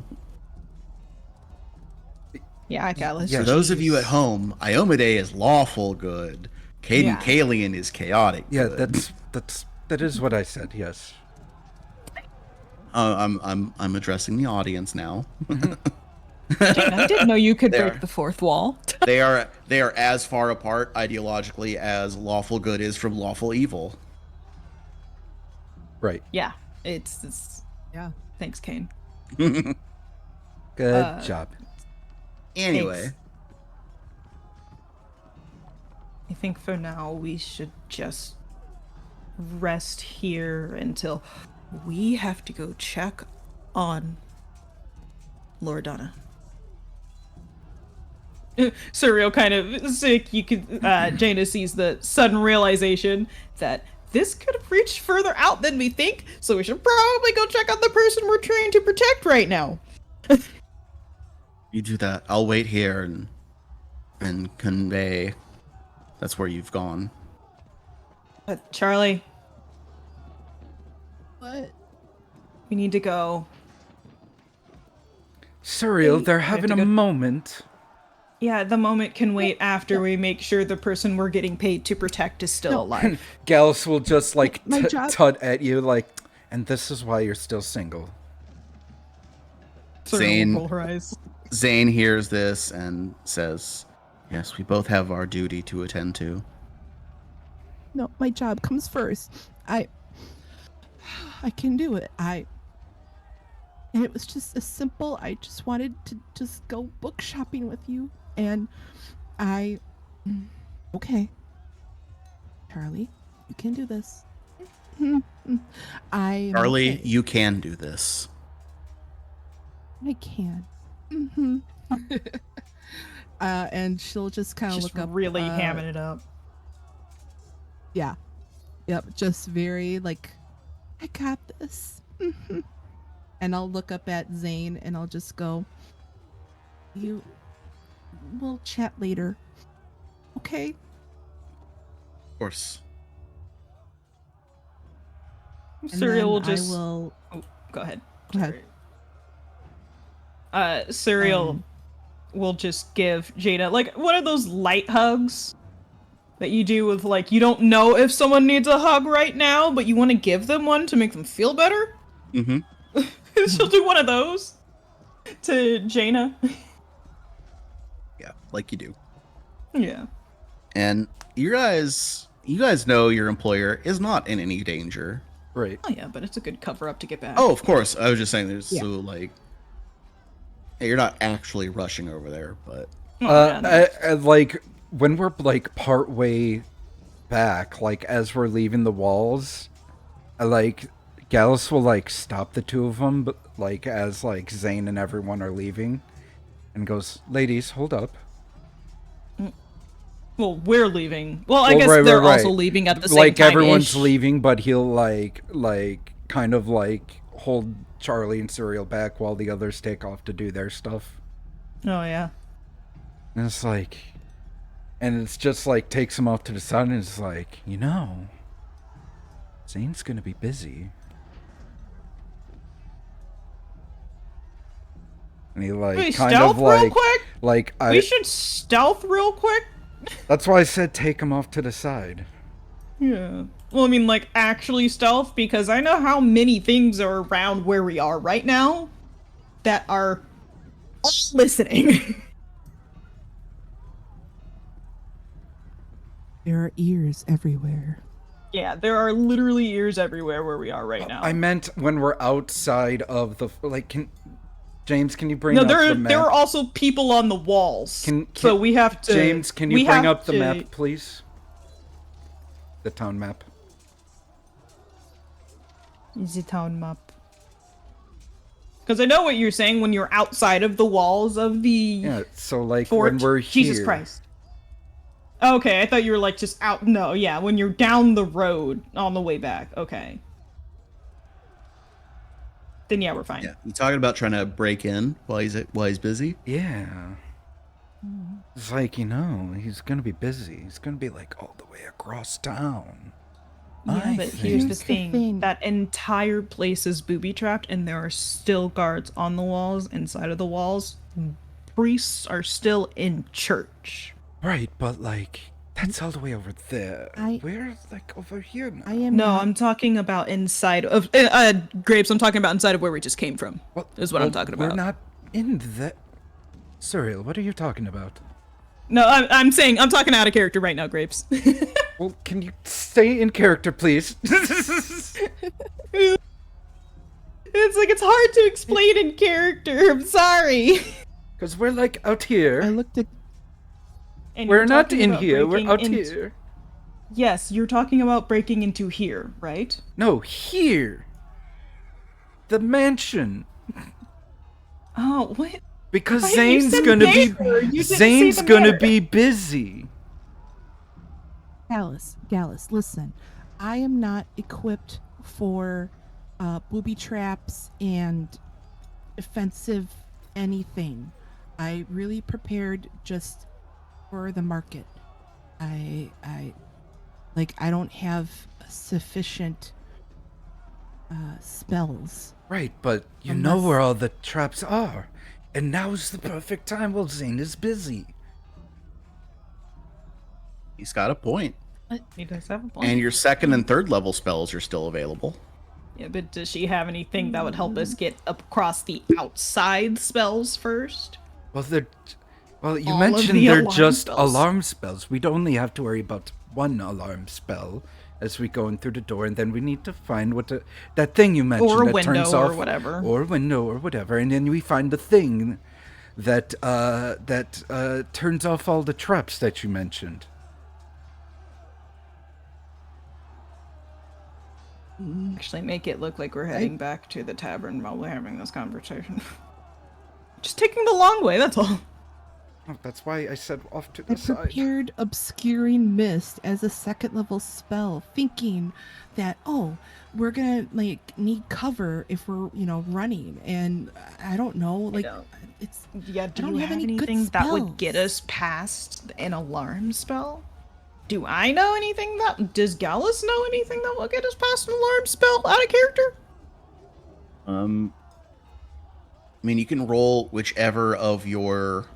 Yeah, Gallus. Yeah, For those of you at home, Iomade is lawful good. Caden Yeah. Kalian is chaotic Yeah, good. that is what I said, yes. I'm addressing the audience now. Jaina, I didn't know you could There. break the fourth wall. They are as far apart ideologically as lawful good is from lawful evil. Right. Yeah, it's Yeah. thanks, Kane. Good job. Anyway, Thanks. I think for now we should just rest here until we have to go check on Loredana. Surreal kind of sick. You could Jaina sees the sudden realization that this could have reached further out than we think, so we should probably go check on the person we're trying to protect right now. you do that. I'll wait here and convey that's where you've gone. Charlie, What? we need to go. Surreal, they're I have having to a go- moment. Yeah, the moment can wait after we make sure the person we're getting paid to protect is still alive. Gallus will just, like, My job- tut at you, like, and this is why you're still single. Zane- Roll her eyes. Zane hears this and says, "Yes, we both have our duty to attend to." No, my job comes first. I can do it. And it was just a simple, I just wanted to just go book shopping with you. And okay. Charlie, you can do this. Charlie, okay. you can do this. I can. And she'll just kind of Just look up. really hamming it up. Yeah. Yep. Just very like, I got this. And I'll look up at Zane and I'll just go, we'll chat later. Okay. Of course. And Surreal will then I just. will. Oh, go ahead. Go ahead. Surreal will just give Jada like one of those light hugs that you do with like you don't know if someone needs a hug right now, but you want to give them one to make them feel better. Mm-hmm. She'll do one of those to Jaina. Yeah, like you do. Yeah. And you guys know your employer is not in any danger. Right. Oh yeah, but it's a good cover up to get back. Oh, of course. I was just saying there's Yeah. so like, hey, you're not actually rushing over there, but Oh, yeah, no. Like, when we're like part way back, like as we're leaving the walls, Gallus will like stop the two of them, but like as like Zane and everyone are leaving, and goes, "Ladies, hold up." Well, we're leaving. Well, I guess they're also leaving at the same time. Like everyone's leaving, but he'll like kind of like hold Charlie and Serial back while the others take off to do their stuff. Oh yeah. And it's like, and it's just like takes him off to the side and it's like, Zane's gonna be busy. And he like Wait, kind stealth of like real quick? We should stealth real quick. That's why I said take him off to the side. Yeah. Well, I mean, like actually stealth, because I know how many things are around where we are right now that are all listening. There are ears everywhere. Yeah, there are literally ears everywhere where we are right now. I meant when we're outside of the James, can you bring No, up the map? there are also people on the walls. So we have to. James, can you bring up the map, please? The town map. The town map. Because I know what you're saying when you're outside of the walls of the. Yeah, so like fort. when we're here. Jesus Christ. Okay, I thought you were like just out. No, yeah, when you're down the road on the way back. Okay. Then yeah, we're fine. Yeah, you talking about trying to break in while he's busy? Yeah. It's like, he's gonna be busy. He's gonna be like all the way across town. Yeah, but here's the thing. That entire place is booby-trapped, and there are still guards on the walls, inside of the walls. Priests are still in church. Right, but like, that's all the way over there. We're like over here now. I'm talking about inside of Grapes. I'm talking about inside of where we just came from. Is what I'm talking about. We're not in that. Surreal. What are you talking about? No, I'm saying I'm talking out of character right now, Grapes. Well, can you stay in character, please? It's like it's hard to explain in character. I'm sorry. Because we're like out here. I looked at. And we're not in here. We're out here. Yes, you're talking about breaking into here, right? No, here. The mansion. Oh, what? Because Zane's gonna be busy. Gallus, listen. I am not equipped for booby traps and defensive anything. I really prepared just for the market. I don't have sufficient spells. Right, but you know where all the traps are. And now's the perfect time while Zane is busy. He's got a point. He does have a point. And your second and third level spells are still available. Yeah, but does she have anything that would help us get across the outside spells first? Well, you mentioned they're just alarm spells. We'd only have to worry about one alarm spell as we go in through the door, and then we need to find that thing you mentioned or a that window turns off, or whatever, or a window or whatever, and then we find the thing that turns off all the traps that you mentioned. Actually, make it look like we're heading back to the tavern while we're having this conversation. Just taking the long way, that's all. Oh, that's why I said off to the side. I prepared Obscuring Mist as a second level spell, thinking that, we're gonna need cover if we're, running, and I don't know, do you have anything that would get us past an alarm spell? Do I know anything does Gallus know anything that will get us past an alarm spell out of character? I mean, you can roll whichever of your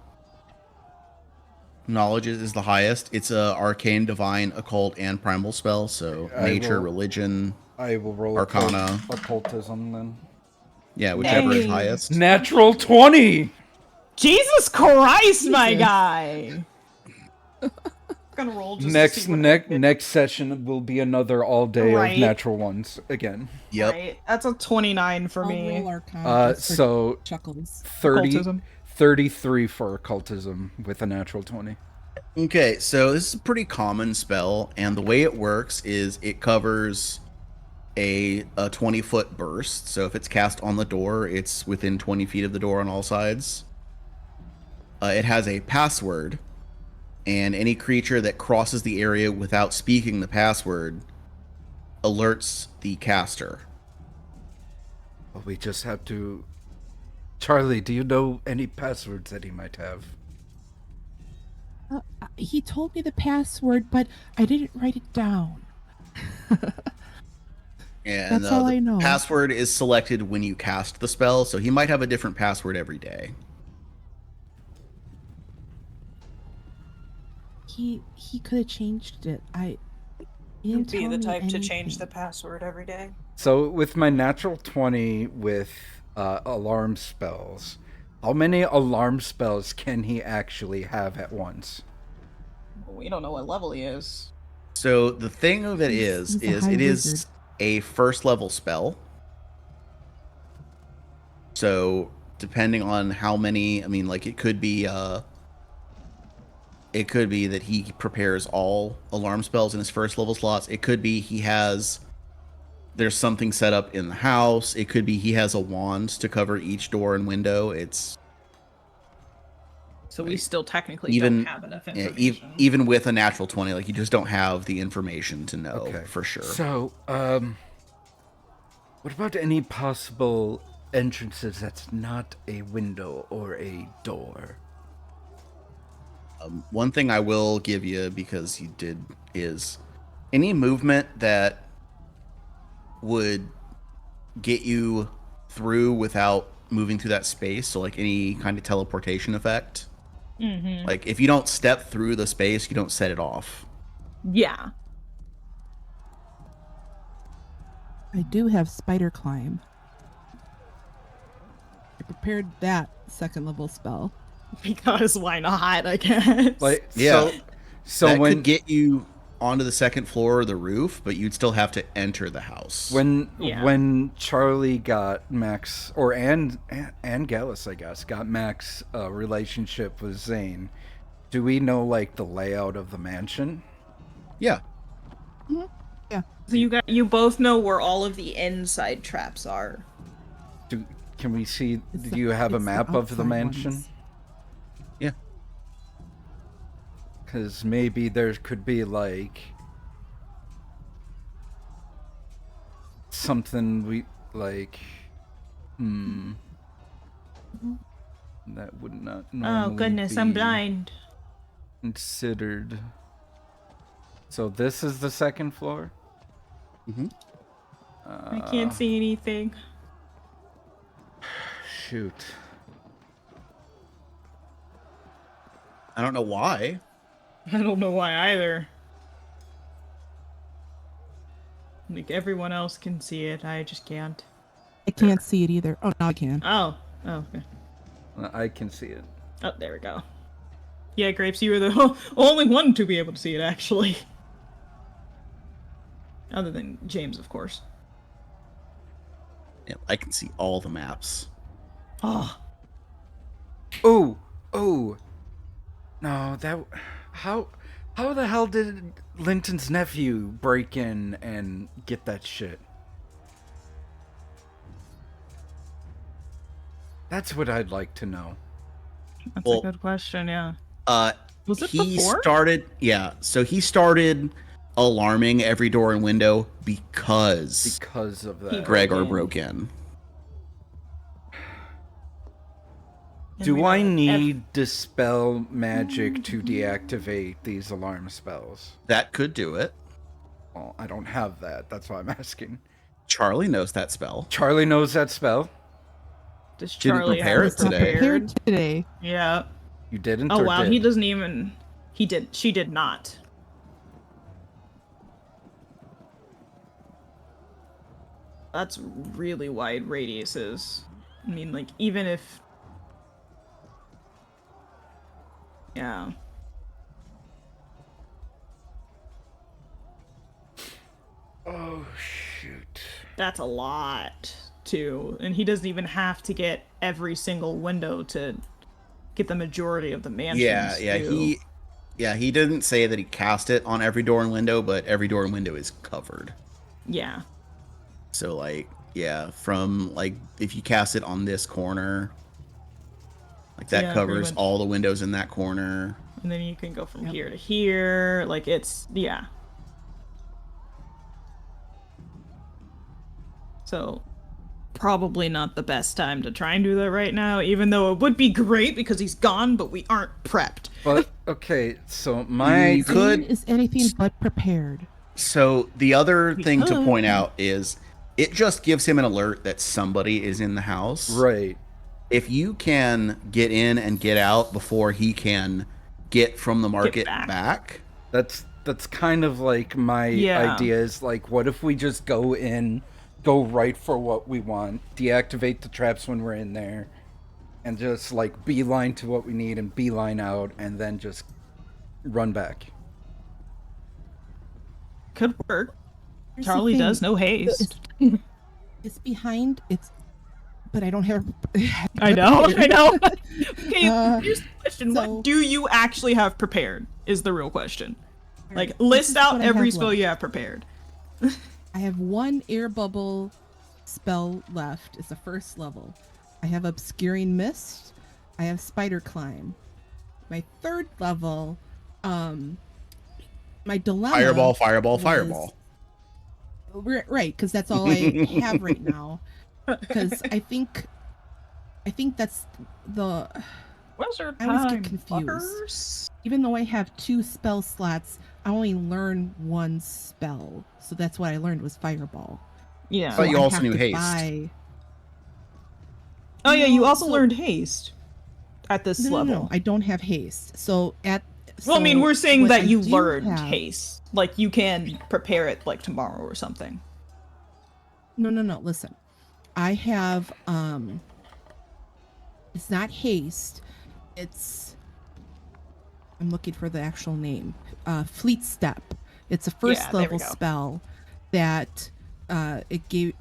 knowledge is the highest. It's a arcane, divine, occult, and primal spell. So nature, religion. I will roll Arcana, occultism then. Yeah, whichever is highest. Natural 20. Jesus Christ, my guy. Gonna roll just next session will be another all day of natural ones again. Yep. Right. That's a 29 for me. So chuckles. 33 for occultism with a natural 20. Okay, so this is a pretty common spell, and the way it works is it covers a 20-foot burst. So if it's cast on the door, it's within 20 feet of the door on all sides. It has a password, and any creature that crosses the area without speaking the password alerts the caster. Well, we just have to. Charlie, do you know any passwords that he might have? He told me the password, but I didn't write it down. And That's all the I know. password is selected when you cast the spell, so he might have a different password every day. He could have changed it. He You'd didn't be tell the me type to change anything. the password every day. So, with my natural 20 with alarm spells, how many alarm spells can he actually have at once? We don't know what level he is. So the thing of it He's a is high it is wizard. a first level spell. So depending on how many, I mean, like it could be that he prepares all alarm spells in his first level slots. It could be there's something set up in the house. It could be he has a wand to cover each door and window. It's So we still technically even don't have enough yeah, information. even with a natural 20, like you just don't have the information to know Okay. for sure. So, what about any possible entrances that's not a window or a door? One thing I will give you, because you did, is any movement that would get you through without moving through that space. So like any kind of teleportation effect. Mm-hmm. Like if you don't step through the space, you don't set it off. Yeah. I do have spider climb. I prepared that second level spell. Because why not, I guess. Like, Yeah. so that when could get you onto the second floor of the roof, but you'd still have to enter the house. Yeah. when Charlie got Max, or and Gallus, I guess, got Max relationship with Zane, do we know like the layout of the mansion? Yeah. Yeah. So you both know where all of the inside traps are. Can we see? It's Do you have a it's map of the outside mansion? ones. Yeah. Because maybe there could be like something we like. That would not normally Oh goodness, be I'm blind. considered. So this is the second floor. Mm-hmm. I can't see anything. Shoot. I don't know why. I don't know why either. Like everyone else can see it, I just can't. I can't see it either. Oh, now I can. Oh, okay. I can see it. Oh, there we go. Yeah, Grapes, you were the only one to be able to see it, actually. Other than James, of course. Yeah, I can see all the maps. Oh, Oh. No, that. How the hell did Linton's nephew break in and get that shit? That's what I'd like to know. that's Well, a good question, yeah. Was it he before? so he started alarming every door and window because Because of that. Gregor in. broke in. And Do we I know that need dispel magic to deactivate these alarm spells? That could do it. Well, I don't have that. That's why I'm asking. Charlie knows that spell. Charlie knows that spell. Does Didn't Charlie prepare have it today. Prepared today. Yeah. You didn't? Oh or wow, did? he doesn't even. He did. She did not. That's really wide radiuses. I mean, like even if. Yeah. Oh shoot. That's a lot too, and he doesn't even have to get every single window to get the majority of the mansions. Yeah. too. Yeah, he didn't say that he cast it on every door and window, but every door and window is covered. Yeah. So like, yeah, from like if you cast it on this corner, like that Yeah, pretty covers much. all the windows in that corner. And then you can go from Yep. here to here. Like it's yeah. So probably not the best time to try and do that right now, even though it would be great because he's gone, but we aren't prepped. But okay, so my You could- Zane is anything but prepared. So the other thing to could. point out is it just gives him an alert that somebody is in the house. right. If you can get in and get out before he can get from the market back. That's kind of like my Yeah. idea is like, what if we just go in, go right for what we want, deactivate the traps when we're in there, and just like beeline to what we need and beeline out, and then just run back. Could work. Here's the Charlie thing, does no haste. It's behind. But I don't have. I know. Okay, Uh, here's the question: so- what do you actually have prepared? Is the real question. Like, This list is out what I every have spell left. you have prepared. I have one air bubble spell left. It's the first level. I have obscuring mist. I have spider climb. My third level, my dilemma. Fireball. Right, because that's all I have right now. Because I think that's the. Wizard I always get time, confused. fuckers. Even though I have 2 spell slots, I only learn 1 spell. So that's what I learned was fireball. Yeah. But you I also have knew to haste. buy- Oh yeah, you No, also so- learned haste at this No, level. no, I don't have haste. So at. Well, I mean, so we're saying what that I you do learned have- haste. Like you can prepare it like tomorrow or something. No. Listen, I have It's not haste. It's. I'm looking for the actual name. Fleet step. It's a first Yeah, there we level go. spell that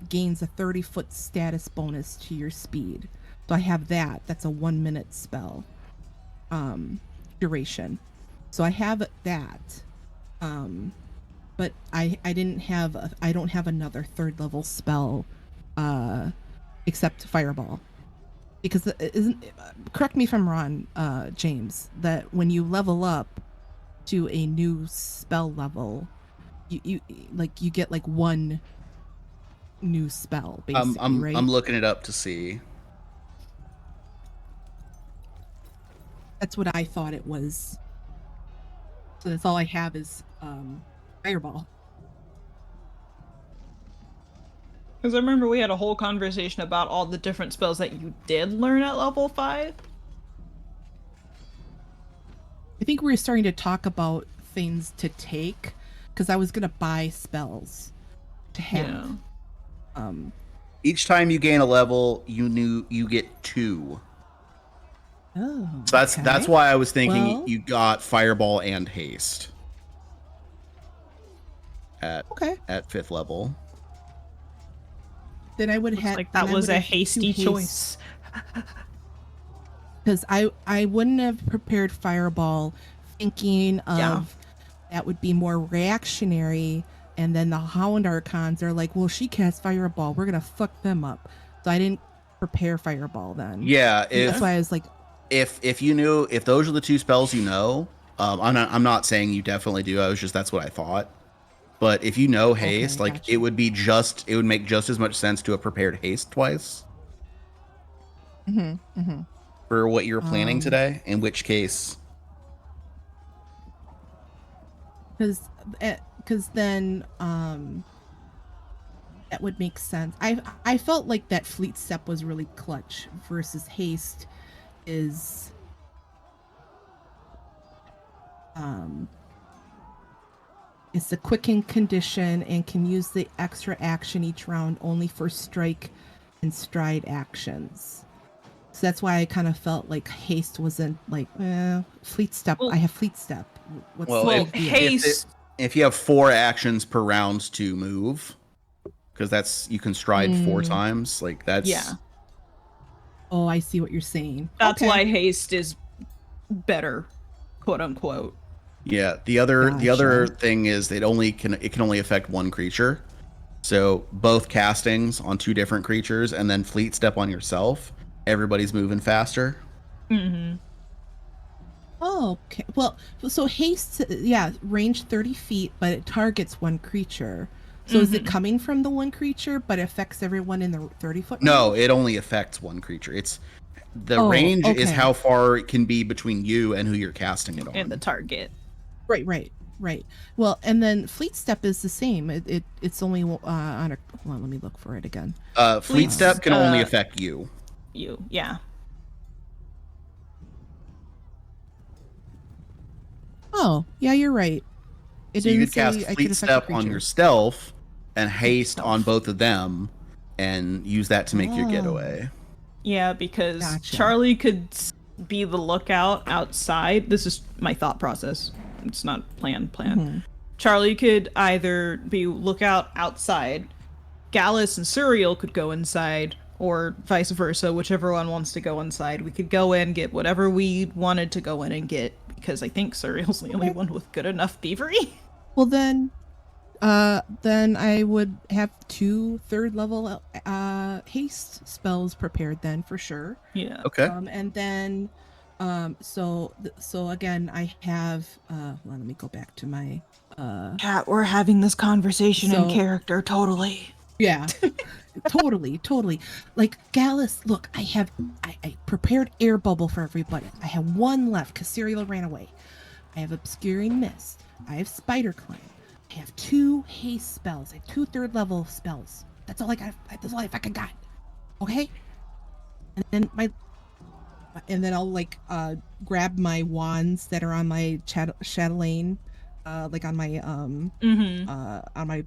gains a 30-foot status bonus to your speed. So I have that. That's a 1-minute spell duration. So I have that. But I don't have another 3rd level spell except fireball. Because correct me if I'm wrong, James, that when you level up to a new spell level, you get like 1 new spell basically, right? I'm looking it up to see. That's what I thought it was. So that's all I have is fireball. Because I remember we had a whole conversation about all the different spells that you did learn at level 5. I think we were starting to talk about things to take because I was gonna buy spells to have. Each time you gain a level, you get 2. Oh. So that's okay. why I was thinking Well- you got fireball and haste at Okay. 5th level. Then I would Looks have like that was a hasty choice. Because I wouldn't have prepared fireball thinking of Yeah. that would be more reactionary, and then the Hound Archons are like, well, she casts fireball, we're gonna fuck them up. So I didn't prepare fireball then. Yeah, That's why I was like, if you knew, if those are the 2 spells you know, I'm not saying you definitely do. That's what I thought. But if you know haste, like gotcha. it would make just as much sense to have prepared haste twice for what you're planning today. In which case, because then that would make sense. I felt like that fleet step was really clutch versus haste is it's a quicken condition and can use the extra action each round only for strike and stride actions. So that's why I kind of felt like haste wasn't like fleet step. Well- I have fleet step. What's Well, the Well, big deal? haste. if you have 4 actions per round to move, because that's you can stride 4 times, like that's Yeah. Oh, I see what you're saying. That's Okay. why haste is better, quote unquote. Yeah, the other Gotcha. thing is it can only affect one creature. So both castings on two different creatures and then fleet step on yourself, everybody's moving faster. Mm-hmm. Oh, okay. Well, so haste, yeah, range 30 feet, but it targets one creature. So is it Mm-hmm. coming from the one creature, but affects everyone in the 30-foot No, range? it only affects one creature. It's the Oh, range is okay. how far it can be between you and who you're casting it And the on. target. Right. Well, and then fleet step is the same. It's only on a. Hold on, let me look for it again. Fleet Fleets, step can only affect you. you, yeah. Oh, yeah, you're right. It So you didn't could cast say I could fleet affect a step on your creature. stealth and haste on Stealth. both of them and use that to make your Oh, getaway. Yeah, because gotcha. Charlie could be the lookout outside. This is my thought process. It's not plan. Mhm. Charlie could either be lookout outside, Gallus and Suriel could go inside, or vice versa, whichever one wants to go inside. We could go in, get whatever we wanted to go in and get, because I think Suriel's the only Okay. one with good enough beavery. Well then I would have two third level haste spells prepared then for sure. Yeah. Okay. And then so again I have well, let me go back to my Cat, we're having this conversation in So- character, totally. yeah. Totally. Like Gallus, look, I prepared air bubble for everybody. I have one left because Serial ran away. I have obscuring mist. I have spider climb. I have two haste spells. I have two third level spells. That's all I got. That's all I fucking got. Okay. And then I'll like grab my wands that are on my chatelaine, like on my Mm-hmm. on my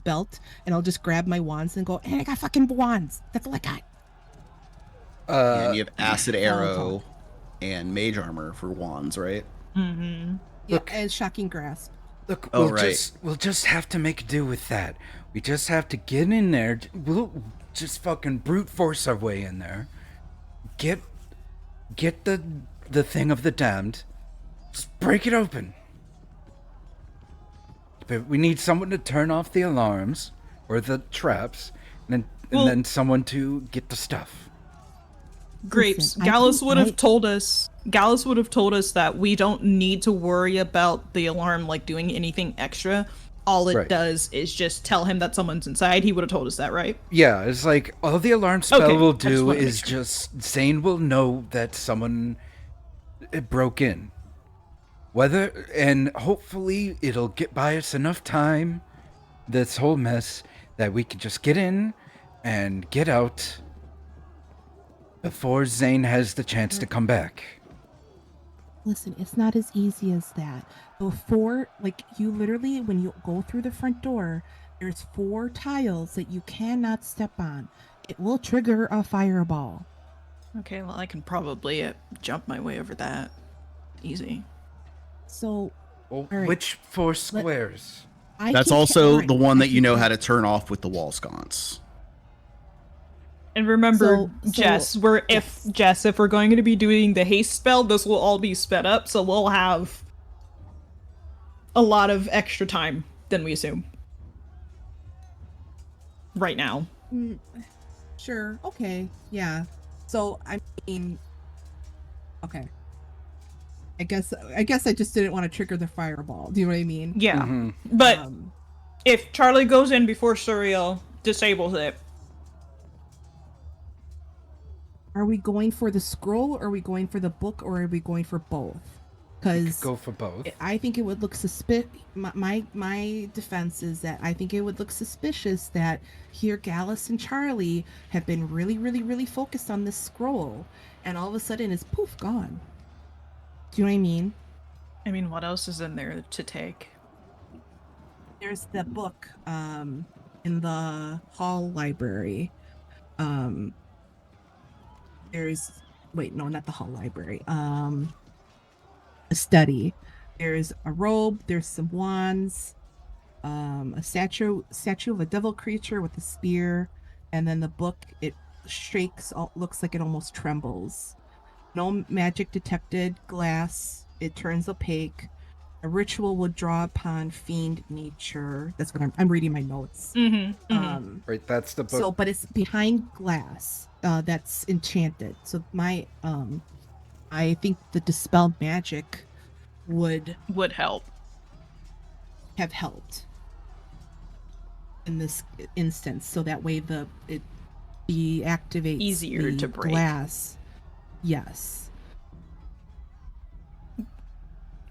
belt, and I'll just grab my wands and go, hey, I got fucking wands. That's all I got. And you have acid That's all I'll arrow and mage armor for wands, right? Mm-hmm. Yeah, Look. and shocking grasp. Look, Oh, we'll right. just have to make do with that. We just have to get in there. We'll just fucking brute force our way in there. Get the thing of the damned. Just break it open. But we need someone to turn off the alarms or the traps, Well- and then someone to get the stuff. Grapes. Listen, Gallus would I- have told us. Gallus would have told us that we don't need to worry about the alarm like doing anything extra. All it Right. does is just tell him that someone's inside. He would have told us that, right? Yeah, it's like all the alarm spell Okay, will I just do wanna make is sure. just Zane will know that someone broke in. Whether and hopefully it'll get by us enough time, this whole mess, that we can just get in and get out before Zane has the chance to come back. Listen, it's not as easy as that. Before, like, you literally, when you go through the front door, there's 4 tiles that you cannot step on. It will trigger a fireball. Okay, well, I can probably jump my way over that. Easy. So, Well, All right. which 4 squares? I That's can also alright, the one I that you can know ca- how to turn off with the wall sconce. And remember, So- Jess, if we're going to be doing the haste spell, this will all be sped up, so we'll have a lot of extra time than we assume. Right now. Sure. Okay. Yeah. So I mean, okay. I guess I just didn't want to trigger the fireball. Do you know what I mean? Yeah. Mhm. But Um, if Charlie goes in before Suriel disables it, are we going for the scroll? Or are we going for the book? Or are we going for both? Because Go for both. I think it would look my defense is that I think it would look suspicious that here Gallus and Charlie have been really focused on this scroll, and all of a sudden it's poof gone. Do you know what I mean? I mean, what else is in there to take? There's the book in the hall library. There's wait, no, not the hall library. A study. There's a robe, there's some wands, a statue of a devil creature with a spear, and then the book, it shakes, looks like it almost trembles. No magic detected, glass, it turns opaque. A ritual would draw upon fiend nature. That's what I'm reading my notes. Right, that's the book. So, but it's behind glass. That's enchanted. So I think the dispel magic would help. have helped in this instance. So that way it deactivates Easier the to break. glass. Yes.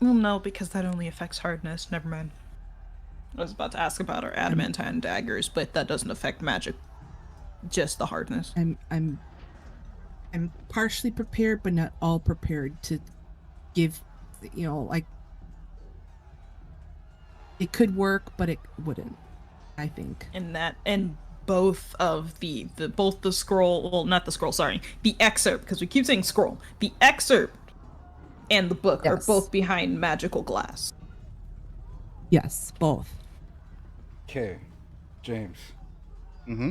Well, no, because that only affects hardness. Never mind. I was about to ask about our adamantine daggers, but that doesn't affect magic. Just the hardness. I'm partially prepared, but not all prepared to give. Like it could work, but it wouldn't. I think. And both of the scroll, well, not the scroll, sorry, the excerpt, because we keep saying scroll. The excerpt and the book are Yes. both behind magical glass. Yes, both. Okay, James. Mm-hmm.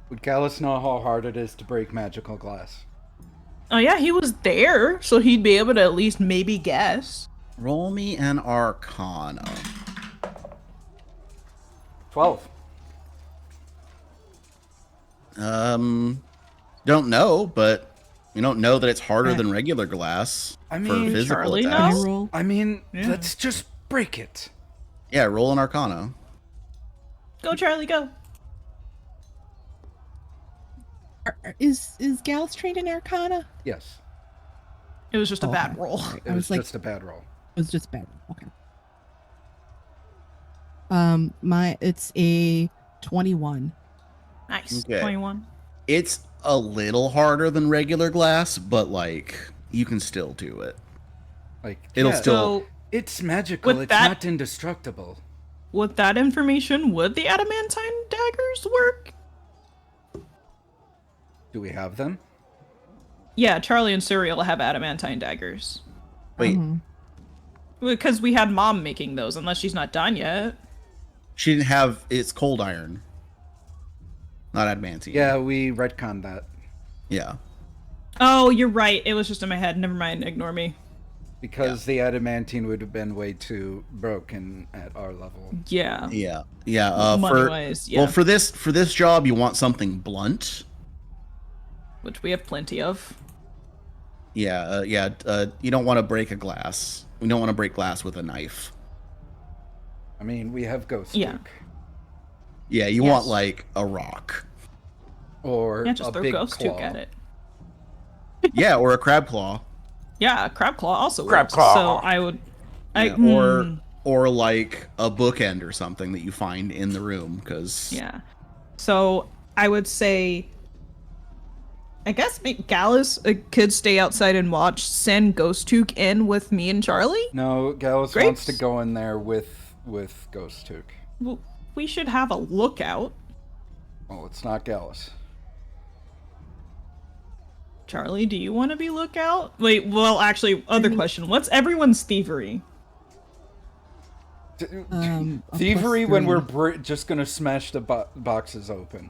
Would Gallus know how hard it is to break magical glass? Oh yeah, he was there, so he'd be able to at least maybe guess. Roll me an Arcana. 12. Don't know, but we don't know that it's harder than regular glass. I mean, for physical Charlie attacks. knows. Roll. I mean, Yeah. let's just break it. Yeah, roll an Arcana. Go, Charlie, go. Is Gallus trained in Arcana? Yes. It was just a bad Okay. roll. It was just a bad roll. It was just bad. Okay. It's a 21. Nice. Okay. 21. It's a little harder than regular glass, but like you can still do it. Like, It'll yeah, still. So, it's magical. With It's that- not indestructible. with that information, would the adamantine daggers work? Do we have them? Yeah, Charlie and Cyril have adamantine daggers. Wait, Because we had Mom making those, unless she's not done yet. she didn't have. It's cold iron, not adamantine. Yeah, we retconned that. Yeah. Oh, you're right. It was just in my head. Never mind. Ignore me. Because the adamantine would have been way too broken at our level. Yeah. Yeah. Yeah. Money-wise, yeah. Well, for this job, you want something blunt. Which we have plenty of. Yeah. You don't want to break a glass. We don't want to break glass with a knife. I mean, we have Ghost Yeah. Duke. Yeah. You Yes. want like a rock. Or Yeah, just a throw big Ghost claw. Took at it. Yeah, or a crab claw. Yeah, Crab Claw also Crab works. Claw. So I would... Yeah, or like a bookend or something that you find in the room, because Yeah. So I would say... I guess maybe Gallus could stay outside and watch. Send Ghost Took in with me and Charlie. No, Gallus Grapes? wants to go in there with Ghost Took. Well, we should have a lookout. Well, it's not Gallus. Charlie, do you want to be lookout? Wait, well, actually, other question. What's everyone's thievery? A Thievery plus when 3. we're just gonna smash the boxes open.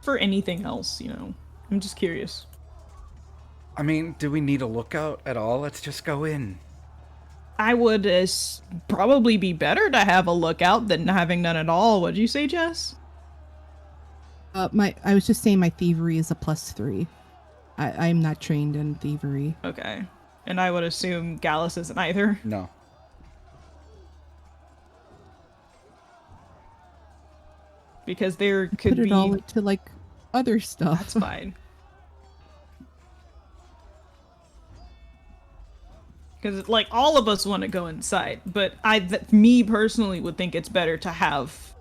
For anything else, you know. I'm just curious. I mean, do we need a lookout at all? Let's just go in. I would probably be better to have a lookout than having none at all. What'd you say, Jess? I was just saying my thievery is a plus 3. I'm not trained in thievery. Okay. And I would assume Gallus isn't either. No. Because there could Put it be... all into like other stuff. That's fine. Because, like, all of us want to go inside, but me personally would think it's better to have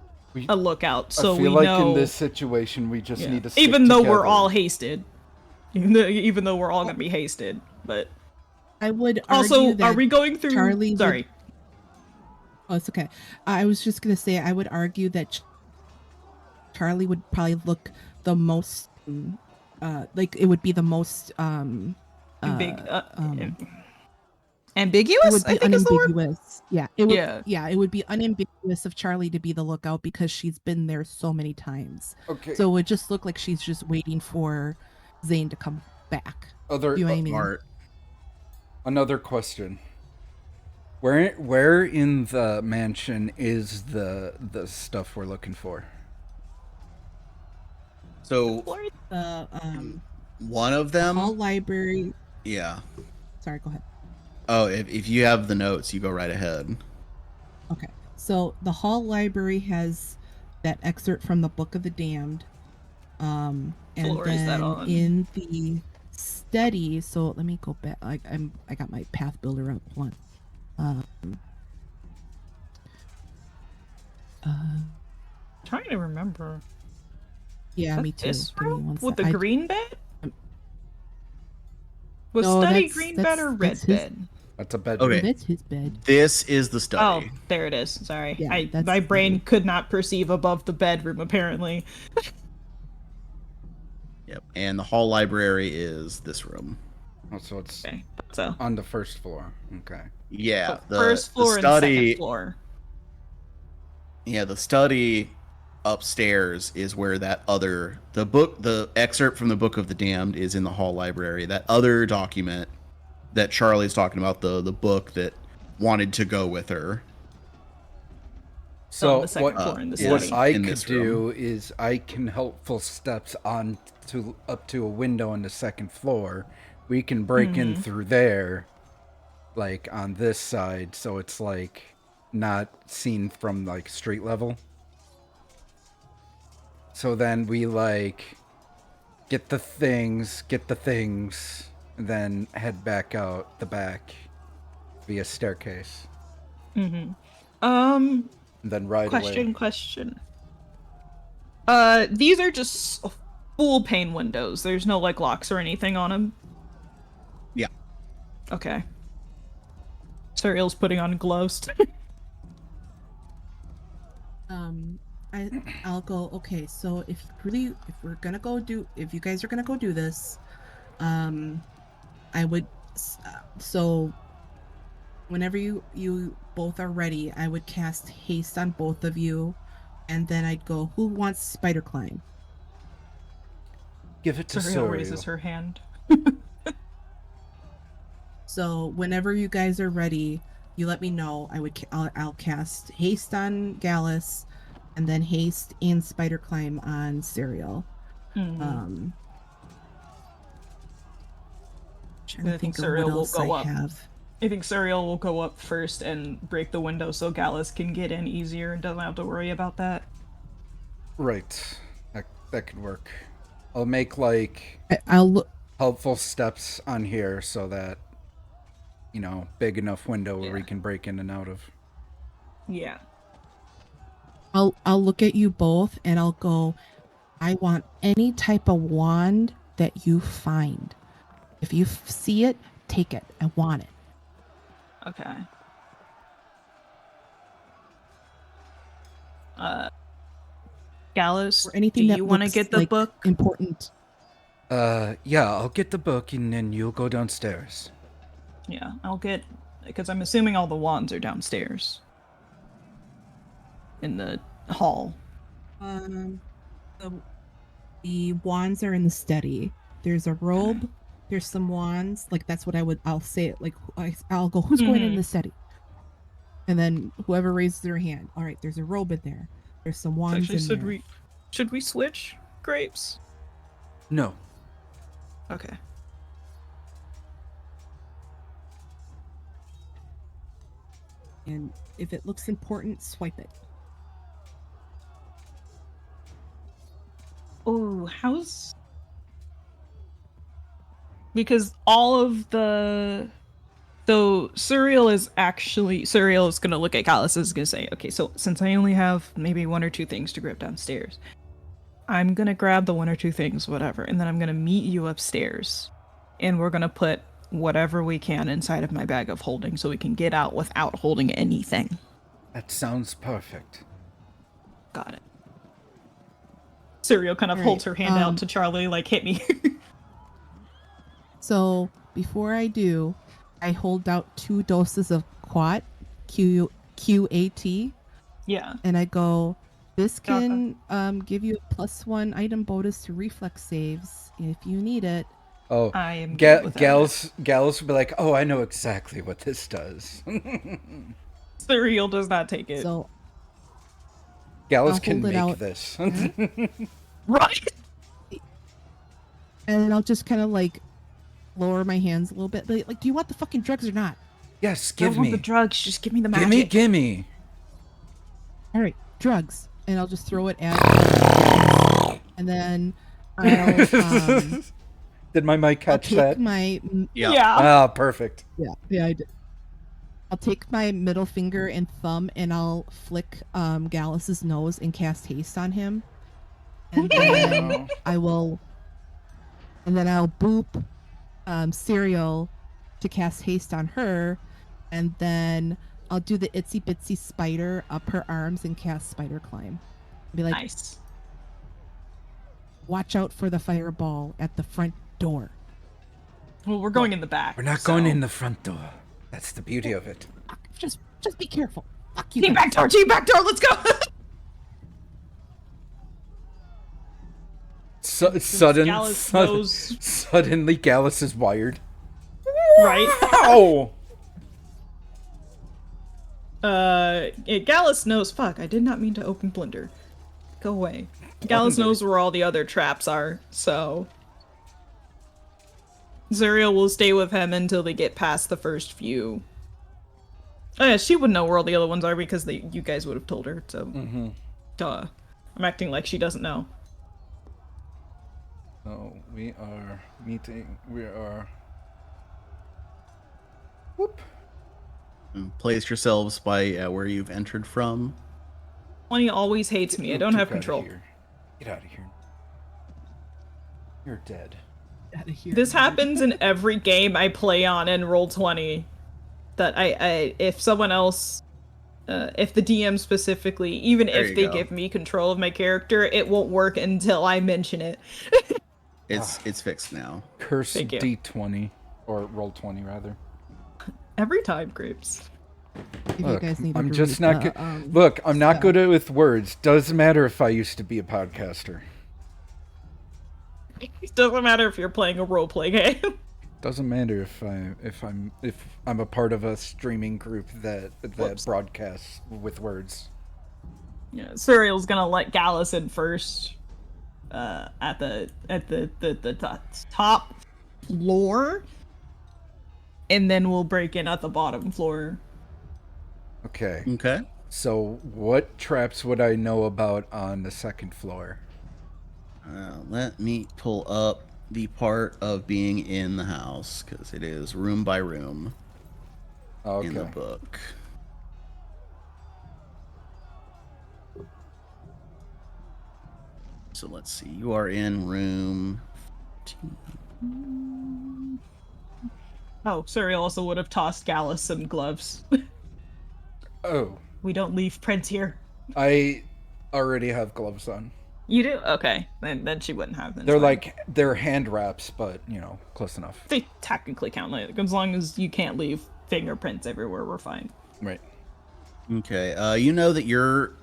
a lookout, so I feel we like know. in this situation we just Yeah. need to stick even though we're together. all hasted, even though we're all gonna be hasted, but I would also, argue that are we going through? Charlie would- Sorry, Oh, it's okay. I was just gonna say I would argue that Charlie would probably look the most, like it would be the most big, it ambiguous. would be I think is the word. unambiguous. Yeah, it would. Yeah. Yeah, it would be unambiguous of Charlie to be the lookout because she's been there so many times. Okay. So it would just look like she's just waiting for Zane to come back. Other You know what I mean? Smart. Another question. Where in the mansion is the stuff we're looking for? So The one of hall them, library. yeah. Sorry, go ahead. Oh, if you have the notes, you go right ahead. Okay. So the hall library has that excerpt from the Book of the Damned. And Floor is that then on? in the study, so let me go back. I got my path builder up. One. Trying to remember. Yeah, Is me that too. this Give me room one with sec. the green bed? Was No, study that's green bed or red that's his. bed? That's a bedroom. No, Okay. that's his bed. This is the Oh, study. there it is. Sorry. Yeah, that's My the brain study. could not perceive above the bedroom apparently. Yep. And the hall library is this room. Oh, so it's Okay. So on the first floor. Okay. Yeah. first The floor and second study. floor. Yeah, the study upstairs is where the excerpt from the Book of the Damned is in the hall library. That other document that Charlie's talking about, the book that wanted to go with her. So on So the second floor in the what study. I in could this room. do is I can helpful steps on to up to a window on the second floor. We can break in through there, like on this side, so it's like not seen from like street level. So then we like get the things, and then head back out the back via staircase, Um and then ride away. question. These are just full pane windows. There's no like locks or anything on them. Yeah. Okay. Serial's putting on gloves. I'll go. Okay, so if you guys are gonna go do this, I would. So whenever you both are ready, I would cast haste on both of you, and then I'd go. Who wants spider climb? Give it to Serial raises Suriel. her hand. So whenever you guys are ready, you let me know. I'll cast haste on Gallus, and then haste and spider climb on Serial. Trying to I think think of what Serial will else go I up. have. I think Serial will go up first and break the window so Gallus can get in easier and doesn't have to worry about that. Right. That could work. I'll make like I'll look. helpful steps on here so that big enough window where we can break in and out of. Yeah. I'll look at you both and I'll go. I want any type of wand that you find. If you see it, take it. I want it. Okay. Gallus, Or anything do that you want to looks get the like book? important. Yeah, I'll get the book and then you'll go downstairs. Yeah, I'll get, because I'm assuming all the wands are downstairs in the hall. The wands are in the study. There's a robe. There's some wands. Like that's what I'll say it. Like I'll go. Who's going in the study? And then whoever raises their hand. All right. There's a robe in there. There's some wands Actually, in there. should we switch grapes? No. Okay. And if it looks important, swipe it. Oh, how's... Because all of the... So, Suriel is going to look at Gallus and is going to say, okay, so since I only have maybe one or two things to grab downstairs, I'm going to grab the one or two things, whatever, and then I'm going to meet you upstairs. And we're going to put whatever we can inside of my bag of holding so we can get out without holding anything. That sounds perfect. Got it. Suriel kind of holds her hand out to Charlie, like, hit me. So before I do, I hold out 2 doses of Quat, QAT. Yeah. And I go, this can give you a +1 item bonus to reflex saves if you need it. Oh, I am good with that. Gallus would be like, "Oh, I know exactly what this does." Cereal does not take it. So Gallus I'll can hold it make out. this. Right. And I'll just kind of like lower my hands a little bit. Like, do you want the fucking drugs or not? Yes, I don't give want the me. drugs. Just give me the magic. Gimme. All right, drugs. And I'll just throw it at and then I'll Did my mic I'll catch take that? my Yeah. Ah, perfect. yeah I did. I'll take my middle finger and thumb and I'll flick Gallus's nose and cast haste on him. And then I'll boop Cereal to cast haste on her, and then I'll do the itsy bitsy spider up her arms and cast spider climb. Be like, Nice. watch out for the fireball at the front door. Well, we're going in the back. We're not going in the front door. That's the beauty of it. Just be careful. Fuck you. Team guys. back door. Let's go. Gallus knows. Suddenly, Gallus is wired. Right. Ow! Gallus knows. Fuck, I did not mean to open Blender. Go away. Gallus knows where all the other traps are, so Zuriel will stay with him until they get past the first few. Oh yeah, she would know where all the other ones are because you guys would have told her. So, duh. I'm acting like she doesn't know. So we are meeting. We are. Whoop. Place yourselves by where you've entered from. 20 always hates me. I don't have control. Get out of here. You're dead. Outta here. This happens in every game I play on in Roll20. That I if someone else, if the DM specifically, even There if you they go. give me control of my character, it won't work until I mention it. It's fixed now. Curse Thank you. D20 or roll 20 rather. Every time, Grapes. If you Look, guys needed I'm to just read not the, good. Look, I'm not good at with words. Doesn't matter if I used to be a podcaster. It doesn't matter if you're playing a roleplay game. Doesn't matter if I'm a part of a streaming group that Whoops. broadcasts with words. Yeah, Suriel's gonna let Gallus in first. At the top floor, and then we'll break in at the bottom floor. Okay. Okay. So what traps would I know about on the second floor? Let me pull up the part of being in the house because it is room by room in the Okay. book. So let's see. You are in room 15. Oh, Suriel also would have tossed Gallus some gloves. Oh, We don't leave prints here. I already have gloves on. You do? Okay, then she wouldn't have them. They're hand wraps, but close enough. They technically count. Like, as long as you can't leave fingerprints everywhere, we're fine. Right. Okay. You know that you're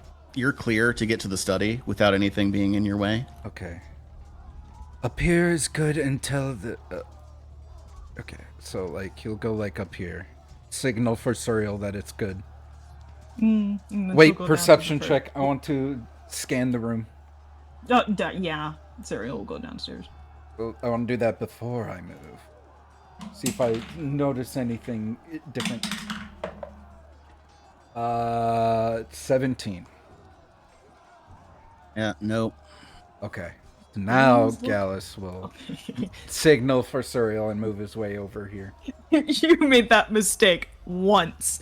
clear to get to the study without anything being in your way. Okay. Up here is good until the. Okay, so he'll go up here, signal for Suriel that it's good. And then she'll Wait, go down perception to the check. I want to scan the room. yeah, Suriel will go downstairs. Well, I want to do that before I move. See if I notice anything different. 17. Yeah. Nope. Okay. So now Gallus will signal for Suriel and move his way over here. You made that mistake once.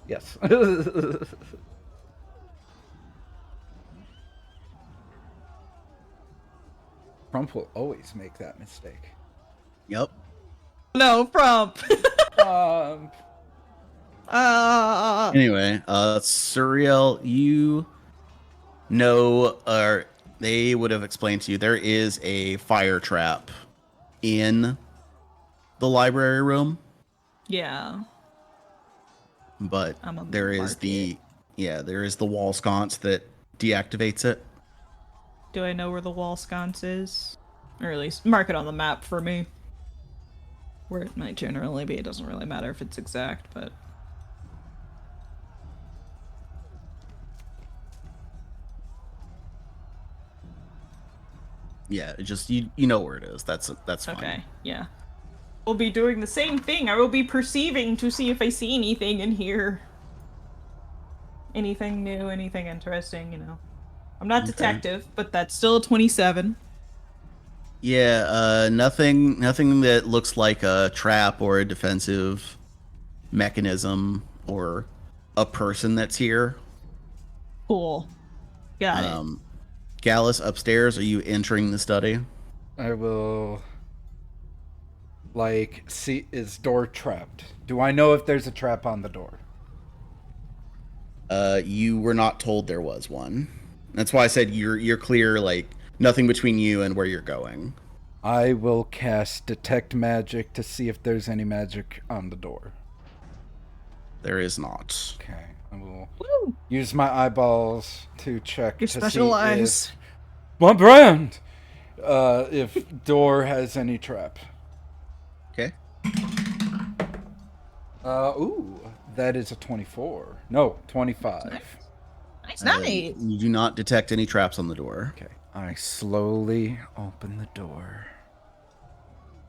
Yes. Trump will always make that mistake. Yep. No, Prompt. Um, Anyway, Suriel, you know, or they would have explained to you, there is a fire trap in the library room, Yeah. but I'm gonna there is mark there is the wall sconce that deactivates it. Do I know where the wall sconce is? Or at least mark it on the map for me. Where it might generally be. It doesn't really matter if it's exact, but... Yeah, it just you know where it is. That's fine. Okay, yeah. We'll be doing the same thing. I will be perceiving to see if I see anything in here. Anything new, anything interesting, you know. I'm not detective, but that's still a 27. Yeah, nothing that looks like a trap or a defensive mechanism or a person that's here. Cool. Got it. Gallus, upstairs, are you entering the study? I will. Like, see, is door trapped? Do I know if there's a trap on the door? You were not told there was one. That's why I said you're clear, like, nothing between you and where you're going. I will cast Detect Magic to see if there's any magic on the door. There is not. Okay, I will Woo! use my eyeballs to check Your to special see eyes. if my brand, if door has any trap. Okay. Ooh, that is a 24. No, 25. Nice. You do not detect any traps on the door. Okay, I slowly open the door.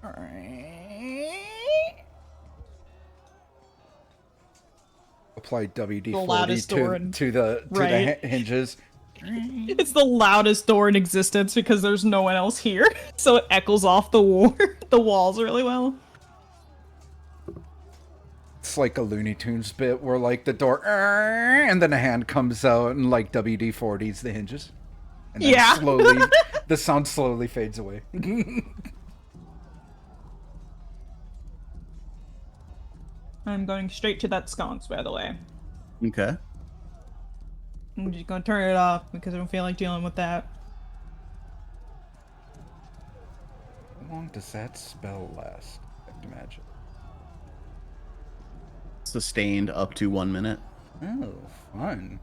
Alright. Apply loudest door WD-40 in- to the right. hinges. It's the loudest door in existence because there's no one else here. So it echoes off the the walls really well. It's like a Looney Tunes bit where like the door and then a hand comes out and like WD-40s the hinges. And then Yeah. slowly the sound slowly fades away. I'm going straight to that sconce, by the way. Okay. I'm just gonna turn it off because I don't feel like dealing with that. How long does that spell last? Imagine. Sustained up to 1 minute. Oh, fun.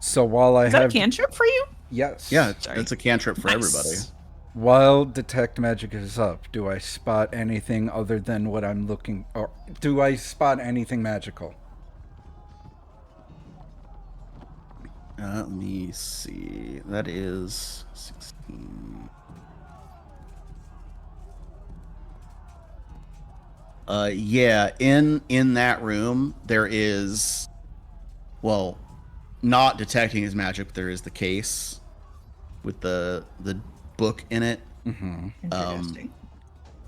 So while I Is that have a cantrip for you? yes, Yeah, Sorry. that's a cantrip for Nice. everybody. while detect magic is up, do I spot anything other than what I'm looking, or do I spot anything magical? Let me see. That is 16. Yeah, in that room there is, well, not detecting his magic, but there is the case with the book in it. Interesting.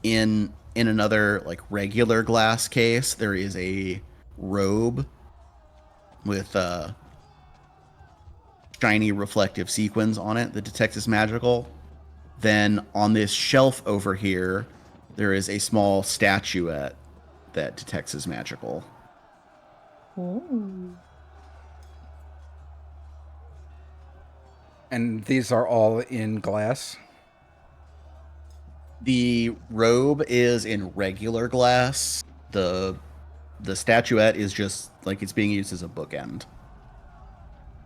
In another like regular glass case, there is a robe with shiny reflective sequins on it that detects as magical. Then on this shelf over here, there is a small statuette that detects as magical. Ooh. And these are all in glass? The robe is in regular glass. The statuette is just like it's being used as a bookend.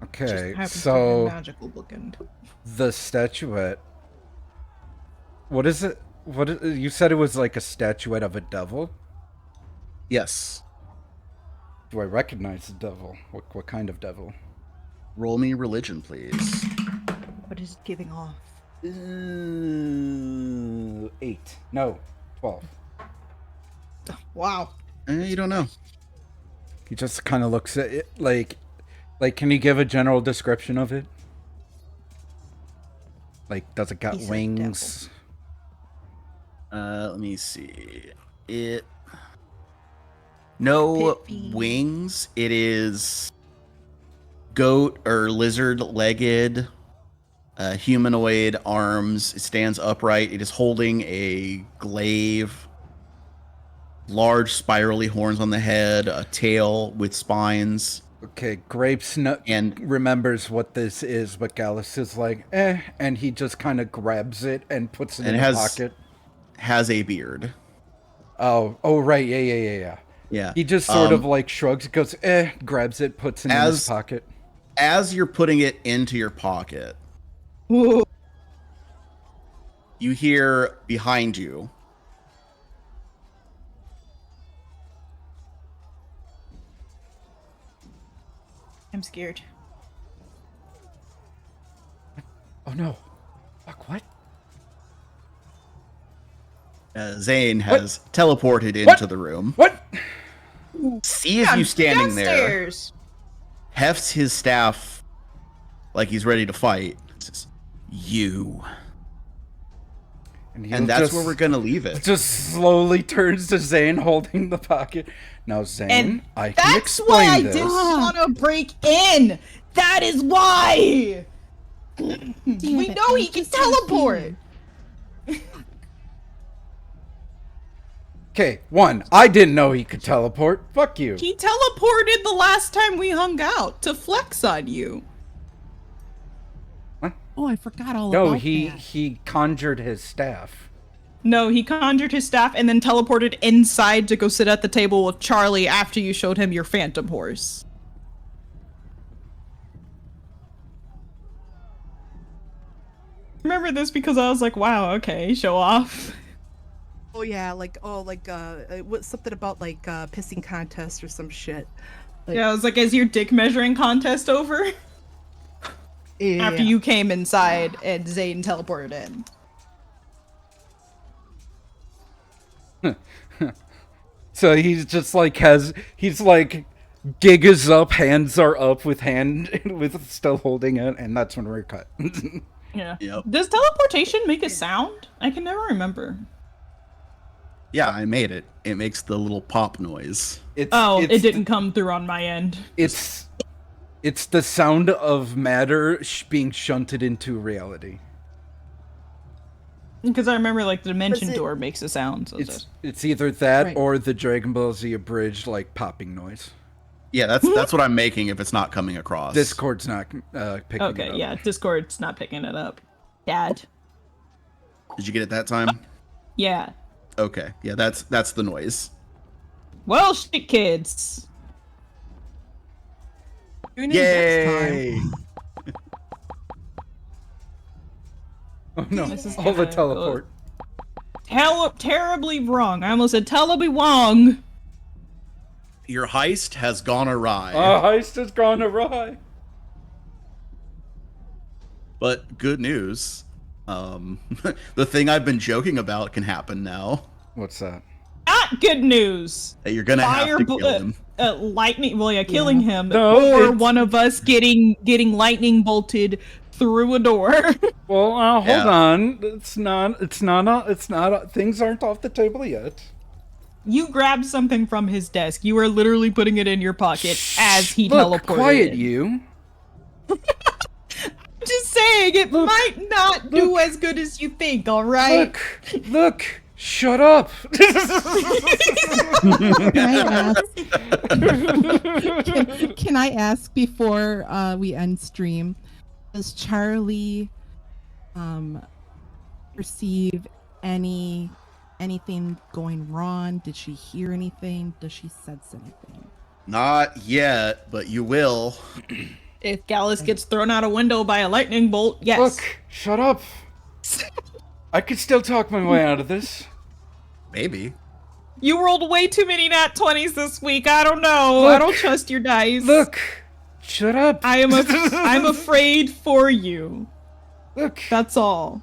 Okay, Happens to be a so magical bookend. the statuette. What is it? You said it was like a statuette of a devil? Yes. Do I recognize the devil? What kind of devil? Roll me religion, please. What is it giving off? 8. No, 12. Wow. You don't know. He just kind of looks at it like, can you give a general description of it? Like, does it got He said wings? Let me see. No Pit fiend. wings. It is goat or lizard-legged, humanoid arms. It stands upright. It is holding a glaive, large spirally horns on the head, a tail with spines. Okay, Grapes And- remembers what this is, but Gallus is like, and he just kind of grabs it and puts it And in it his has- pocket. Has a beard. Oh, right, yeah. Yeah. He just sort of like shrugs, goes, grabs it, puts it in his As- pocket. As you're putting it into your pocket, Ooh. You hear behind you. I'm scared. Oh no. Fuck, what? Zane has teleported into the room. What? Sees I'm you standing there. downstairs. Hefts his staff like he's ready to fight. Says, you. And that's where we're gonna leave it. Just slowly turns to Zane holding the pocket. Now, Zane, And I can that's explain why I this. didn't want to break in. That is why. Damn We it, know I he can just had a teleport. feeling. Okay, one, I didn't know he could teleport. Fuck you. He teleported the last time we hung out to flex on you. Oh, I forgot all No, about he that. he conjured his staff. No, he conjured his staff and then teleported inside to go sit at the table with Charlie after you showed him your phantom horse. Remember this because I was like, wow, okay, show off. Oh yeah, it was something about pissing contest or some shit. Yeah, I was like, is your dick measuring contest over? Yeah. After you came inside and Zane teleported in. So he's just like he's like gig is up, hands are up with still holding it, and that's when we're cut. Yeah. Yep. Does teleportation make a sound? I can never remember. Yeah, I made it. It makes the little pop noise. It's, It didn't come through on my end. It's the sound of matter being shunted into reality. Because I remember like the dimension Was it- door makes a sound. So It's either that Right. or the Dragon Ball Z abridged like popping noise. Yeah, that's what I'm making if it's not coming across. Discord's not picking it okay, up. yeah, Discord's not picking it up. Dad. Did you get it that time? Yeah. Okay. Yeah, that's the noise. Well, shit, kids. Tune in next time. Yay! Oh no! This is All the gonna teleport. Terribly wrong. I almost said terribly wrong. Your heist has gone awry. Heist has gone awry. But good news. The thing I've been joking about can happen now. What's that? Not good news. That you're gonna have to kill him. Lightning. Well, yeah, killing him, No, or it's- one of us getting lightning bolted through a door. Well, hold Yeah. on. It's not. Things aren't off the table yet. You grabbed something from his desk. You were literally putting it in your pocket as he Look, teleported. quiet in. you. Just saying, it might not do look. as good as you think. All right. Look. Shut up. Can I ask? Can I ask before we end stream? Does Charlie perceive anything going wrong? Did she hear anything? Does she sense anything? Not yet, but you will. If Gallus gets thrown out a window by a lightning bolt, yes. Look. Shut up. I could still talk my way out of this. Maybe. You rolled way too many nat 20s this week. I don't know. Look. I don't trust your dice. Look. Shut up. I'm afraid for you. Look. That's all.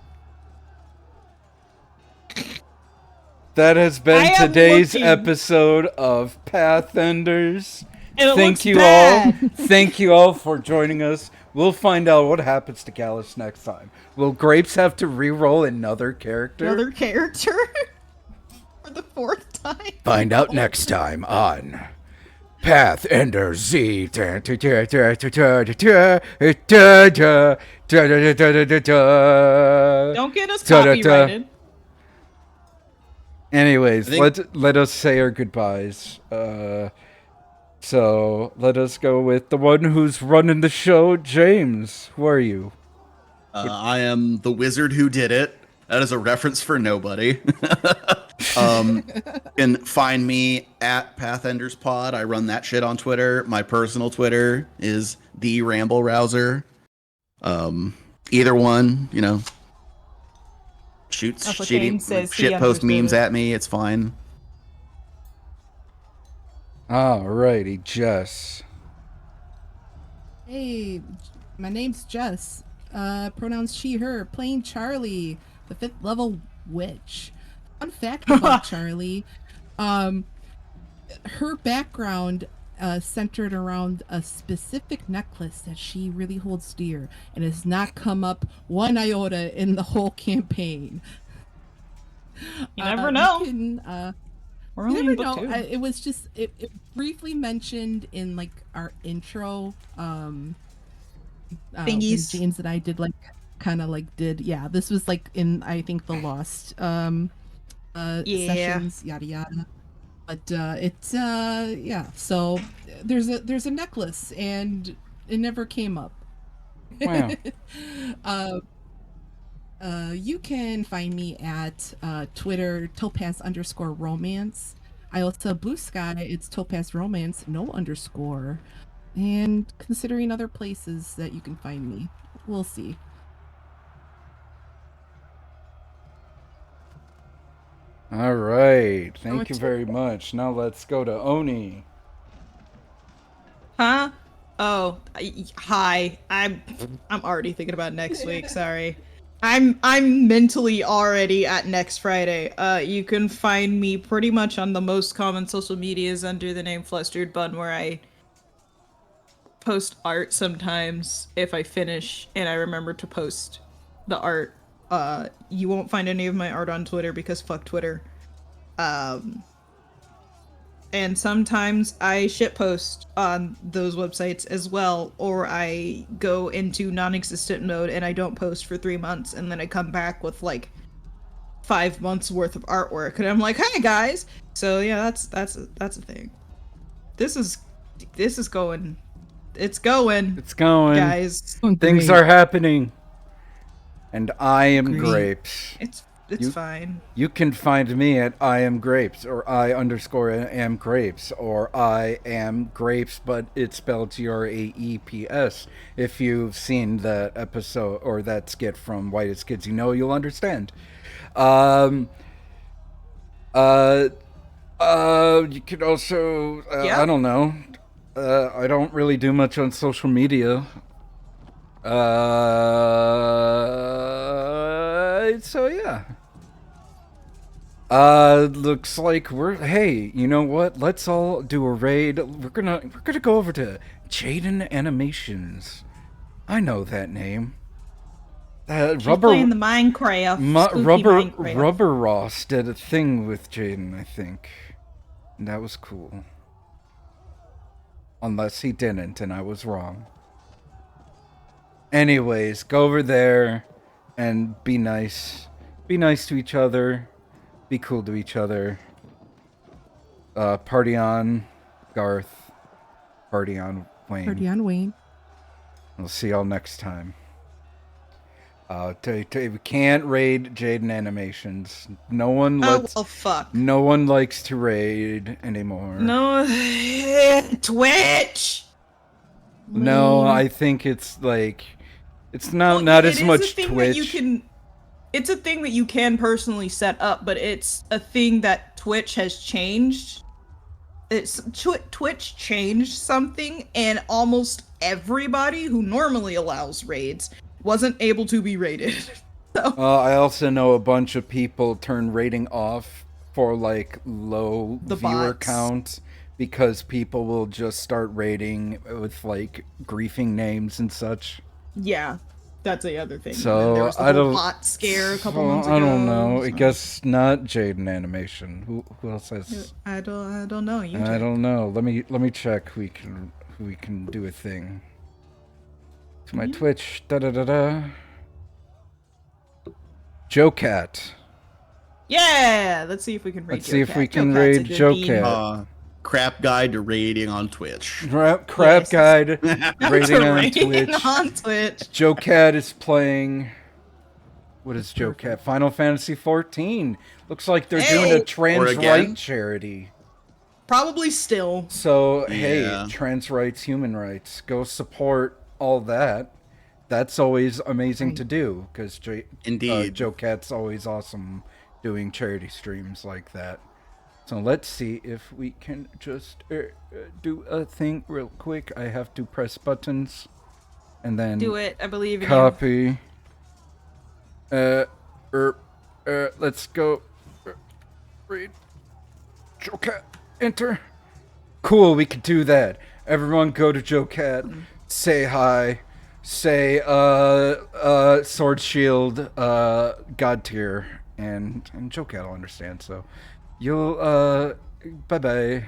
That has I been am today's looking. episode of Pathenders. And it Thank looks you bad. all. Thank you all for joining us. We'll find out what happens to Gallus next time. Will Grapes have to re-roll another character? Another character? For the fourth time? Find out next time on Pathenders Z. Don't get us Da-da-da. copyrighted. Anyways, I think- let us say our goodbyes. So let us go with the one who's running the show, James. Who are you? I am the wizard who did it. That is a reference for nobody. You can find me at Pathenders Pod. I run that shit on Twitter. My personal Twitter is the Ramble Rouser. Either one, shoots That's what Kane shitty says. He shit post understood memes it. at me. It's fine. Alrighty, Jess. Hey, my name's Jess. Pronouns she, her, playing Charlie, the 5th level witch. Fun fact about Charlie, her background centered around a specific necklace that she really holds dear and has not come up one iota in the whole campaign. You never know. You can, We're you only never in book know. 2. It was just it briefly mentioned in like our intro when Thingies. James and I did like kind of like did this was like in I think the Lost sessions, yada yada. But it's so there's a necklace and it never came up. Wow. You can find me at Twitter topaz_romance. I also have Blue Sky. It's Topaz Romance no underscore. And considering other places that you can find me, we'll see. All right. Thank you it's- very much. Now let's go to Oni. Huh? Oh, hi. I'm already thinking about next week. Sorry. I'm mentally already at next Friday. You can find me pretty much on the most common social medias under the name Flustered Bun, where I post art sometimes if I finish and I remember to post the art. You won't find any of my art on Twitter because fuck Twitter. And sometimes I shitpost on those websites as well, or I go into non-existent mode and I don't post for 3 months, and then I come back with like 5 months worth of artwork, and I'm like, "Hey guys!" So yeah, that's a thing. This is going. It's going, It's going. guys. Things are happening. And I am Great. Grapes. It's You- fine. You can find me at I am Grapes or I_am Grapes or I am Grapes, but it's spelled GRAEPS. If you've seen that episode or that skit from Whitest Kids You Know, you'll understand. You could also, Yeah. I don't know. I don't really do much on social media. So yeah. Looks like hey, you know what? Let's all do a raid. We're gonna go over to Jaden Animations. I know that name. She's playing the Minecraft. Spooky Minecraft. Rubber Ross did a thing with Jaden, I think. And that was cool. Unless he didn't, and I was wrong. Anyways, go over there and be nice. Be nice to each other. Be cool to each other. Party on, Garth. Party on, Wayne. Party on Wayne. We'll see y'all next time. We can't raid Jaden Animations. No one lets. Oh well, fuck. No one likes to raid anymore. No, Twitch. No, Lame. I think it's like it's not Well, not it as is much a thing Twitch. that you can. It's a thing that you can personally set up, but it's a thing that Twitch has changed. Twitch changed something, and almost everybody who normally allows raids wasn't able to be raided. So I also know a bunch of people turn rating off for like low The viewer bots. count because people will just start raiding with like griefing names and such. yeah, that's the other thing. So, And then there was the I whole don't- bot scare a couple Well, months ago. I don't know. I so- guess not Jaden Animation. Who else has? I don't know. You I check. don't know. Let me check. Who we can do a thing. To my Twitch. Da da da da. Joe Cat. Yeah, let's see if we can raid. Let's see if Joe we Cat. can Joe Cat's a raid good Joe bean. Cat. Crap guide to raiding on Twitch. Crab Yes. Guide rating To on raid Twitch. on Twitch. Joe Cat is playing. What is Joe Cat? Final Fantasy 14. Looks like they're doing Hey! a trans Or again. right charity. Probably still. So hey, Yeah. trans rights, human rights. Go support all that. that's always amazing to do because Indeed. Joe Cat's always awesome doing charity streams like that. So let's see if we can just do a thing real quick. I have to press buttons and then Do it. I believe in you. copy. Let's go. Read. Joe Cat. Enter. Cool, we could do that. Everyone go to Joe Cat. Say hi. Say, Sword Shield, God tier. And Joe Cat will understand, so. You'll, bye-bye.